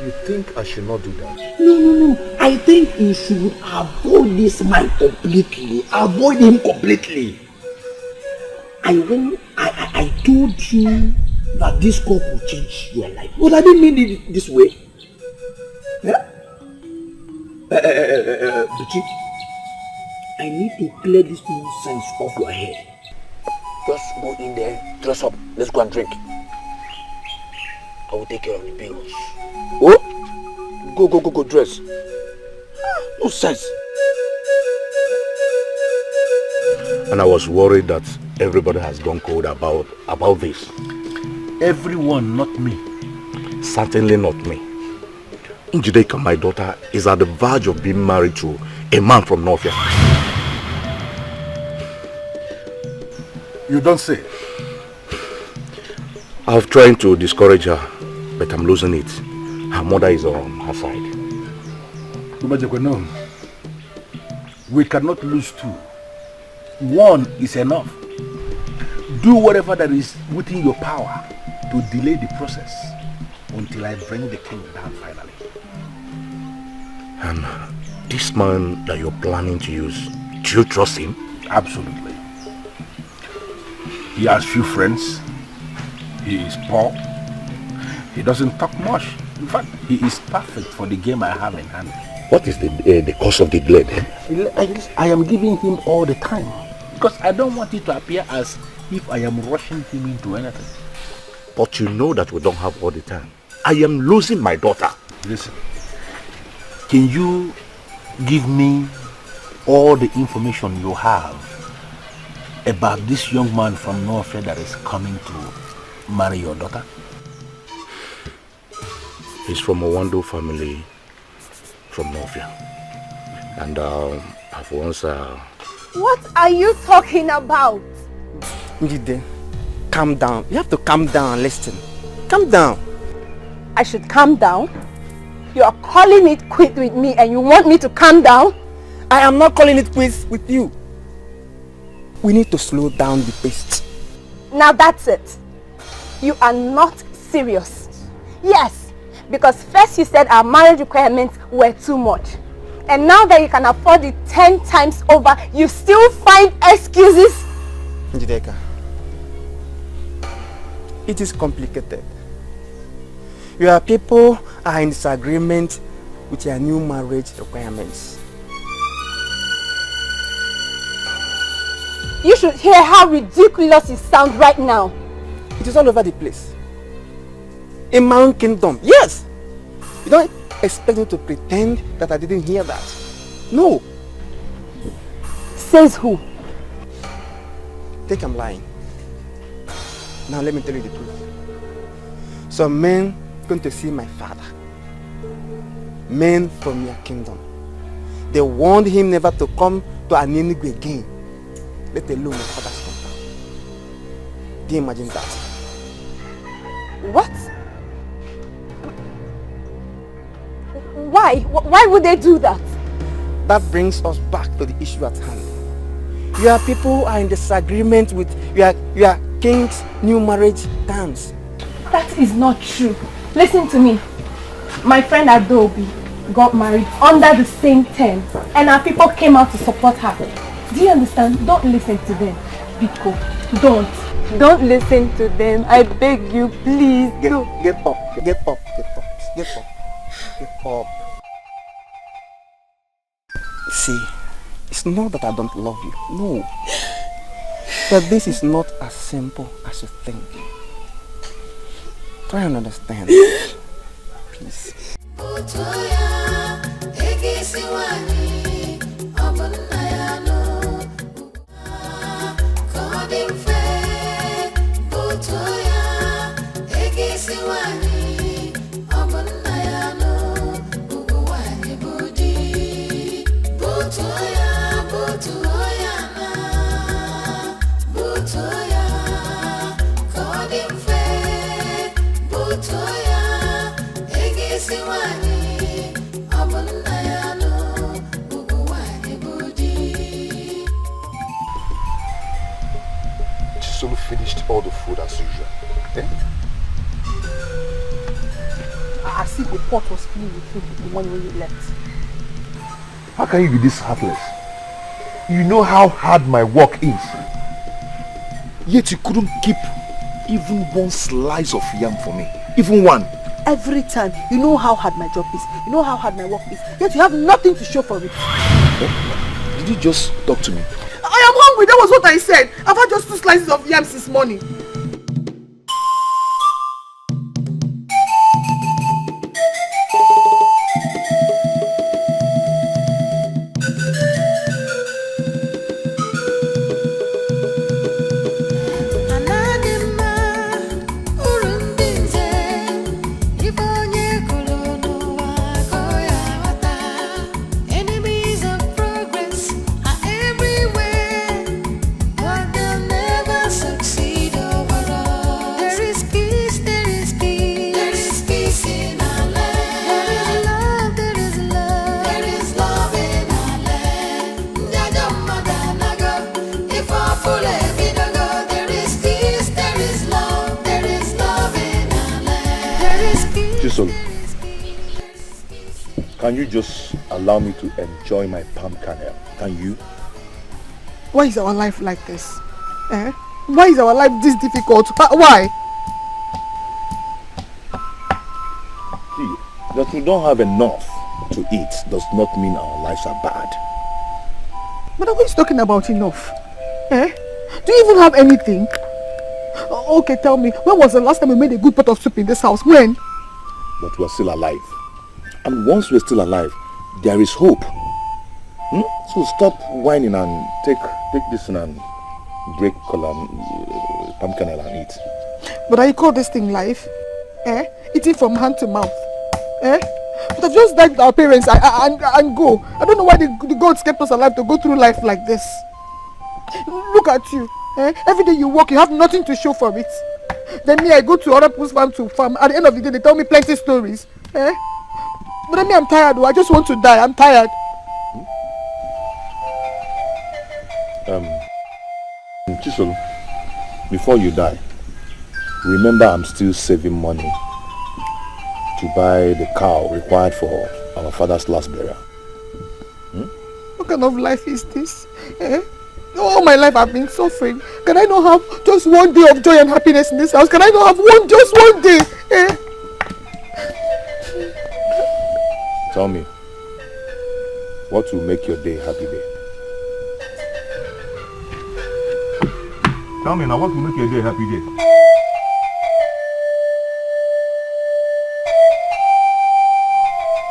you think I should not do that? No. I think you should avoid this man completely. Avoid him completely. I told you that this cup will change your life. But I didn't mean it this way. Yeah? Buchi, I need to clear this nonsense off your head. Just go in there, dress up, let's go and drink. I will take care of the bills. Oh? Go, dress. No sense. And I was worried that everybody has gone cold about this. Everyone, not me. Certainly not me. Njideka, my daughter, is at the verge of being married to a man from North. You don't say. I've tried to discourage her, but I'm losing it. Her mother is on her side. No. We cannot lose two. One is enough. Do whatever that is within your power to delay the process until I bring the king down finally. And this man that you're planning to use, do you trust him? Absolutely. He has few friends. He is poor. He doesn't talk much. In fact, he is perfect for the game I have in hand. What is the cause of the delay then? I am giving him all the time because I don't want it to appear as if I am rushing him into anything. But you know that we don't have all the time. I am losing my daughter. Listen, can you give me all the information you have about this young man from North that is coming to marry your daughter? He's from a Wando family from Northia. And I've once... What are you talking about? Njide, calm down. You have to calm down and listen. Calm down. I should calm down? You are calling it quit with me and you want me to calm down? I am not calling it quits with you. We need to slow down the pace. Now that's it. You are not serious. Yes, because first you said our marriage requirements were too much. And now that you can afford it 10 times over, you still find excuses? Njideka, it is complicated. Your people are in disagreement with your new marriage requirements. You should hear how ridiculous it sounds right now. It is all over the place. In my own kingdom, yes. You don't expect me to pretend that I didn't hear that. No. Says who? Think I'm lying. Now let me tell you the truth. Some men going to see my father. Men from your kingdom. They warned him never to come to Aninigu again. Let alone my father's compound. Do you imagine that? What? Why? Why would they do that? That brings us back to the issue at hand. Your people are in disagreement with your king's new marriage terms. That is not true. Listen to me. My friend Adobe got married under the same terms and our people came out to support her. Do you understand? Don't listen to them. Biko, don't listen to them. I beg you, please. Get up. See, it's not that I don't love you. No. But this is not as simple as you think. Try and understand. Please. Chisolu finished all the food as usual. Eh? as if the pot was filled with food the morning when you left. How can you be this heartless? You know how hard my work is. Yet you couldn't keep even one slice of yam for me. Even one. Every time, you know how hard my job is. You know how hard my work is. Yet you have nothing to show for it. Oh, did you just talk to me? I am hungry, that was what I said. I've had just 2 slices of yam since morning. Enemies of progress are everywhere, but they'll never succeed overall. There is peace in our land. There is love in our land. If our full there is peace, there is love in our land. There is peace. Chisel, can you just allow me to enjoy my palm kernel? Can you? Why is our life like this? Eh? Why is our life this difficult? Why? See, that we don't have enough to eat does not mean our lives are bad. But what are you talking about enough? Eh? Do you even have anything? Okay, tell me, when was the last time we made a good pot of soup in this house? When? But we're still alive. And once we're still alive, there is hope. So stop whining and take this and break palm kernel and eat. But I call this thing life? Eh? Eating from hand to mouth? Eh? But I've just died with our parents and go. I don't know why the gods kept us alive to go through life like this. Look at you. Eh? Every day you work, you have nothing to show for it. Then me, I go to other people's farm to farm. At the end of the day, they tell me plenty stories. Eh? But then me, I'm tired. I just want to die. I'm tired. Chisel, before you die, remember I'm still saving money to buy the cow required for our father's last burial. What kind of life is this? Eh? All my life I've been suffering. Can I not have just one day of joy and happiness in this house? Can I not have just one day? Eh? Tell me, what will make your day a happy day? Tell me now, what will make your day a happy day?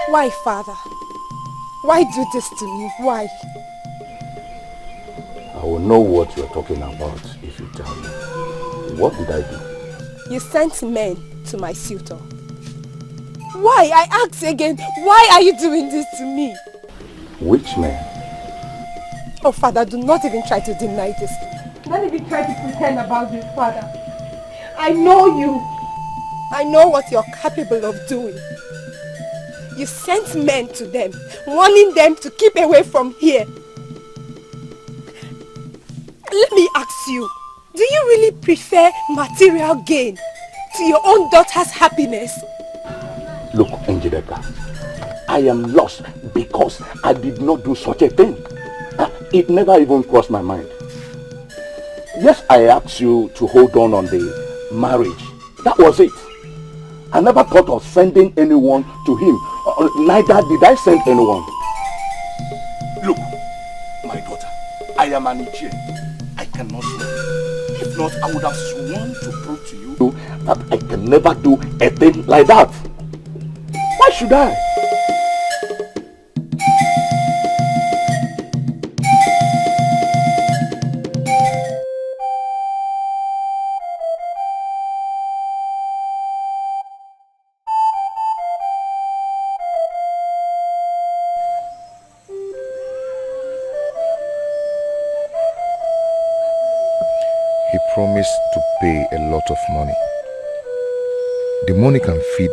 Why, Father? Why do this to me? Why? I will know what you are talking about if you tell me. What did I do? You sent men to my suitor. Why? I ask again, why are you doing this to me? Which man? Oh, Father, do not even try to deny this. Don't even try to pretend about this, Father. I know you. I know what you're capable of doing. You sent men to them, warning them to keep away from here. Let me ask you, do you really prefer material gain to your own daughter's happiness? Look, Angelica, I am lost because I did not do such a thing. It never even crossed my mind. Yes, I asked you to hold on the marriage. That was it. I never thought of sending anyone to him. Neither did I send anyone. Look, my daughter, I am an Nigerian. I cannot swear. If not, I would have sworn to prove to you that I can never do a thing like that. Why should I? He promised to pay a lot of money. The money can feed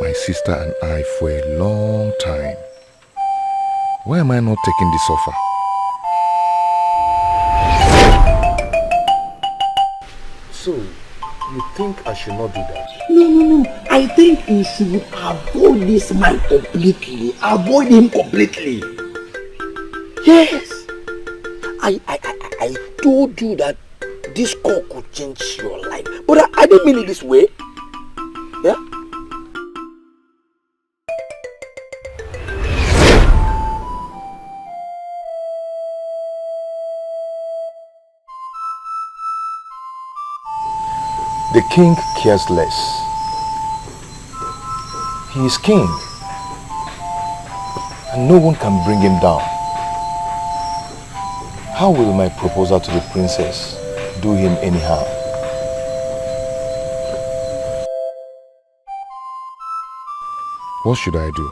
my sister and I for a long time. Why am I not taking this offer? So, You think I should not do that? No. I think you should avoid this man completely. Avoid him completely. Yes. I told you that this call could change your life. But I didn't mean it this way. Yeah? The king cares less. He is king, and no one can bring him down. How will my proposal to the princess do him any harm? What should I do?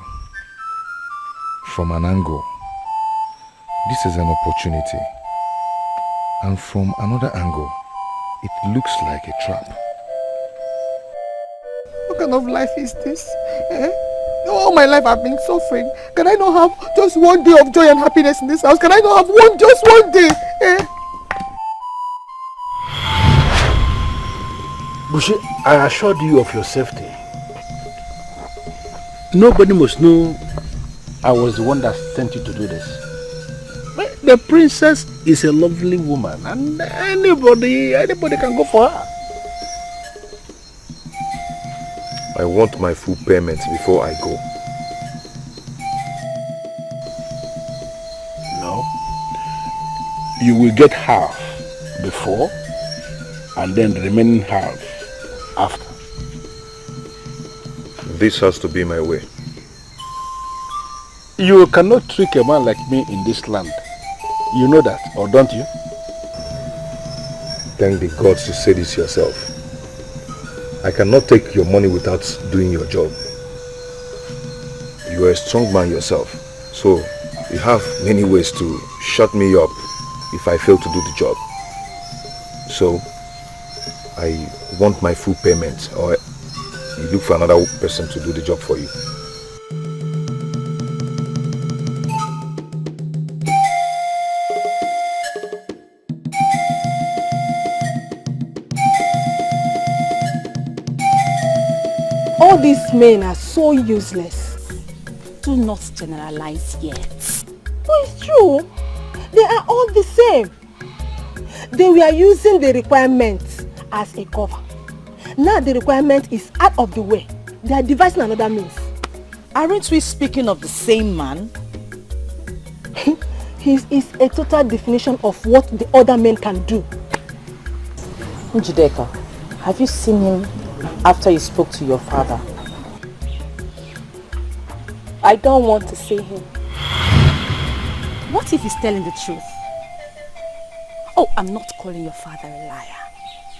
From an angle, this is an opportunity. And from another angle, it looks like a trap. What kind of life is this? All my life I've been suffering. Can I not have just one day of joy and happiness in this house? Can I not have just one day? Bushi, I assured you of your safety. Nobody must know I was the one that sent you to do this. But the princess is a lovely woman, and anybody can go for her. I want my full payment before I go. No. You will get half before, and then the remaining half after. This has to be my way. You cannot trick a man like me in this land. You know that, or don't you? Thank the gods you say this yourself. I cannot take your money without doing your job. You are a strong man yourself, so you have many ways to shut me up if I fail to do the job. So, I want my full payment, or you look for another person to do the job for you. All these men are so useless. Do not generalize yet. But it's true. They are all the same. They were using the requirements as a cover. Now the requirement is out of the way. They are devising another means. Aren't we speaking of the same man? He is a total definition of what the other men can do. Njideka, have you seen him after you spoke to your father? I don't want to see him. What if he's telling the truth? Oh, I'm not calling your father a liar.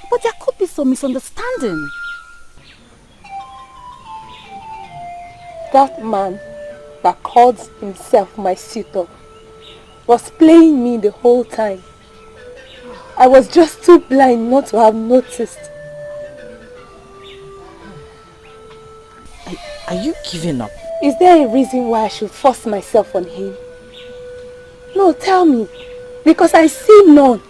But there could be some misunderstanding. That man that calls himself my suitor was playing me the whole time. I was just too blind not to have noticed. Are you giving up? Is there a reason why I should force myself on him? No, tell me. Because I see none.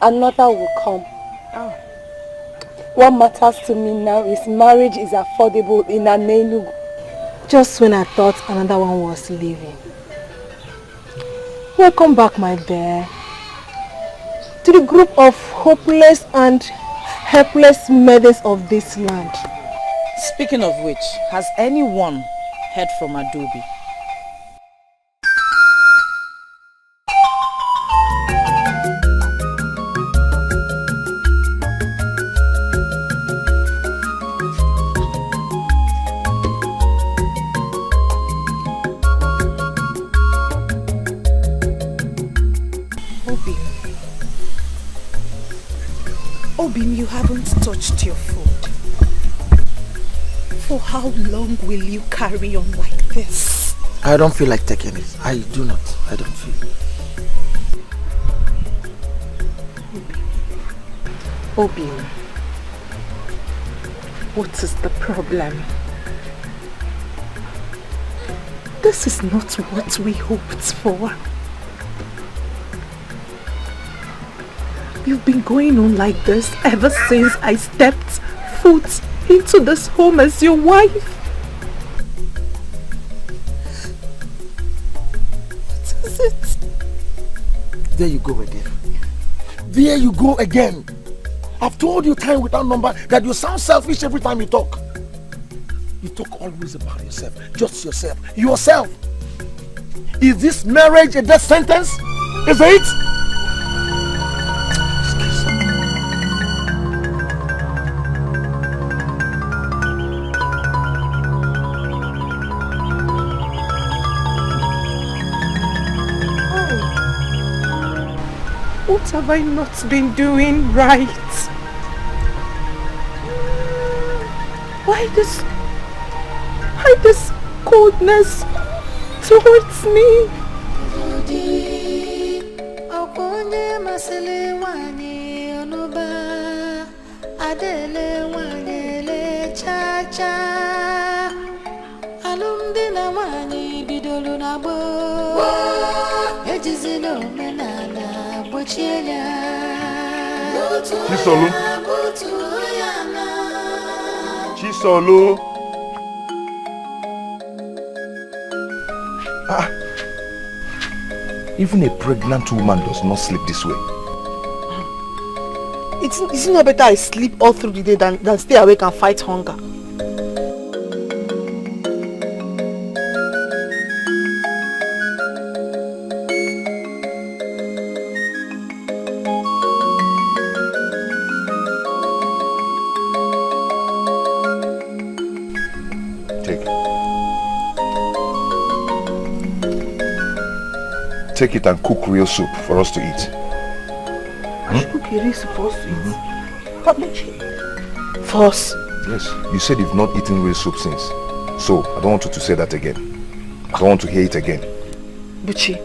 Another will come. Oh. What matters to me now is marriage is affordable in Enugu. Just when I thought another one was leaving. Welcome back, my bear. To the group of hopeless and helpless maidens of this land. Speaking of which, has anyone heard from Adobe? Obim, you haven't touched your food. For how long will you carry on like this? I don't feel like taking it. I do not. I don't feel. Obim, what is the problem? This is not what we hoped for. You've been going on like this ever since I stepped foot into this home as your wife. What is it? There you go again. There you go again. I've told you time without number that you sound selfish every time you talk. You talk always about yourself. Just yourself. Yourself. Is this marriage a death sentence? Is it? What have I not been doing right? Why this coldness towards me? Chisolu. Chisolu. Even a pregnant woman does not sleep this way. It's not better I sleep all through the day than stay awake and fight hunger. Take it and cook real soup for us to eat. Cook a real soup for us to eat? How much? For us? Yes, you said you've not eaten real soup since. So, I don't want you to say that again. I don't want to hear it again. Buchi,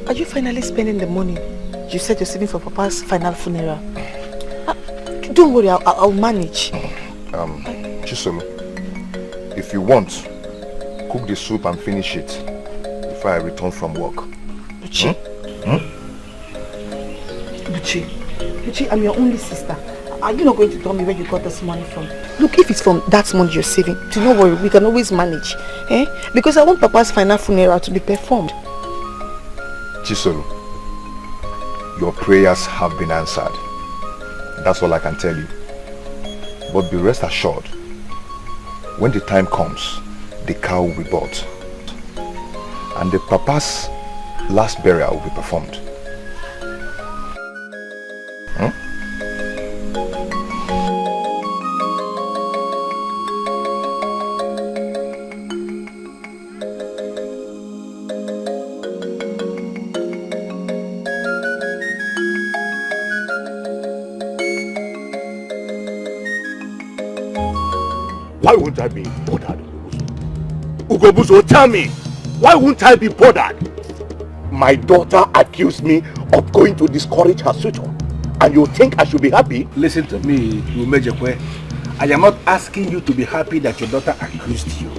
are you finally spending the money you said you're saving for Papa's final funeral? Don't worry, I'll manage. Chisolu, if you want, cook the soup and finish it before I return from work. Buchi. Buchi, I'm your only sister. Are you not going to tell me where you got this money from? Look, if it's from that money you're saving, do not worry, we can always manage. Because I want Papa's final funeral to be performed. Chisolu, your prayers have been answered. That's all I can tell you. But be rest assured, when the time comes, the cow will be bought. And the Papa's last burial will be performed. Why won't I be bothered, Ugezu? Tell me, why won't I be bothered? My daughter accused me of going to discourage her suitor, and you think I should be happy? Listen to me, Umejekwe. I am not asking you to be happy that your daughter accused you.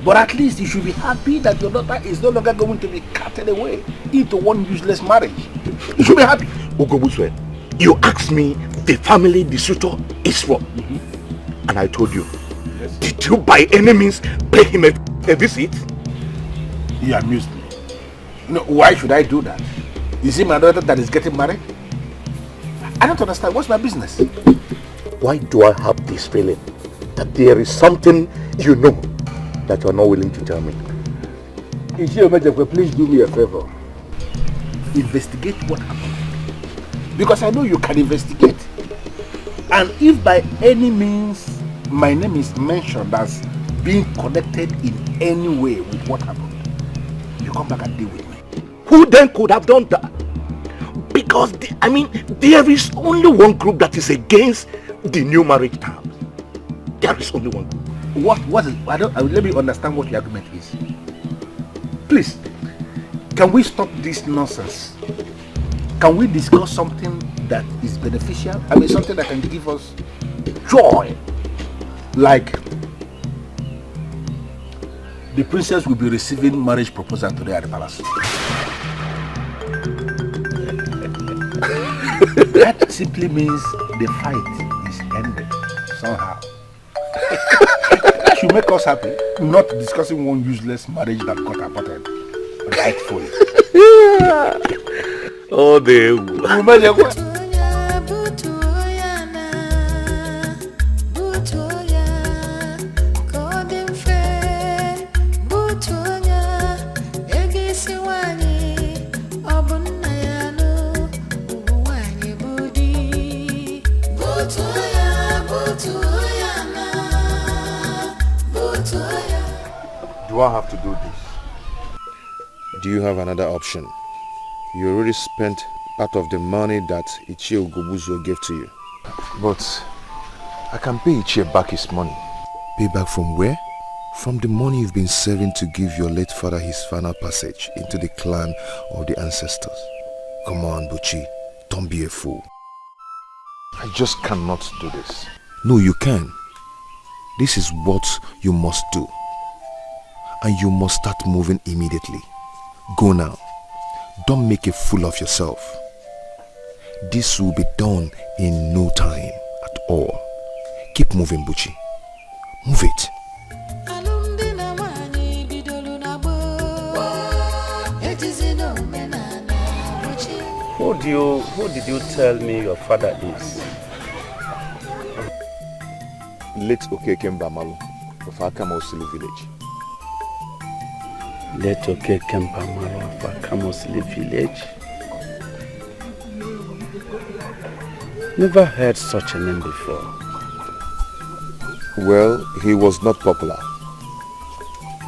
But at least you should be happy that your daughter is no longer going to be carted away into one useless marriage. You should be happy. Ugezu, you asked me the family the suitor is from. And I told you, yes. Did you by any means pay him a visit? You amused me. No, why should I do that? Is it my daughter that is getting married? I don't understand. What's my business? Why do I have this feeling that there is something you know that you are not willing to tell me? Please do me a favor. Investigate what happened. Because I know you can investigate. And if by any means my name is mentioned as being connected in any way with what happened, you come back and deal with me. Who then could have done that? Because, there is only one group that is against the new marriage terms. There is only one group. What is, let me understand what the argument is. Please, can we stop this nonsense? Can we discuss something that is beneficial? Something that can give us joy. Like, the princess will be receiving marriage proposal today at the palace. That simply means the fight is ended somehow. That should make us happy, not discussing one useless marriage that got aborted. Rightfully. Oh, they. Do I have to do this? Do you have another option? You already spent part of the money that Ichie Ugezu gave to you. But I can pay Ichie back his money. Pay back from where? From the money you've been saving to give your late father his final passage into the clan of the ancestors. Come on, Buchi. Don't be a fool. I just cannot do this. No, you can. This is what you must do. And you must start moving immediately. Go now. Don't make a fool of yourself. This will be done in no time at all. Keep moving, Buchi. Move it. Who did you tell me your father is? Late Okeke Mbamalu of Akamosili village. Late Okeke Mbamalu of Akamosili village? Never heard such a name before. Well, he was not popular.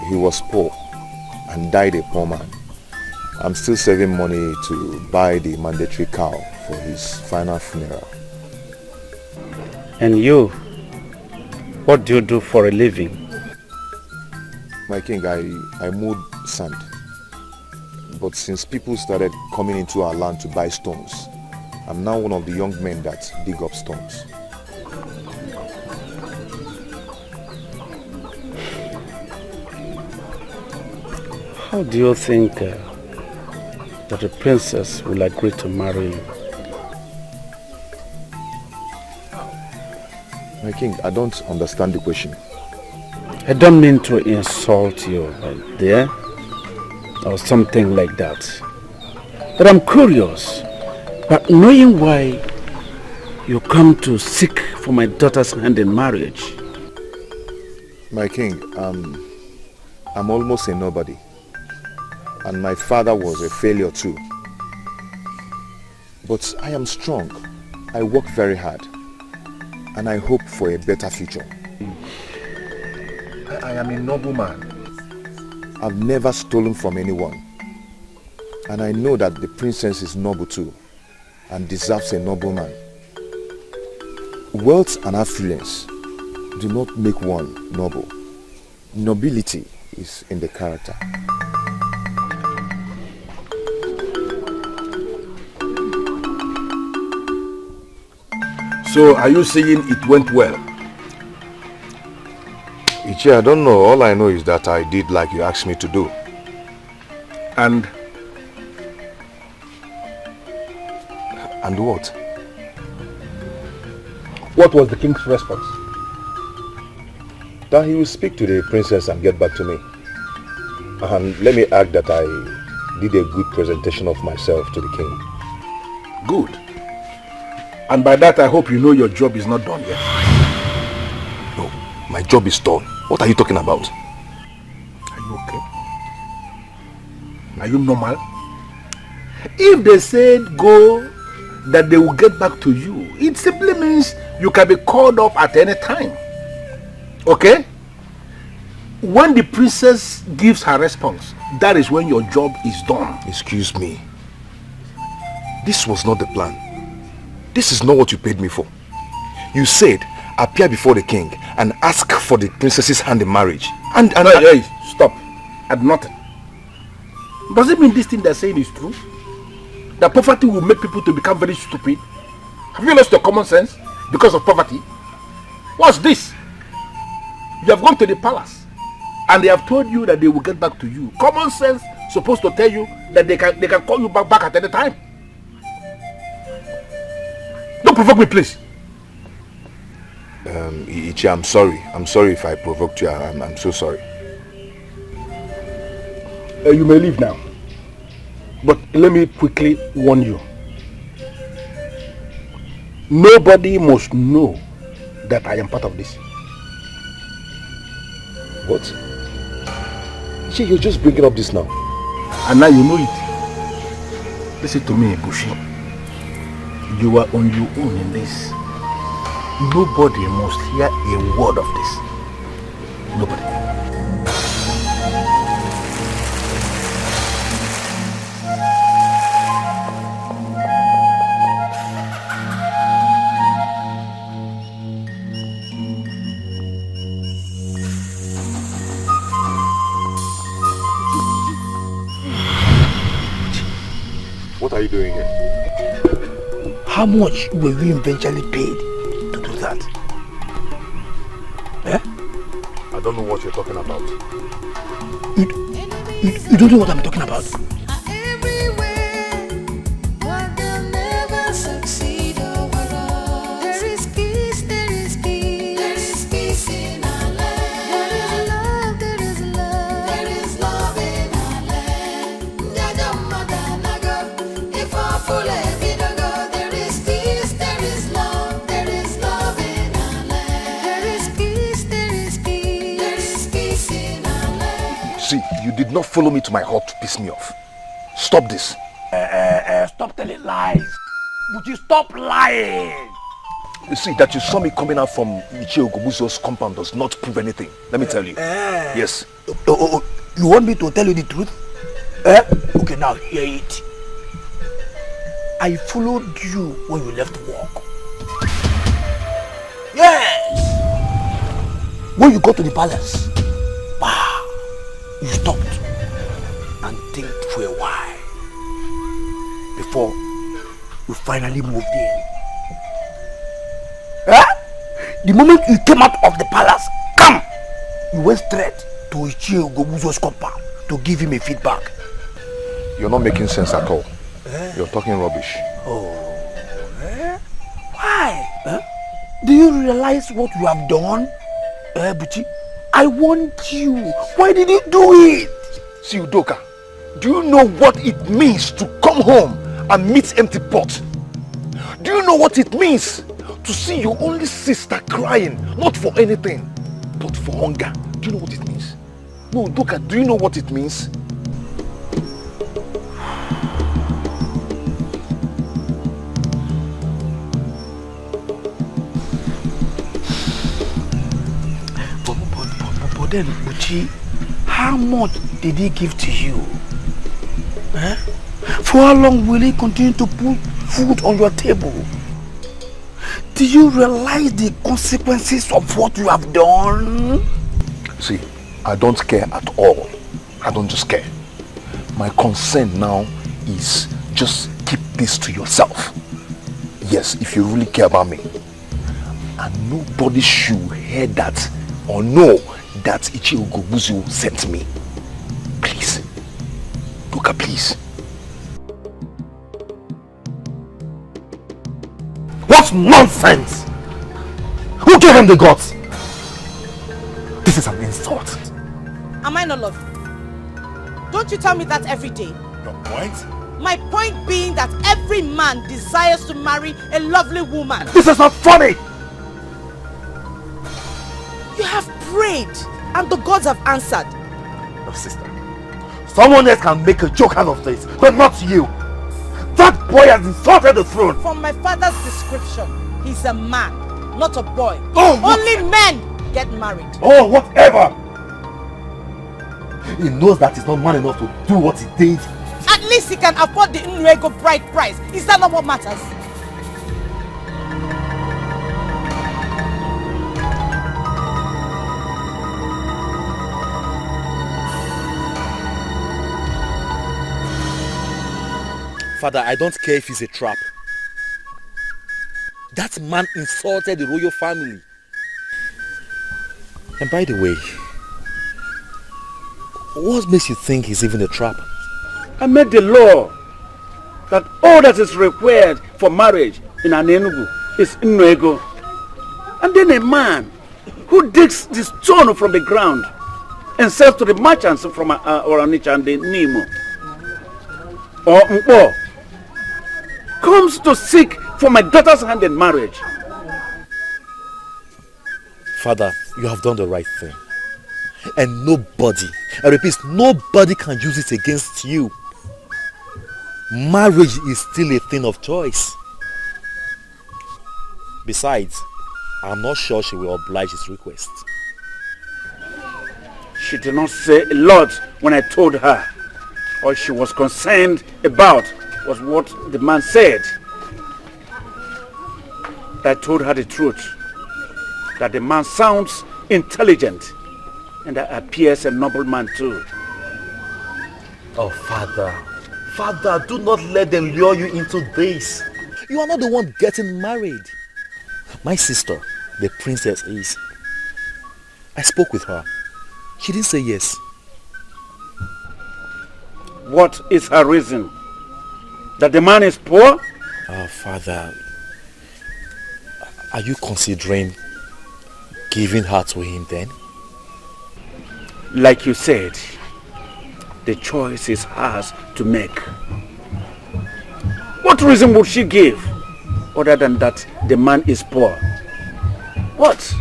He was poor and died a poor man. I'm still saving money to buy the mandatory cow for his final funeral. And you? What do you do for a living? My king, I mowed sand. But since people started coming into our land to buy stones, I'm now one of the young men that dig up stones. How do you think that the princess will agree to marry you? My king, I don't understand the question. I don't mean to insult you, my dear, or something like that. But I'm curious, but knowing why you come to seek for my daughter's hand in marriage. My king, I'm almost a nobody. And my father was a failure too. But I am strong. I work very hard. And I hope for a better future. I am a noble man. I've never stolen from anyone. And I know that the princess is noble too and deserves a noble man. Wealth and affluence do not make one noble. Nobility is in the character. So, are you saying it went well? Ichie, I don't know. All I know is that I did like you asked me to do. And what? What was the king's response? That he will speak to the princess and get back to me. And let me add that I did a good presentation of myself to the king. Good. And by that I hope you know your job is not done yet. No, my job is done. What are you talking about? Are you okay? Are you normal? If they said go, that they will get back to you, it simply means you can be called up at any time. Okay? When the princess gives her response, that is when your job is done. Excuse me. This was not the plan. This is not what you paid me for. You said, appear before the king and ask for the princess's hand in marriage. Hey, stop. At nothing. Does it mean this thing they're saying is true? That poverty will make people to become very stupid? Have you lost your common sense because of poverty? What's this? You have gone to the palace and they have told you that they will get back to you. Common sense supposed to tell you that they can call you back at any time. Don't provoke me, please. Ichi, I'm sorry. I'm sorry if I provoked you. I'm so sorry. You may leave now. But let me quickly warn you. Nobody must know that I am part of this. What? Ichi, you're just bringing up this now. And now you know it. Listen to me, Bushi. You are on your own in this. Nobody must hear a word of this. Nobody. What are you doing here? How much were we eventually paid to do that? Eh? I don't know what you're talking about. You don't know what I'm talking about? But they'll never succeed overall. There is peace, there is peace. There is peace in our land. There is love, there is love. There is love in our land. If our full there is peace, there is love. There is love in our land. There is peace, there is peace. There is peace in our land. See, you did not follow me to my hut to piss me off. Stop this. Stop telling lies. Would you stop lying? You see, that you saw me coming out from Ichi Ogobuzo's compound does not prove anything. Let me tell you. Yes. You want me to tell you the truth? Okay, now hear it. I followed you when you left work. Yes! When you got to the palace, wow, you stopped and think for a while before you finally moved in. The moment you came out of the palace, you went straight to Ichi Ogobuzo's compound to give him a feedback. You're not making sense at all. You're talking rubbish. Why? Do you realize what you have done? Buchi, I warned you. Why did you do it? See, Udoka, do you know what it means to come home and meet empty pot? Do you know what it means to see your only sister crying, not for anything, but for hunger? Do you know what it means? No, Udoka, do you know what it means? But then, Buchi, how much did he give to you? For how long will he continue to put food on your table? Do you realize the consequences of what you have done? See, I don't care at all. I don't just care. My concern now is just keep this to yourself. Yes, if you really care about me. And nobody should hear that or know that Ichi Ogobuzo sent me. Please. Luka, please. What nonsense! Who gave him the guts? This is an insult. Am I not lovely? Don't you tell me that every day? Your point? My point being that every man desires to marry a lovely woman. This is not funny! You have prayed and the gods have answered. No, sister. Someone else can make a joke out of this, but not you. That boy has insulted the throne. From my father's description, he's a man, not a boy. Oh, only men get married. Oh, whatever. He knows that he's not man enough to do what he did. At least he can afford the Nnuego bride price. Is that not what matters? Father, I don't care if it's a trap. That man insulted the royal family. And by the way, what makes you think he's even a trap? I made the law that all that is required for marriage in Enugu is Ini Edo. And then a man who digs the stone from the ground and sells to the merchants from Oranicha and the Nimo or Mpo comes to seek for my daughter's hand in marriage. Father, you have done the right thing. And nobody, I repeat, nobody can use it against you. Marriage is still a thing of choice. Besides, I'm not sure she will oblige his request. She did not say a lot when I told her. All she was concerned about was what the man said. I told her the truth, that the man sounds intelligent and appears a noble man too. Oh, Father, do not let them lure you into this. You are not the one getting married. My sister, the princess, is. I spoke with her. She didn't say yes. What is her reason? That the man is poor? Oh, Father, are you considering giving her to him then? Like you said, the choice is hers to make. What reason would she give other than that the man is poor? What?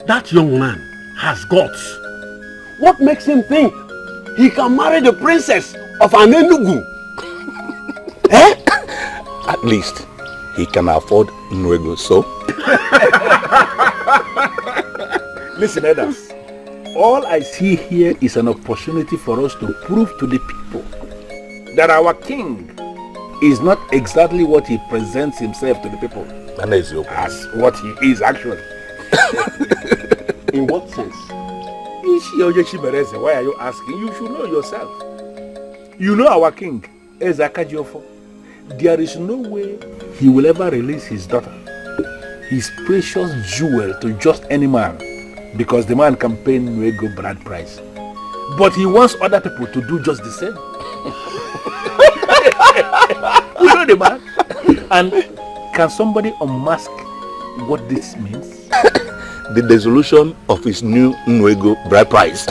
That young man has guts. What makes him think he can marry the princess of an Enugu? Eh? At least he can afford Nwego, so? Listen, elders. All I see here is an opportunity for us to prove to the people that our king is not exactly what he presents himself to the people. As what he is actually. In what sense? Why are you asking? You should know yourself. You know our king, Ezakajiofo. There is no way he will ever release his daughter, his precious jewel, to just any man, because the man can pay Nwego bride price. But he wants other people to do just the same. You know the man. And can somebody unmask what this means? The dissolution of his new Nwego bride price.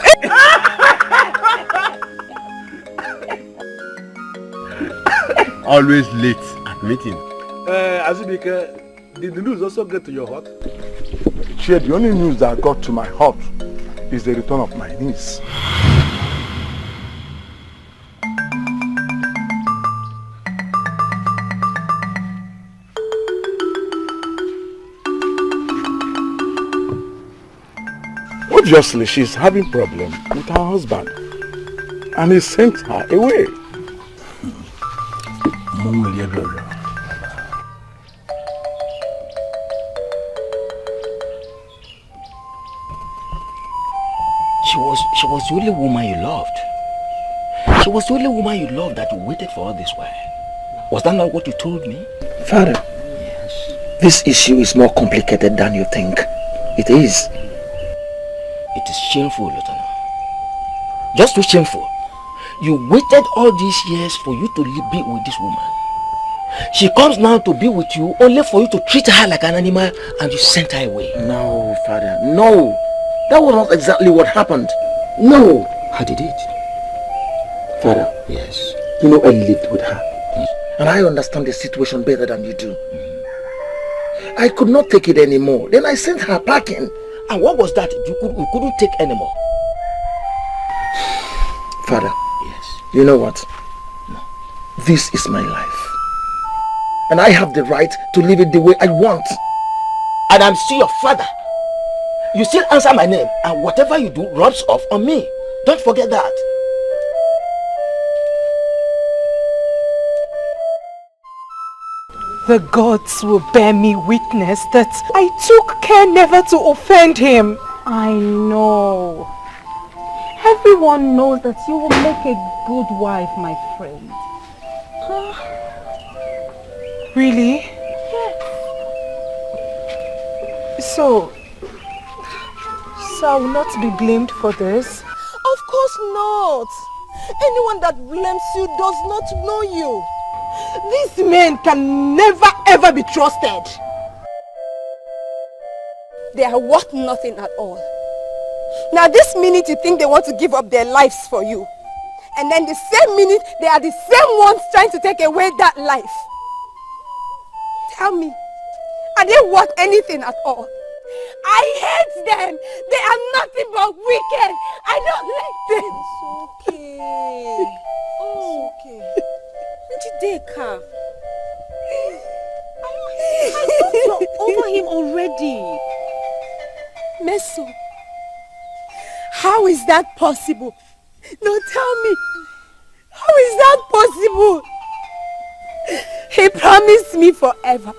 Always late at meeting. Azubike, did the news also get to your heart? Chair, the only news that got to my heart is the return of my niece. Obviously, she's having problem with her husband, and he sent her away. She was the only woman you loved. She was the only woman you loved that you waited for all this while. Was that not what you told me? Father, yes. This issue is more complicated than you think. It is. It is shameful, Lieutenant. Just too shameful. You waited all these years for you to be with this woman. She comes now to be with you only for you to treat her like an animal and you sent her away. No, Father, no. That was not exactly what happened. No. How did it? Father. Yes. You know I lived with her. And I understand the situation better than you do. I could not take it anymore. Then I sent her packing. And what was that you couldn't take anymore? Father. Yes. You know what? No. This is my life. And I have the right to live it the way I want. And I'm still your father. You still answer my name, and whatever you do rubs off on me. Don't forget that. The gods will bear me witness that I took care never to offend him. I know. Everyone knows that you will make a good wife, my friend. Really? Yes. So I will not be blamed for this? Of course not. Anyone that blames you does not know you. These men can never ever be trusted. They are worth nothing at all. Now this minute you think they want to give up their lives for you. And then the same minute they are the same ones trying to take away that life. Tell me, are they worth anything at all? I hate them. They are nothing but wicked. I don't like them. It's okay. Oh, okay. Dikeh. I thought you're over him already. Meso, how is that possible? No, tell me, how is that possible? He promised me forever.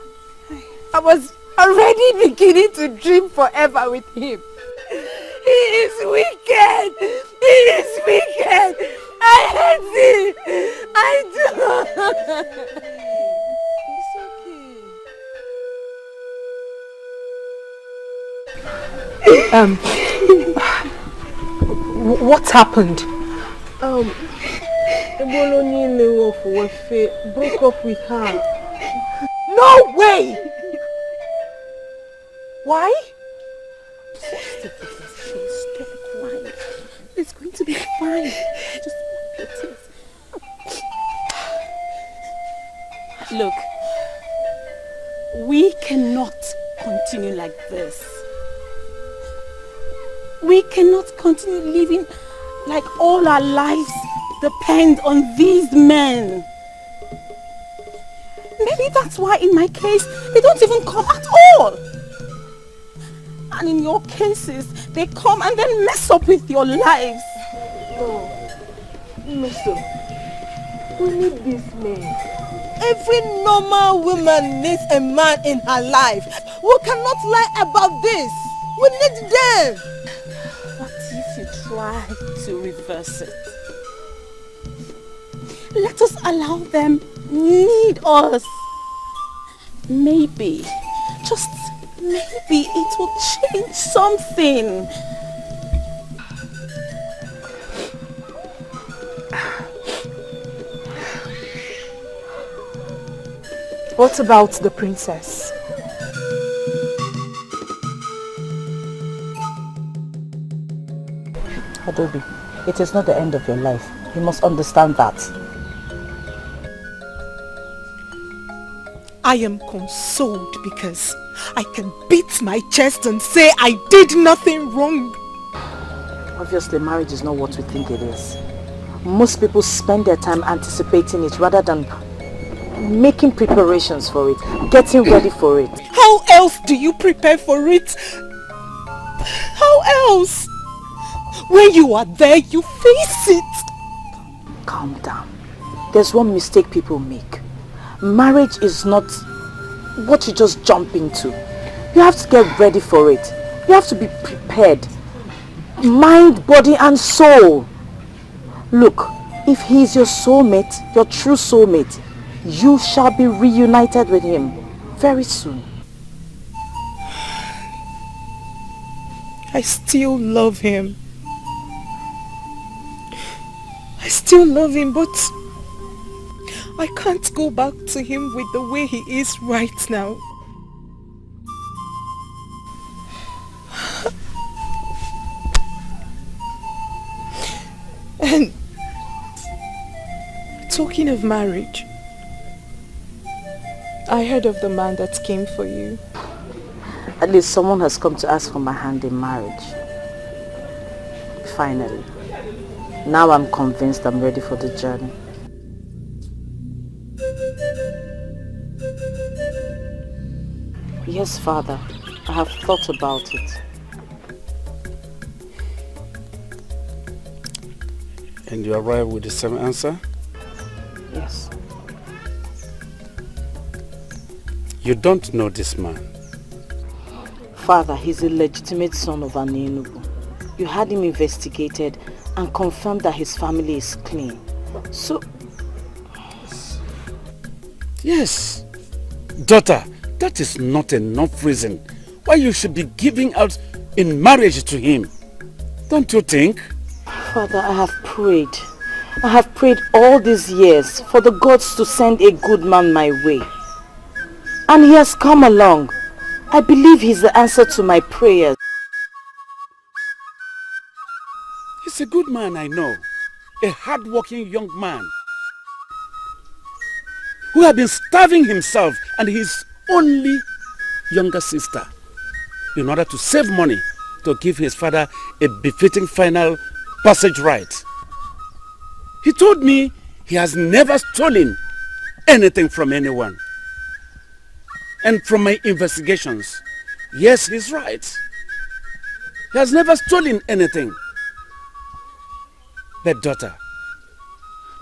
I was already beginning to dream forever with him. He is wicked. He is wicked. I hate him. I do. What's happened? Broke up with her. No way! Why? Stop crying. It's going to be fine. Just wipe your tears. Look, we cannot continue like this. We cannot continue living like all our lives depend on these men. Maybe that's why in my case, they don't even come at all. And in your cases, they come and then mess up with your lives. No. Listen, we need these men. Every normal woman needs a man in her life. We cannot lie about this. We need them. What if you try to reverse it? Let us allow them need us. Maybe, just maybe it will change something. What about the princess? Adobe, it is not the end of your life. You must understand that. I am consoled because I can beat my chest and say I did nothing wrong. Obviously, marriage is not what we think it is. Most people spend their time anticipating it rather than making preparations for it, getting ready for it. How else do you prepare for it? How else? When you are there, you face it. Calm down. There's one mistake people make. Marriage is not what you just jump into. You have to get ready for it. You have to be prepared. Mind, body and soul. Look, if he is your soulmate, your true soulmate, you shall be reunited with him very soon. I still love him. I still love him, but I can't go back to him with the way he is right now. And talking of marriage, I heard of the man that came for you. At least someone has come to ask for my hand in marriage. Finally. Now I'm convinced I'm ready for the journey. Yes, Father. I have thought about it. And you arrived with the same answer? Yes. You don't know this man? Father, he's a legitimate son of Ini Edo. You had him investigated and confirmed that his family is clean. So... Yes. Daughter, that is not enough reason why you should be giving out in marriage to him. Don't you think? Father, I have prayed. I have prayed all these years for the gods to send a good man my way. And he has come along. I believe he's the answer to my prayers. He's a good man, I know. A hard-working young man who had been starving himself and his only younger sister in order to save money to give his father a befitting final passage right. He told me he has never stolen anything from anyone. And from my investigations, yes, he's right. He has never stolen anything. But daughter,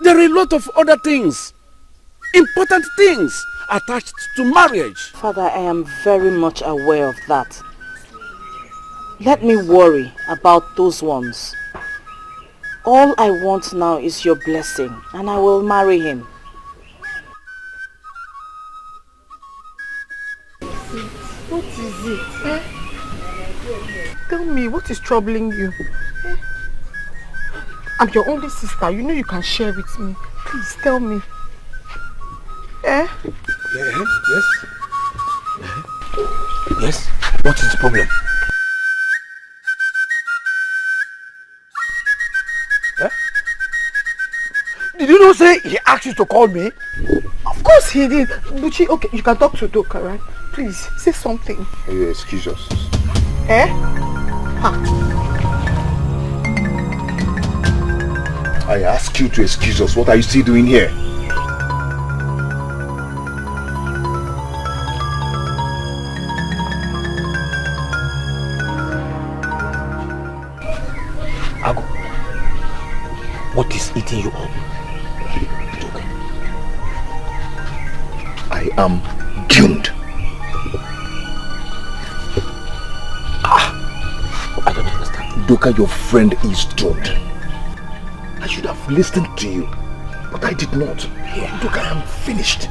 there are a lot of other things, important things attached to marriage. Father, I am very much aware of that. Let me worry about those ones. All I want now is your blessing, and I will marry him. What is it? Eh? Tell me, what is troubling you? Eh? I'm your only sister. You know you can share with me. Please tell me. Eh? Yes. Yes. What is the problem? Did you not say he asked you to call me? Of course he did. Buchi, okay, you can talk to Doka, right? Please, say something. You excuse us. Eh? Ha. I ask you to excuse us. What are you still doing here? Ago, what is eating you up? I am doomed. I don't understand. Doka, your friend is doomed. I should have listened to you, but I did not. Yeah. Doka, I am finished.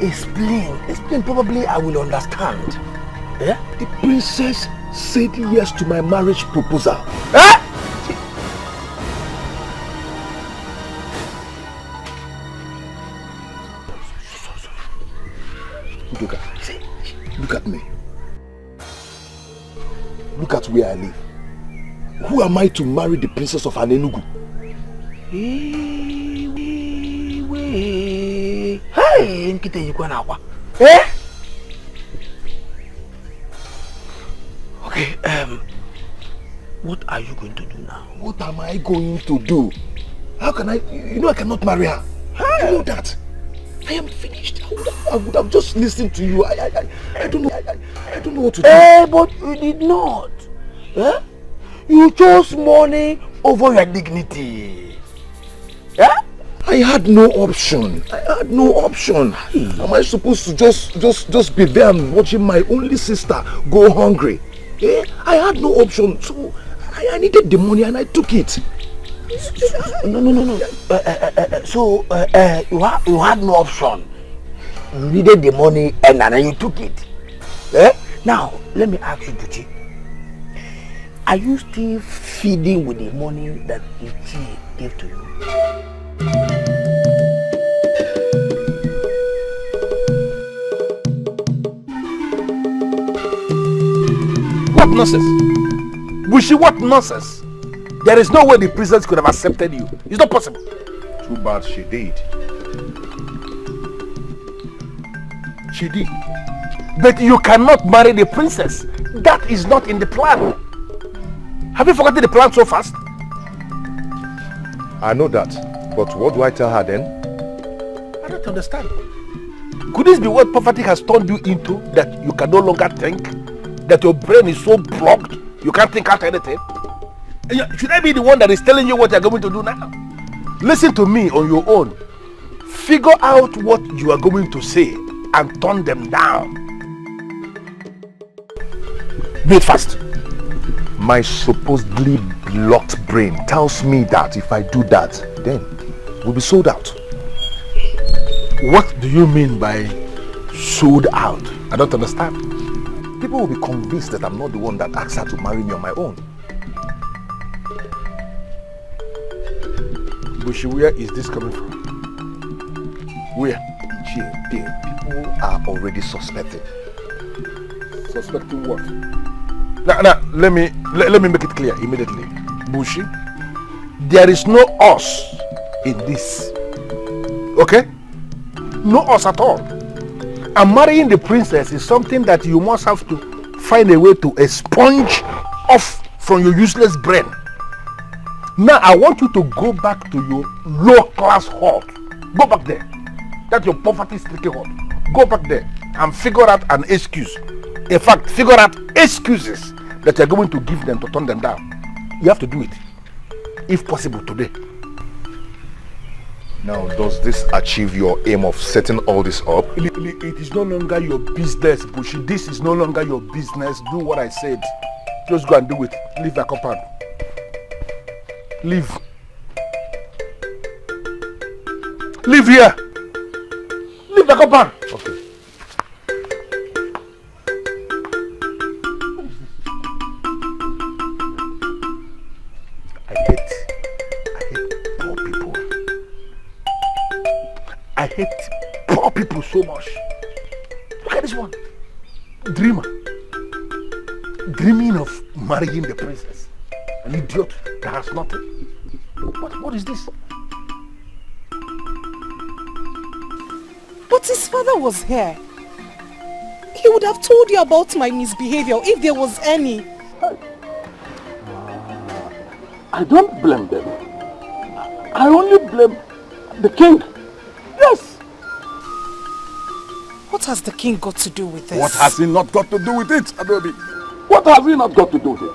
Explain. Probably I will understand. Yeah? The princess said yes to my marriage proposal. Eh? Doka, look at me. Look at where I live. Who am I to marry the princess of Anenugu? Hey, nkite yikwa na akwa. Eh? Okay, what are you going to do now? What am I going to do? How can I? You know I cannot marry her. Hey. You know that. I am finished. I would have just listened to you. I don't know. I don't know what to do. But you did not. Eh? You chose money over your dignity. Yeah? I had no option. Am I supposed to just be there and watching my only sister go hungry? Yeah? I had no option. So I needed the money and I took it. No. So you had no option. You needed the money and then you took it. Eh? Now let me ask you, Duchi. Are you still feeding with the money that Ichi gave to you? What nonsense? Bushi, what nonsense? There is no way the princess could have accepted you. It's not possible. Too bad she did. She did. But you cannot marry the princess. That is not in the plan. Have you forgotten the plan so fast? I know that. But what do I tell her then? I don't understand. Could this be what poverty has turned you into, that you can no longer think? That your brain is so blocked, you can't think out anything? Should I be the one that is telling you what you're going to do now? Listen to me on your own. Figure out what you are going to say and turn them down. Do it fast. My supposedly blocked brain tells me that if I do that, then we'll be sold out. What do you mean by sold out? I don't understand. People will be convinced that I'm not the one that asked her to marry me on my own. Bushi, where is this coming from? Where? People are already suspecting. Suspecting what? Now, let me make it clear immediately. Bushi, there is no us in this. Okay? No us at all. And marrying the princess is something that you must have to find a way to expunge off from your useless brain. Now I want you to go back to your low-class hut. Go back there. That's your poverty-stricken hut. Go back there and figure out an excuse. In fact, figure out excuses that you're going to give them to turn them down. You have to do it, if possible, today. Now, does this achieve your aim of setting all this up? It is no longer your business, Bushi. This is no longer your business. Do what I said. Just go and do it. Leave the compound. Leave. Leave here. Leave the compound. Okay. I hate poor people. I hate poor people so much. Look at this one. Dreamer. Dreaming of marrying the princess. An idiot that has nothing. What is this? But his father was here. He would have told you about my misbehavior if there was any. I don't blame them. I only blame the king. Yes. What has the king got to do with this? What has he not got to do with it, Adobe? What has he not got to do with it?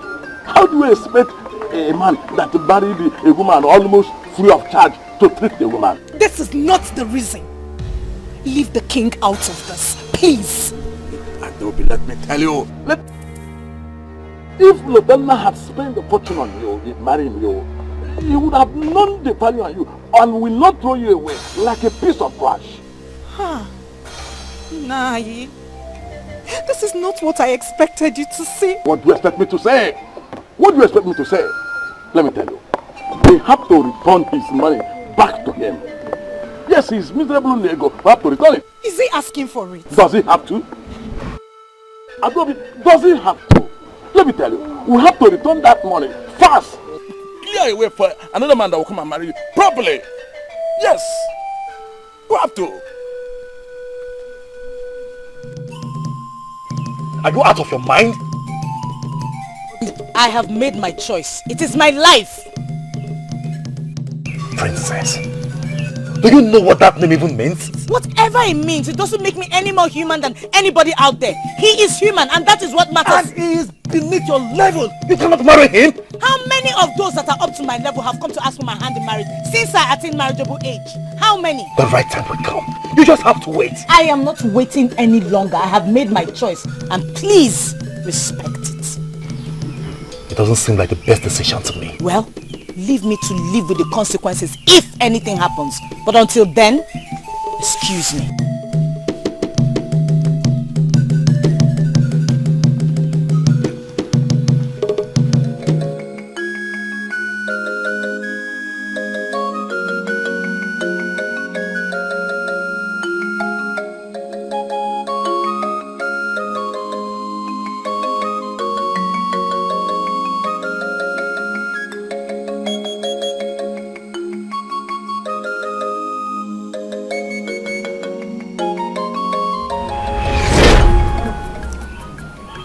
How do you expect a man that married a woman almost free of charge to treat the woman? This is not the reason. Leave the king out of this, please. Adobe, let me tell you. If Lobella had spent a fortune on you in marrying you, he would have known the value on you and will not throw you away like a piece of trash. Huh. Nai, this is not what I expected you to say. What do you expect me to say? What do you expect me to say? Let me tell you. We have to return his money back to him. Yes, he's miserable nego. We have to return it. Is he asking for it? Does he have to? Adobe, does he have to? Let me tell you, we have to return that money fast. Clear a way for another man that will come and marry you properly. Yes, you have to. Are you out of your mind? I have made my choice. It is my life. Princess, do you know what that name even means? Whatever it means, it doesn't make me any more human than anybody out there. He is human and that is what matters. And he is beneath your level. You cannot marry him. How many of those that are up to my level have come to ask for my hand in marriage since I attained marriageable age? How many? The right time will come. You just have to wait. I am not waiting any longer. I have made my choice and please respect it. It doesn't seem like the best decision to me. Well, leave me to live with the consequences if anything happens. But until then, excuse me.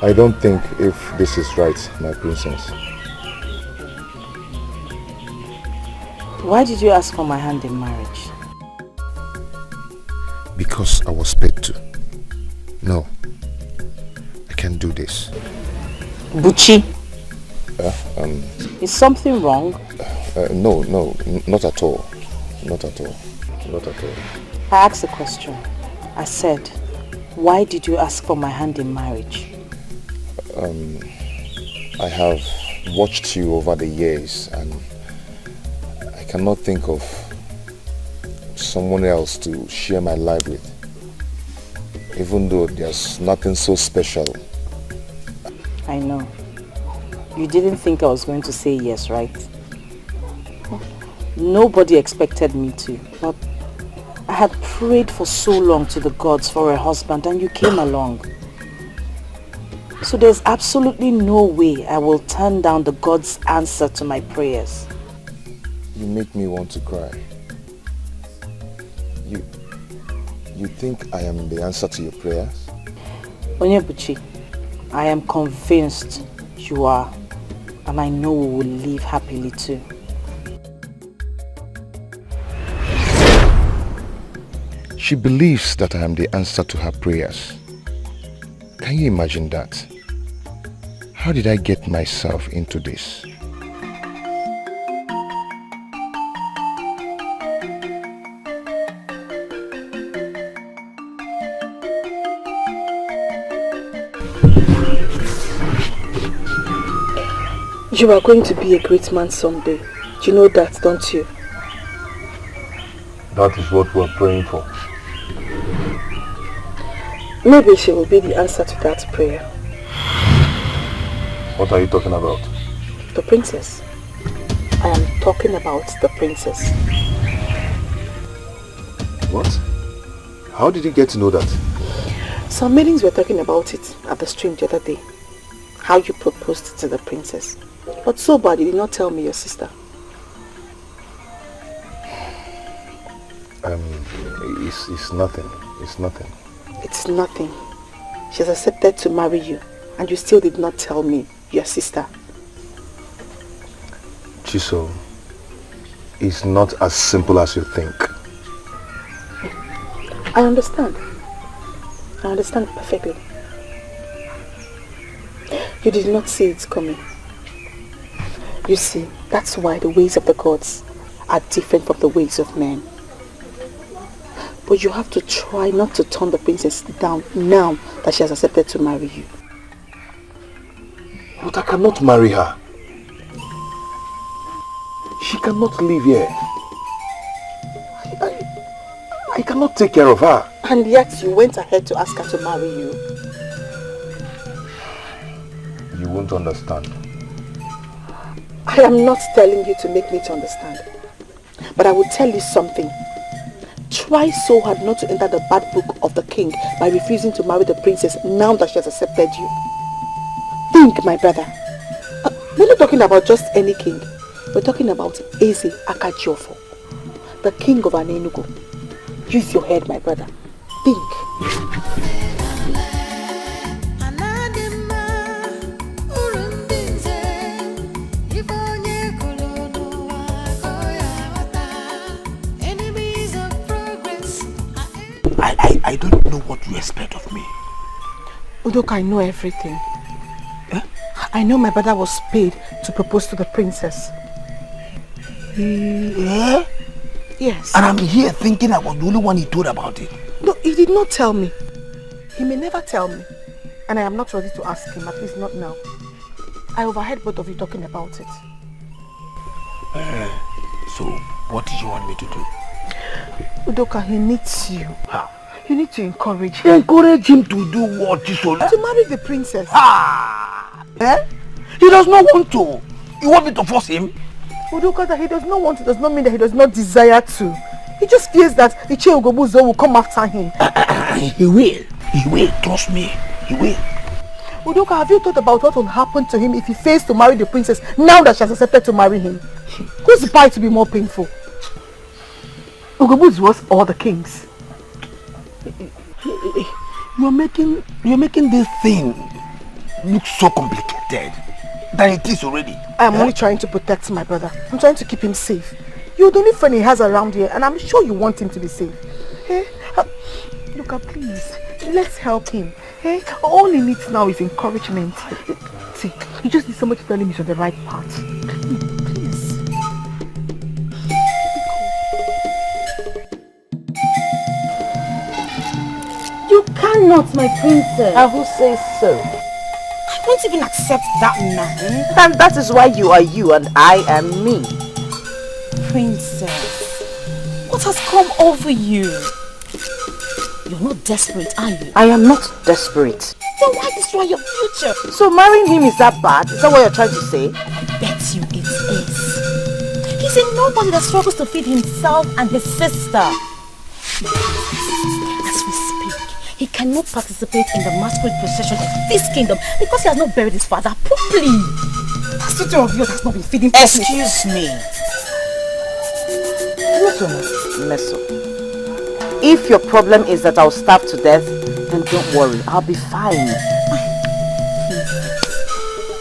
I don't think if this is right, my princess. Why did you ask for my hand in marriage? Because I was paid to. No, I can't do this. Buchi, Is something wrong? No, not at all. Not at all. Not at all. I asked a question. I said, why did you ask for my hand in marriage? I have watched you over the years and I cannot think of someone else to share my life with. Even though there's nothing so special. I know. You didn't think I was going to say yes, right? Nobody expected me to, but I had prayed for so long to the gods for a husband and you came along. So there's absolutely no way I will turn down the God's answer to my prayers. You make me want to cry. You think I am the answer to your prayers? Onyebuchi, I am convinced you are, and I know we will live happily too. She believes that I am the answer to her prayers. Can you imagine that? How did I get myself into this? You are going to be a great man someday. You know that, don't you? That is what we're praying for. Maybe she will be the answer to that prayer. What are you talking about? The princess. I am talking about the princess. What? How did you get to know that? Some meetings were talking about it at the stream the other day. How you proposed to the princess. But so bad you did not tell me your sister. It's nothing. It's nothing. It's nothing. She has accepted to marry you and you still did not tell me your sister. Chiso, it's not as simple as you think. I understand. I understand perfectly. You did not see it coming. You see, that's why the ways of the gods are different from the ways of men. But you have to try not to turn the princess down now that she has accepted to marry you. But I cannot marry her. She cannot live here. I cannot take care of her. And yet you went ahead to ask her to marry you. You won't understand. I am not telling you to make me to understand. But I will tell you something. Try so hard not to enter the bad book of the king by refusing to marry the princess now that she has accepted you. Think, my brother. We're not talking about just any king. We're talking about Eze Akajiofo, the king of Anenugu. Use your head, my brother. Think. I don't know what you expect of me. Udoka, I know everything. I know my brother was paid to propose to the princess. Yeah? Yes. And I'm here thinking I was the only one he told about it. No, he did not tell me. He may never tell me. And I am not ready to ask him, at least not now. I overheard both of you talking about it. So, what did you want me to do? Udoka, he needs you. How? You need to encourage him. Encourage him to do what, Chisola? To marry the princess. He does not want to. You want me to force him? Udoka, that he does not want to does not mean that he does not desire to. He just fears that Iche Ugobuzo will come after him. He will. He will. Trust me. He will. Udoka, have you thought about what will happen to him if he fails to marry the princess now that she has accepted to marry him? Whose bite to be more painful? Ugobuzo was all the kings. You're making this thing look so complicated than it is already. I am only trying to protect my brother. I'm trying to keep him safe. You're the only friend he has around here, and I'm sure you want him to be safe. Hey, Luca, please, let's help him. Hey, all he needs now is encouragement. See, he just needs somebody to tell him he's on the right path. Please. You cannot, my princess. And who says so? I won't even accept that man. And that is why you are you and I am me. Princess, what has come over you? You're not desperate, are you? I am not desperate. Then why destroy your future? So marrying him is that bad? Is that what you're trying to say? I bet you it is. He He's a nobody that struggles to feed himself and his sister. As we speak, he cannot participate in the masquerade procession of this kingdom because he has not buried his father properly. That sister of yours has not been feeding properly. Excuse me. Meso. If your problem is that I'll starve to death, then don't worry, I'll be fine.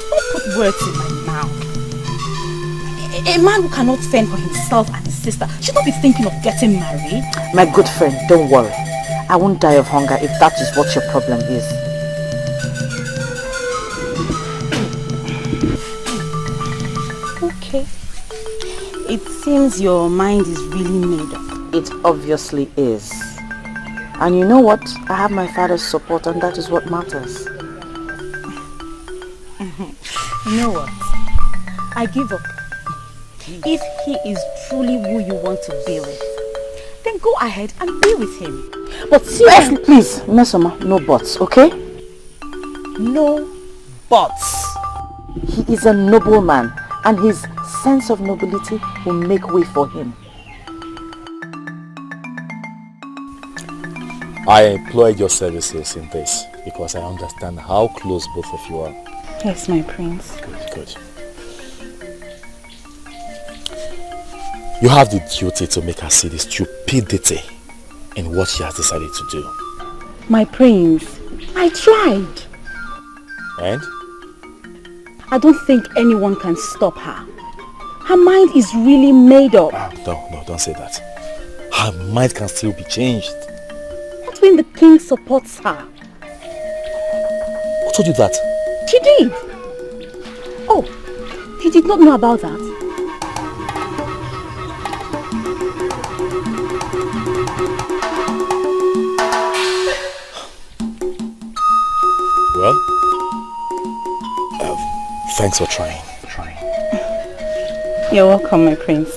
Don't put words in my mouth. A man who cannot fend for himself and his sister should not be thinking of getting married. My good friend, don't worry. I won't die of hunger if that is what your problem is. Okay. It seems your mind is really made up. It obviously is. And you know what? I have my father's support and that is what matters. You know what? I give up. If he is truly who you want to be with, then go ahead and be with him. But seriously, please, Mesoma, no buts, okay? No buts. He is a noble man and his sense of nobility will make way for him. I employed your services in this because I understand how close both of you are. Yes, my prince. Good. You have the duty to make her see the stupidity in what she has decided to do. My prince, I tried. And? I don't think anyone can stop her. Her mind is really made up. No, don't say that. Her mind can still be changed. Not when the king supports her. Who told you that? She did. Oh, he did not know about that. Well, thanks for trying. You're welcome, my prince.